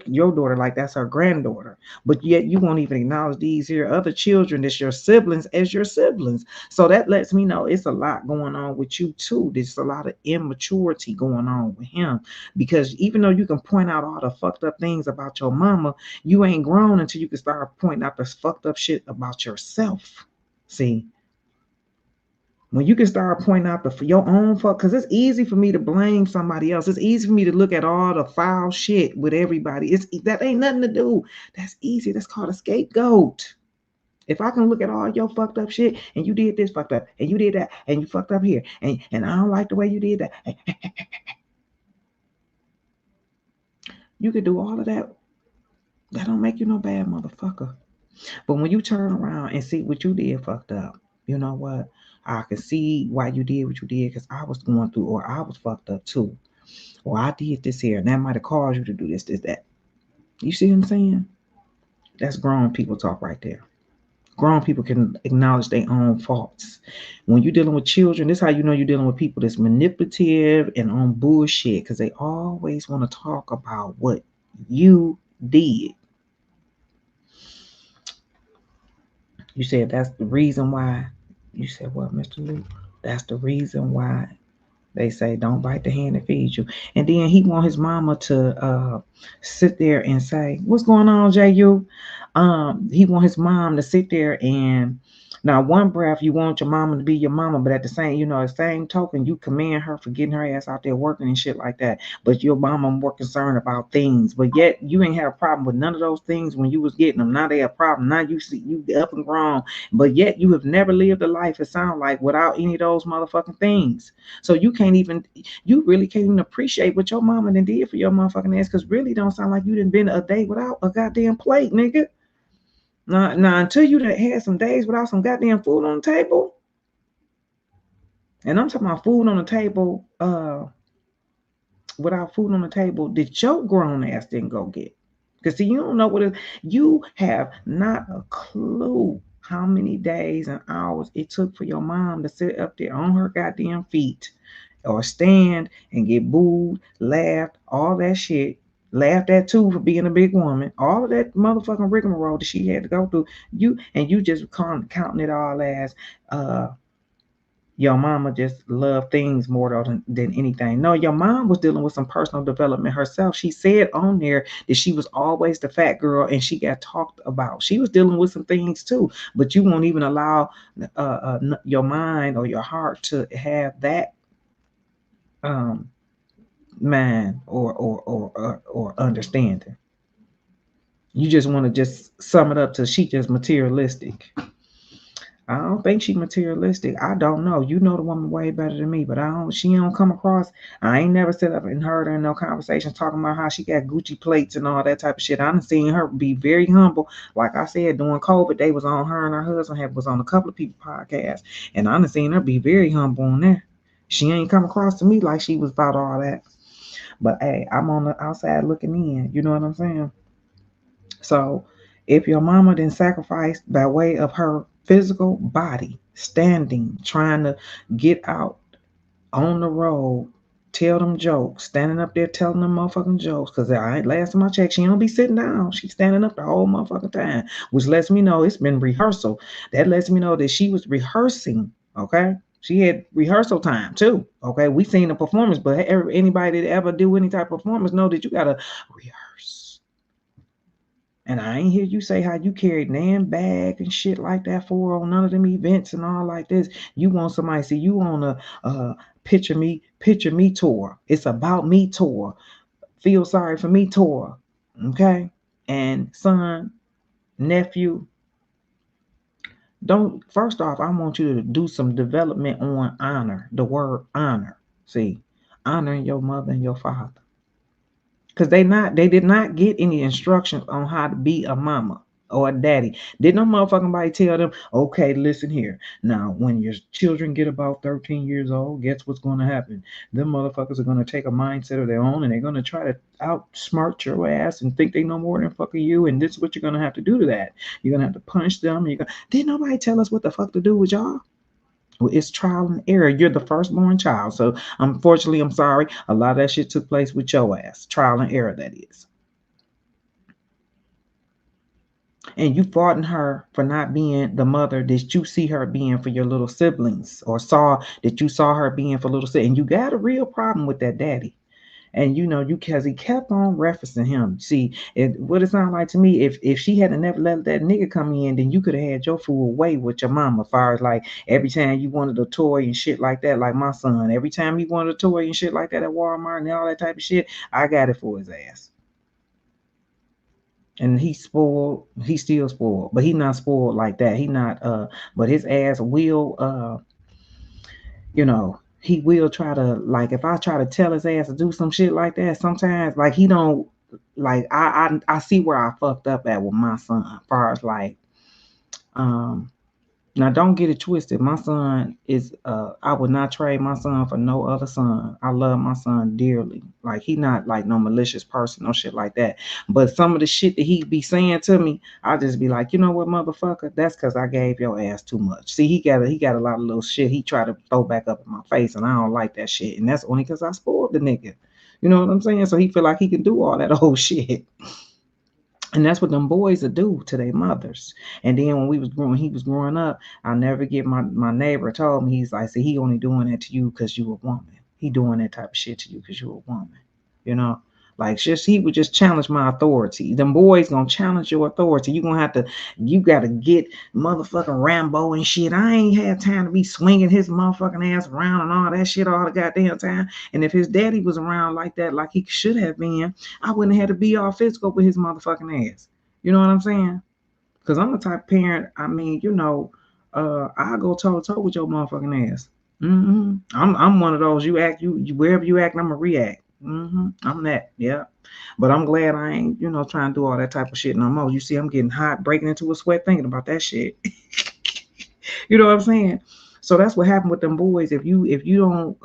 your daughter like that's her granddaughter. But yet you won't even acknowledge these here other children that's your siblings as your siblings. So that lets me know it's a lot going on with you too. There's a lot of immaturity going on with him. Because even though you can point out all the fucked up things about your mama, you ain't grown until you can start pointing out this fucked up shit about yourself. See? When you can start pointing out your own fault, because it's easy for me to blame somebody else. It's easy for me to look at all the foul shit with everybody. That ain't nothing to do. That's easy. That's called a scapegoat. If I can look at all your fucked up shit, and you did this fucked up, and you did that, and you fucked up here, and I don't like the way you did that. You could do all of that. That don't make you no bad motherfucker. But when you turn around and see what you did fucked up, you know what? I can see why you did what you did, because I was going through, or I was fucked up too. Or I did this here, and that might have caused you to do this, that. You see what I'm saying? That's grown people talk right there. Grown people can acknowledge their own faults. When you're dealing with children, this is how you know you're dealing with people that's manipulative and on bullshit, because they always want to talk about what you did. You said that's the reason why. You said what, Mr. Luke? That's the reason why they say don't bite the hand that feeds you. And then he want his mama to sit there and say, "What's going on, Ju?" He want his mom to sit there and now one breath you want your mama to be your mama, but at the same token, you commend her for getting her ass out there working and shit like that. But your mama more concerned about things. But yet you ain't have a problem with none of those things when you was getting them. Now they a problem. Now you see you up and grown, but yet you have never lived a life, it sounds like, without any of those motherfucking things. So you really can't even appreciate what your mama done did for your motherfucking ass, because really don't sound like you done been a day without a goddamn plate, nigga. Now, until you done had some days without some goddamn food on the table, and I'm talking about food on the table, without food on the table that your grown ass didn't go get. Because see, you don't know what you have not a clue how many days and hours it took for your mom to sit up there on her goddamn feet or stand and get booed, laughed, all that shit. Laughed at too for being a big woman. All of that motherfucking rigmarole that she had to go through. You just counting it all as your mama just loved things more than anything. No, your mom was dealing with some personal development herself. She said on there that she was always the fat girl and she got talked about. She was dealing with some things too, but you won't even allow your mind or your heart to have that mind or understanding. You just want to just sum it up to she just materialistic. I don't think she materialistic. I don't know. You know the woman way better than me, but she don't come across. I ain't never sit up and heard her in no conversations talking about how she got Gucci plates and all that type of shit. I done seen her be very humble. Like I said, during COVID, they was on her and her husband was on a couple of people podcasts, and I done seen her be very humble on there. She ain't come across to me like she was about all that. But hey, I'm on the outside looking in. You know what I'm saying? So if your mama didn't sacrifice by way of her physical body, standing, trying to get out on the road, tell them jokes, standing up there telling them motherfucking jokes, because last time I checked, she don't be sitting down. She's standing up the whole motherfucking time, which lets me know it's been rehearsal. That lets me know that she was rehearsing, okay? She had rehearsal time too, okay? We seen the performance, but anybody that ever do any type of performance know that you got to rehearse. And I ain't hear you say how you carried nan bag and shit like that for on none of them events and all like this. You want somebody to see you on a picture me tour. It's about me tour. Feel sorry for me tour. Okay? And son, nephew, Don't, first off, I want you to do some development on honor, the word honor. See, honoring your mother and your father. Because they did not get any instructions on how to be a mama or a daddy. Did no motherfucking body tell them, okay, listen here. Now, when your children get about 13 years old, guess what's going to happen? Them motherfuckers are going to take a mindset of their own and they're going to try to outsmart your ass and think they know more than fucking you. And this is what you're going to have to do to that. You're going to have to punish them. Did nobody tell us what the fuck to do with y'all? Well, it's trial and error. You're the firstborn child. So unfortunately, I'm sorry. A lot of that shit took place with your ass. Trial and error, that is. And you fought in her for not being the mother that you see her being for your little siblings, or saw that you saw her being for little siblings. And you got a real problem with that daddy. And because he kept on referencing him. See, what it sounded like to me, if she hadn't never let that nigga come in, then you could have had your fool away with your mama. As far as like every time you wanted a toy and shit like that, like my son, every time he wanted a toy and shit like that at Walmart and all that type of shit, I got it for his ass. And he's spoiled. He's still spoiled, but he's not spoiled like that. He not. But his ass will. He will try to, like, if I try to tell his ass to do some shit like that, sometimes like he don't, like I see where I fucked up at with my son, as far as like now don't get it twisted. My son is I would not trade my son for no other son. I love my son dearly. Like he not like no malicious person, no shit like that. But some of the shit that he be saying to me, I just be like, you know what, motherfucker, that's because I gave your ass too much. See, he got a lot of little shit he try to throw back up in my face, and I don't like that shit. And that's only because I spoiled the nigga. You know what I'm saying? So he feel like he can do all that old shit. And that's what them boys would do to their mothers. And then when he was growing up, I'll never get my neighbor told me, he's like, see, he only doing that to you because you a woman. He doing that type of shit to you because you a woman. Like he would just challenge my authority. Them boys gonna challenge your authority. You gotta get motherfucking Rambo and shit. I ain't had time to be swinging his motherfucking ass around and all that shit all the goddamn time. And if his daddy was around like that, like he should have been, I wouldn't have had to be all physical with his motherfucking ass. You know what I'm saying? Because I'm the type of parent, I go toe to toe with your motherfucking ass. I'm one of those. You wherever you act, I'm gonna react. I'm that, yeah. But I'm glad I ain't, trying to do all that type of shit no more. You see, I'm getting hot, breaking into a sweat thinking about that shit. You know what I'm saying? So that's what happened with them boys. If you spoil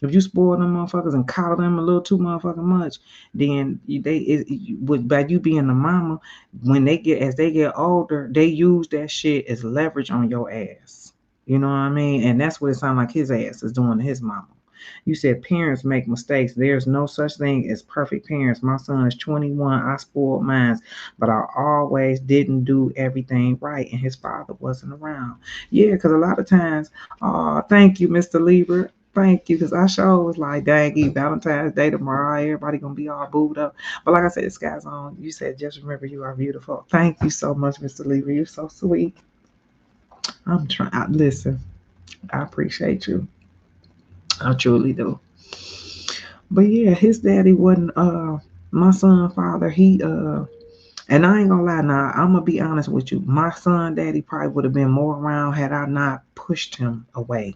them motherfuckers and coddle them a little too motherfucking much, then by you being the mama, as they get older, they use that shit as leverage on your ass. You know what I mean? And that's what it sounds like his ass is doing to his mama. You said parents make mistakes. There's no such thing as perfect parents. My son is 21. I spoiled mine, but I always didn't do everything right, and his father wasn't around. Yeah, because a lot of times, thank you, Mr. Lieber. Thank you, because I sure was like, dang, Valentine's Day tomorrow, everybody gonna be all booed up. But like I said, the sky's on. You said, just remember you are beautiful. Thank you so much, Mr. Lieber. You're so sweet. I'm trying. Listen, I appreciate you. I truly do. But yeah, his daddy wasn't my son's father. And I ain't gonna lie now, I'm gonna be honest with you. My son daddy probably would have been more around had I not pushed him away.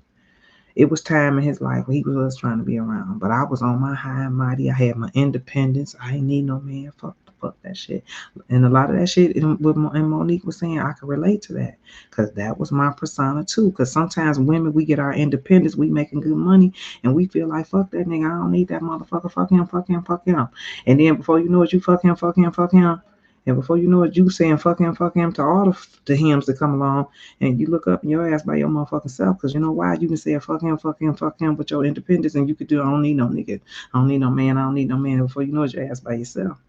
It was time in his life where he was trying to be around. But I was on my high and mighty. I had my independence. I ain't need no man. Fuck that shit. And a lot of that shit, and Monique was saying, I can relate to that. Because that was my persona too. Because sometimes women, we get our independence, we making good money, and we feel like, fuck that nigga, I don't need that motherfucker. Fuck him, fuck him, fuck him. And then before you know it, you fuck him, fuck him, fuck him. And before you know it, you saying fuck him to all the hymns that come along, and you look up in your ass by your motherfucking self, because you know why? You can say fuck him with your independence, and you could do, I don't need no nigga, I don't need no man, and before you know it, your ass by yourself.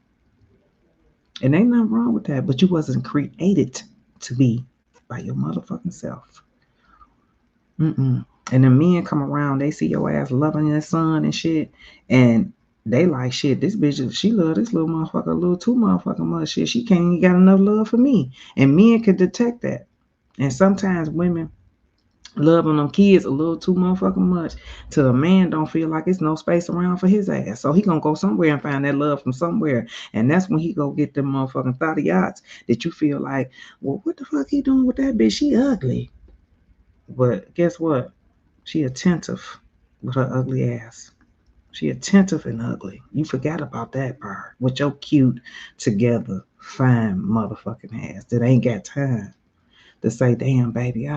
And ain't nothing wrong with that, but you wasn't created to be by your motherfucking self. And the men come around, they see your ass loving your son and shit, and they like, shit, this bitch, she love this little motherfucker a little too motherfucking much. Shit, she can't even got enough love for me. And men can detect that. And sometimes women, loving them kids a little too motherfucking much till a man don't feel like it's no space around for his ass. So he gonna go somewhere and find that love from somewhere. And that's when he go get them motherfucking thoughty yachts that you feel like, well, what the fuck he doing with that bitch? She ugly. But guess what? She attentive with her ugly ass. She attentive and ugly. You forgot about that part. With your cute, together, fine motherfucking ass that ain't got time to say, damn, baby,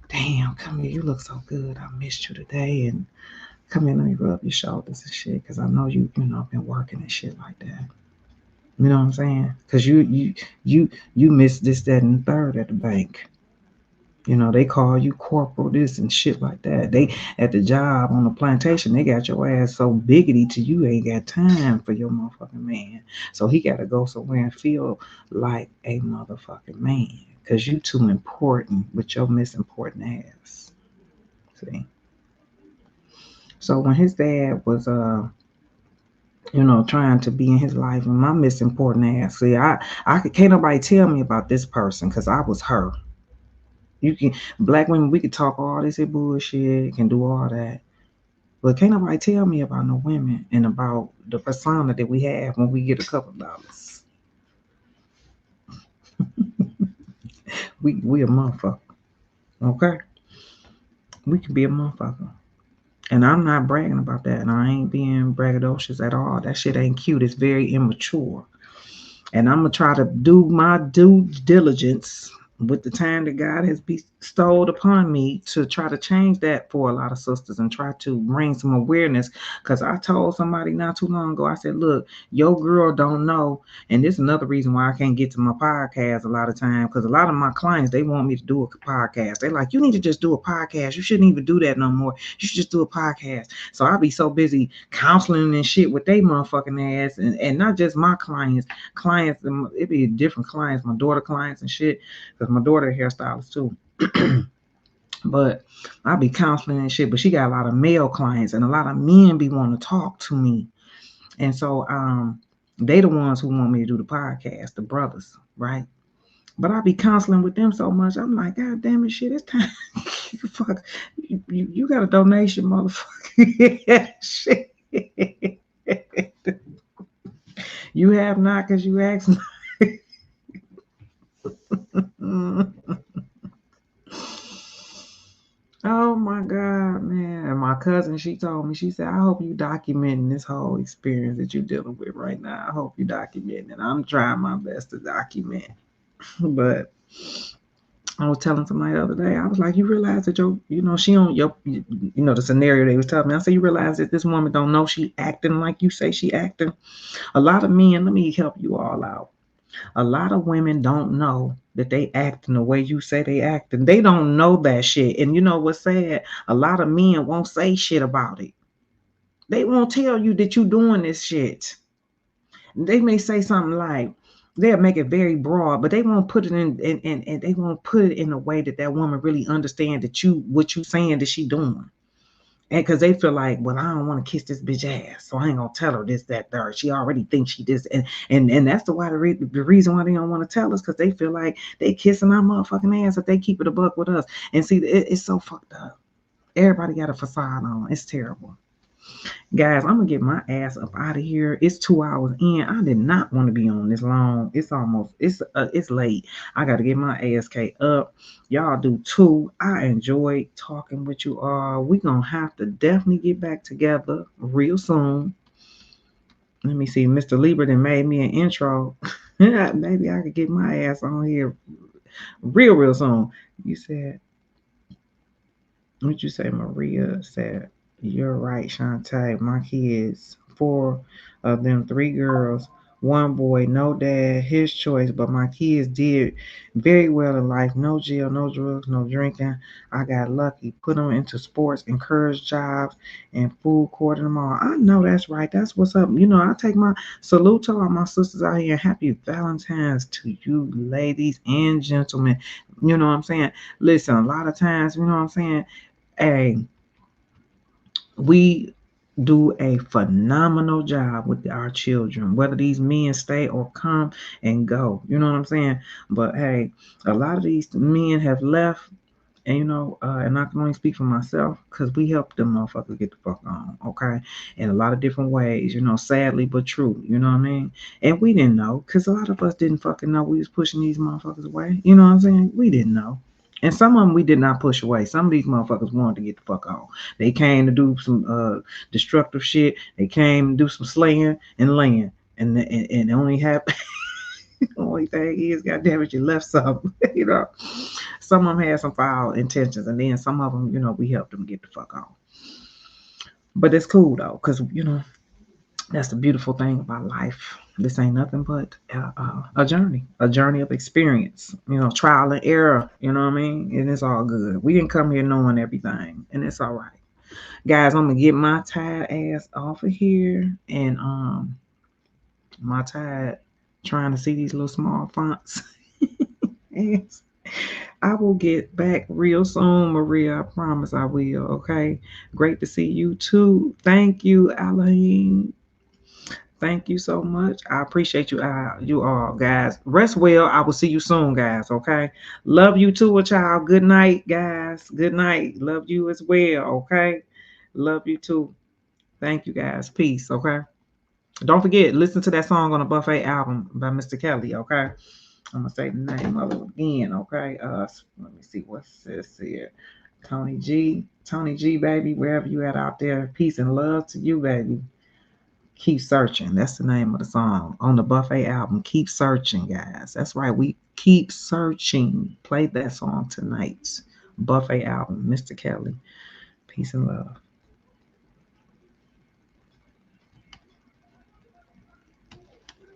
damn, come here, you look so good. I missed you today. And come here, let me rub your shoulders and shit. Because I know you been working and shit like that. You know what I'm saying? Because you missed this, that, and the third at the bank. They call you corporal this and shit like that. They at the job on the plantation, they got your ass so biggity to you ain't got time for your motherfucking man. So he gotta go somewhere and feel like a motherfucking man. Cause you too important with your misimportant ass. See? So when his dad was trying to be in his life and my misimportant ass, see, I can't nobody tell me about this person because I was her. You can black women, we can talk all this bullshit, can do all that. But can't nobody tell me about no women and about the persona that we have when we get a couple dollars. we a motherfucker. Okay? We can be a motherfucker. And I'm not bragging about that. And I ain't being braggadocious at all. That shit ain't cute. It's very immature. And I'm going to try to do my due diligence with the time that God has bestowed upon me to try to change that for a lot of sisters and try to bring some awareness. Because I told somebody not too long ago, I said, look, your girl don't know. And this is another reason why I can't get to my podcast a lot of times, because a lot of my clients, they want me to do a podcast. They're like, you need to just do a podcast. You shouldn't even do that no more. You should just do a podcast. So I'll be so busy counseling and shit with they motherfucking ass, and not just my clients, it be different clients, my daughter clients and shit, because my daughter a hairstylist too. But I be counseling and shit, but she got a lot of male clients and a lot of men be wanting to talk to me. And so they the ones who want me to do the podcast, the brothers, right? But I be counseling with them so much, I'm like, God damn it, shit, it's time. Fuck, you got a donation, motherfucker. Shit. You have not because you asked not. Oh my God, man. And my cousin, she told me, she said, I hope you documenting this whole experience that you're dealing with right now. I hope you documenting it. I'm trying my best to document. But I was telling somebody the other day, I was like, you realize that she on your, the scenario they was telling me. I said, you realize that this woman don't know she acting like you say she acting? A lot of men, let me help you all out. A lot of women don't know that they acting the way you say they acting. They don't know that shit. And you know what's sad? A lot of men won't say shit about it. They won't tell you that you doing this shit. They may say something like, they'll make it very broad, but they won't put it in and they won't put it in a way that woman really understand that what you saying that she doing. And because they feel like, well, I don't want to kiss this bitch ass, so I ain't gonna tell her this, that, third. She already thinks she this, and that's the reason why they don't want to tell us, because they feel like they kissing our motherfucking ass if they keep it a buck with us. And see, it's so fucked up. Everybody got a facade on. It's terrible. Guys, I'm gonna get my ass up out of here. It's 2 hours in. I did not want to be on this long. It's late. I gotta get my ASK up. Y'all do too. I enjoyed talking with you all. We gonna have to definitely get back together real soon. Let me see. Mr. Lieber made me an intro. Maybe I could get my ass on here real soon. You said, what you say? Maria said, you're right, Shantae. My kids, 4 of them, 3 girls, 1 boy, no dad, his choice. But my kids did very well in life. No jail, no drugs, no drinking. I got lucky. Put them into sports, encouraged jobs, and food court and them all. I know that's right. That's what's up. I take my salute to all my sisters out here. Happy Valentine's to you, ladies and gentlemen. You know what I'm saying? Listen, a lot of times, you know what I'm saying? Hey, we do a phenomenal job with our children, whether these men stay or come and go. You know what I'm saying? But hey, a lot of these men have left And and I can only speak for myself because we helped them motherfuckers get the fuck on, okay? In a lot of different ways, sadly but true, you know what I mean? And we didn't know because a lot of us didn't fucking know we was pushing these motherfuckers away. You know what I'm saying? We didn't know. And some of them we did not push away. Some of these motherfuckers wanted to get the fuck on. They came to do some destructive shit. They came to do some slaying and laying. And only have the only thing is, goddamn it, you left some. Some of them had some foul intentions, and then some of them, we helped them get the fuck on. But it's cool though, because that's the beautiful thing about life. This ain't nothing but a journey of experience. Trial and error. You know what I mean? And it's all good. We didn't come here knowing everything, and it's all right, guys. I'm gonna get my tired ass off of here, and my tired trying to see these little small fonts. Yes. I will get back real soon, Maria. I promise I will. Okay. Great to see you too. Thank you, Aline. Thank you so much. I appreciate you, you all, guys. Rest well. I will see you soon, guys. Okay. Love you too, a child. Good night, guys. Good night. Love you as well. Okay. Love you too. Thank you, guys. Peace. Okay. Don't forget, listen to that song on the Buffet album by Mr. Kelly. Okay. I'm gonna say the name of it again, okay? Let me see what's this here. Tony G, baby, wherever you at out there, peace and love to you, baby. Keep searching. That's the name of the song on the Buffet album. Keep searching, guys. That's right. We keep searching. Play that song tonight. Buffet album, Mr. Kelly. Peace and love.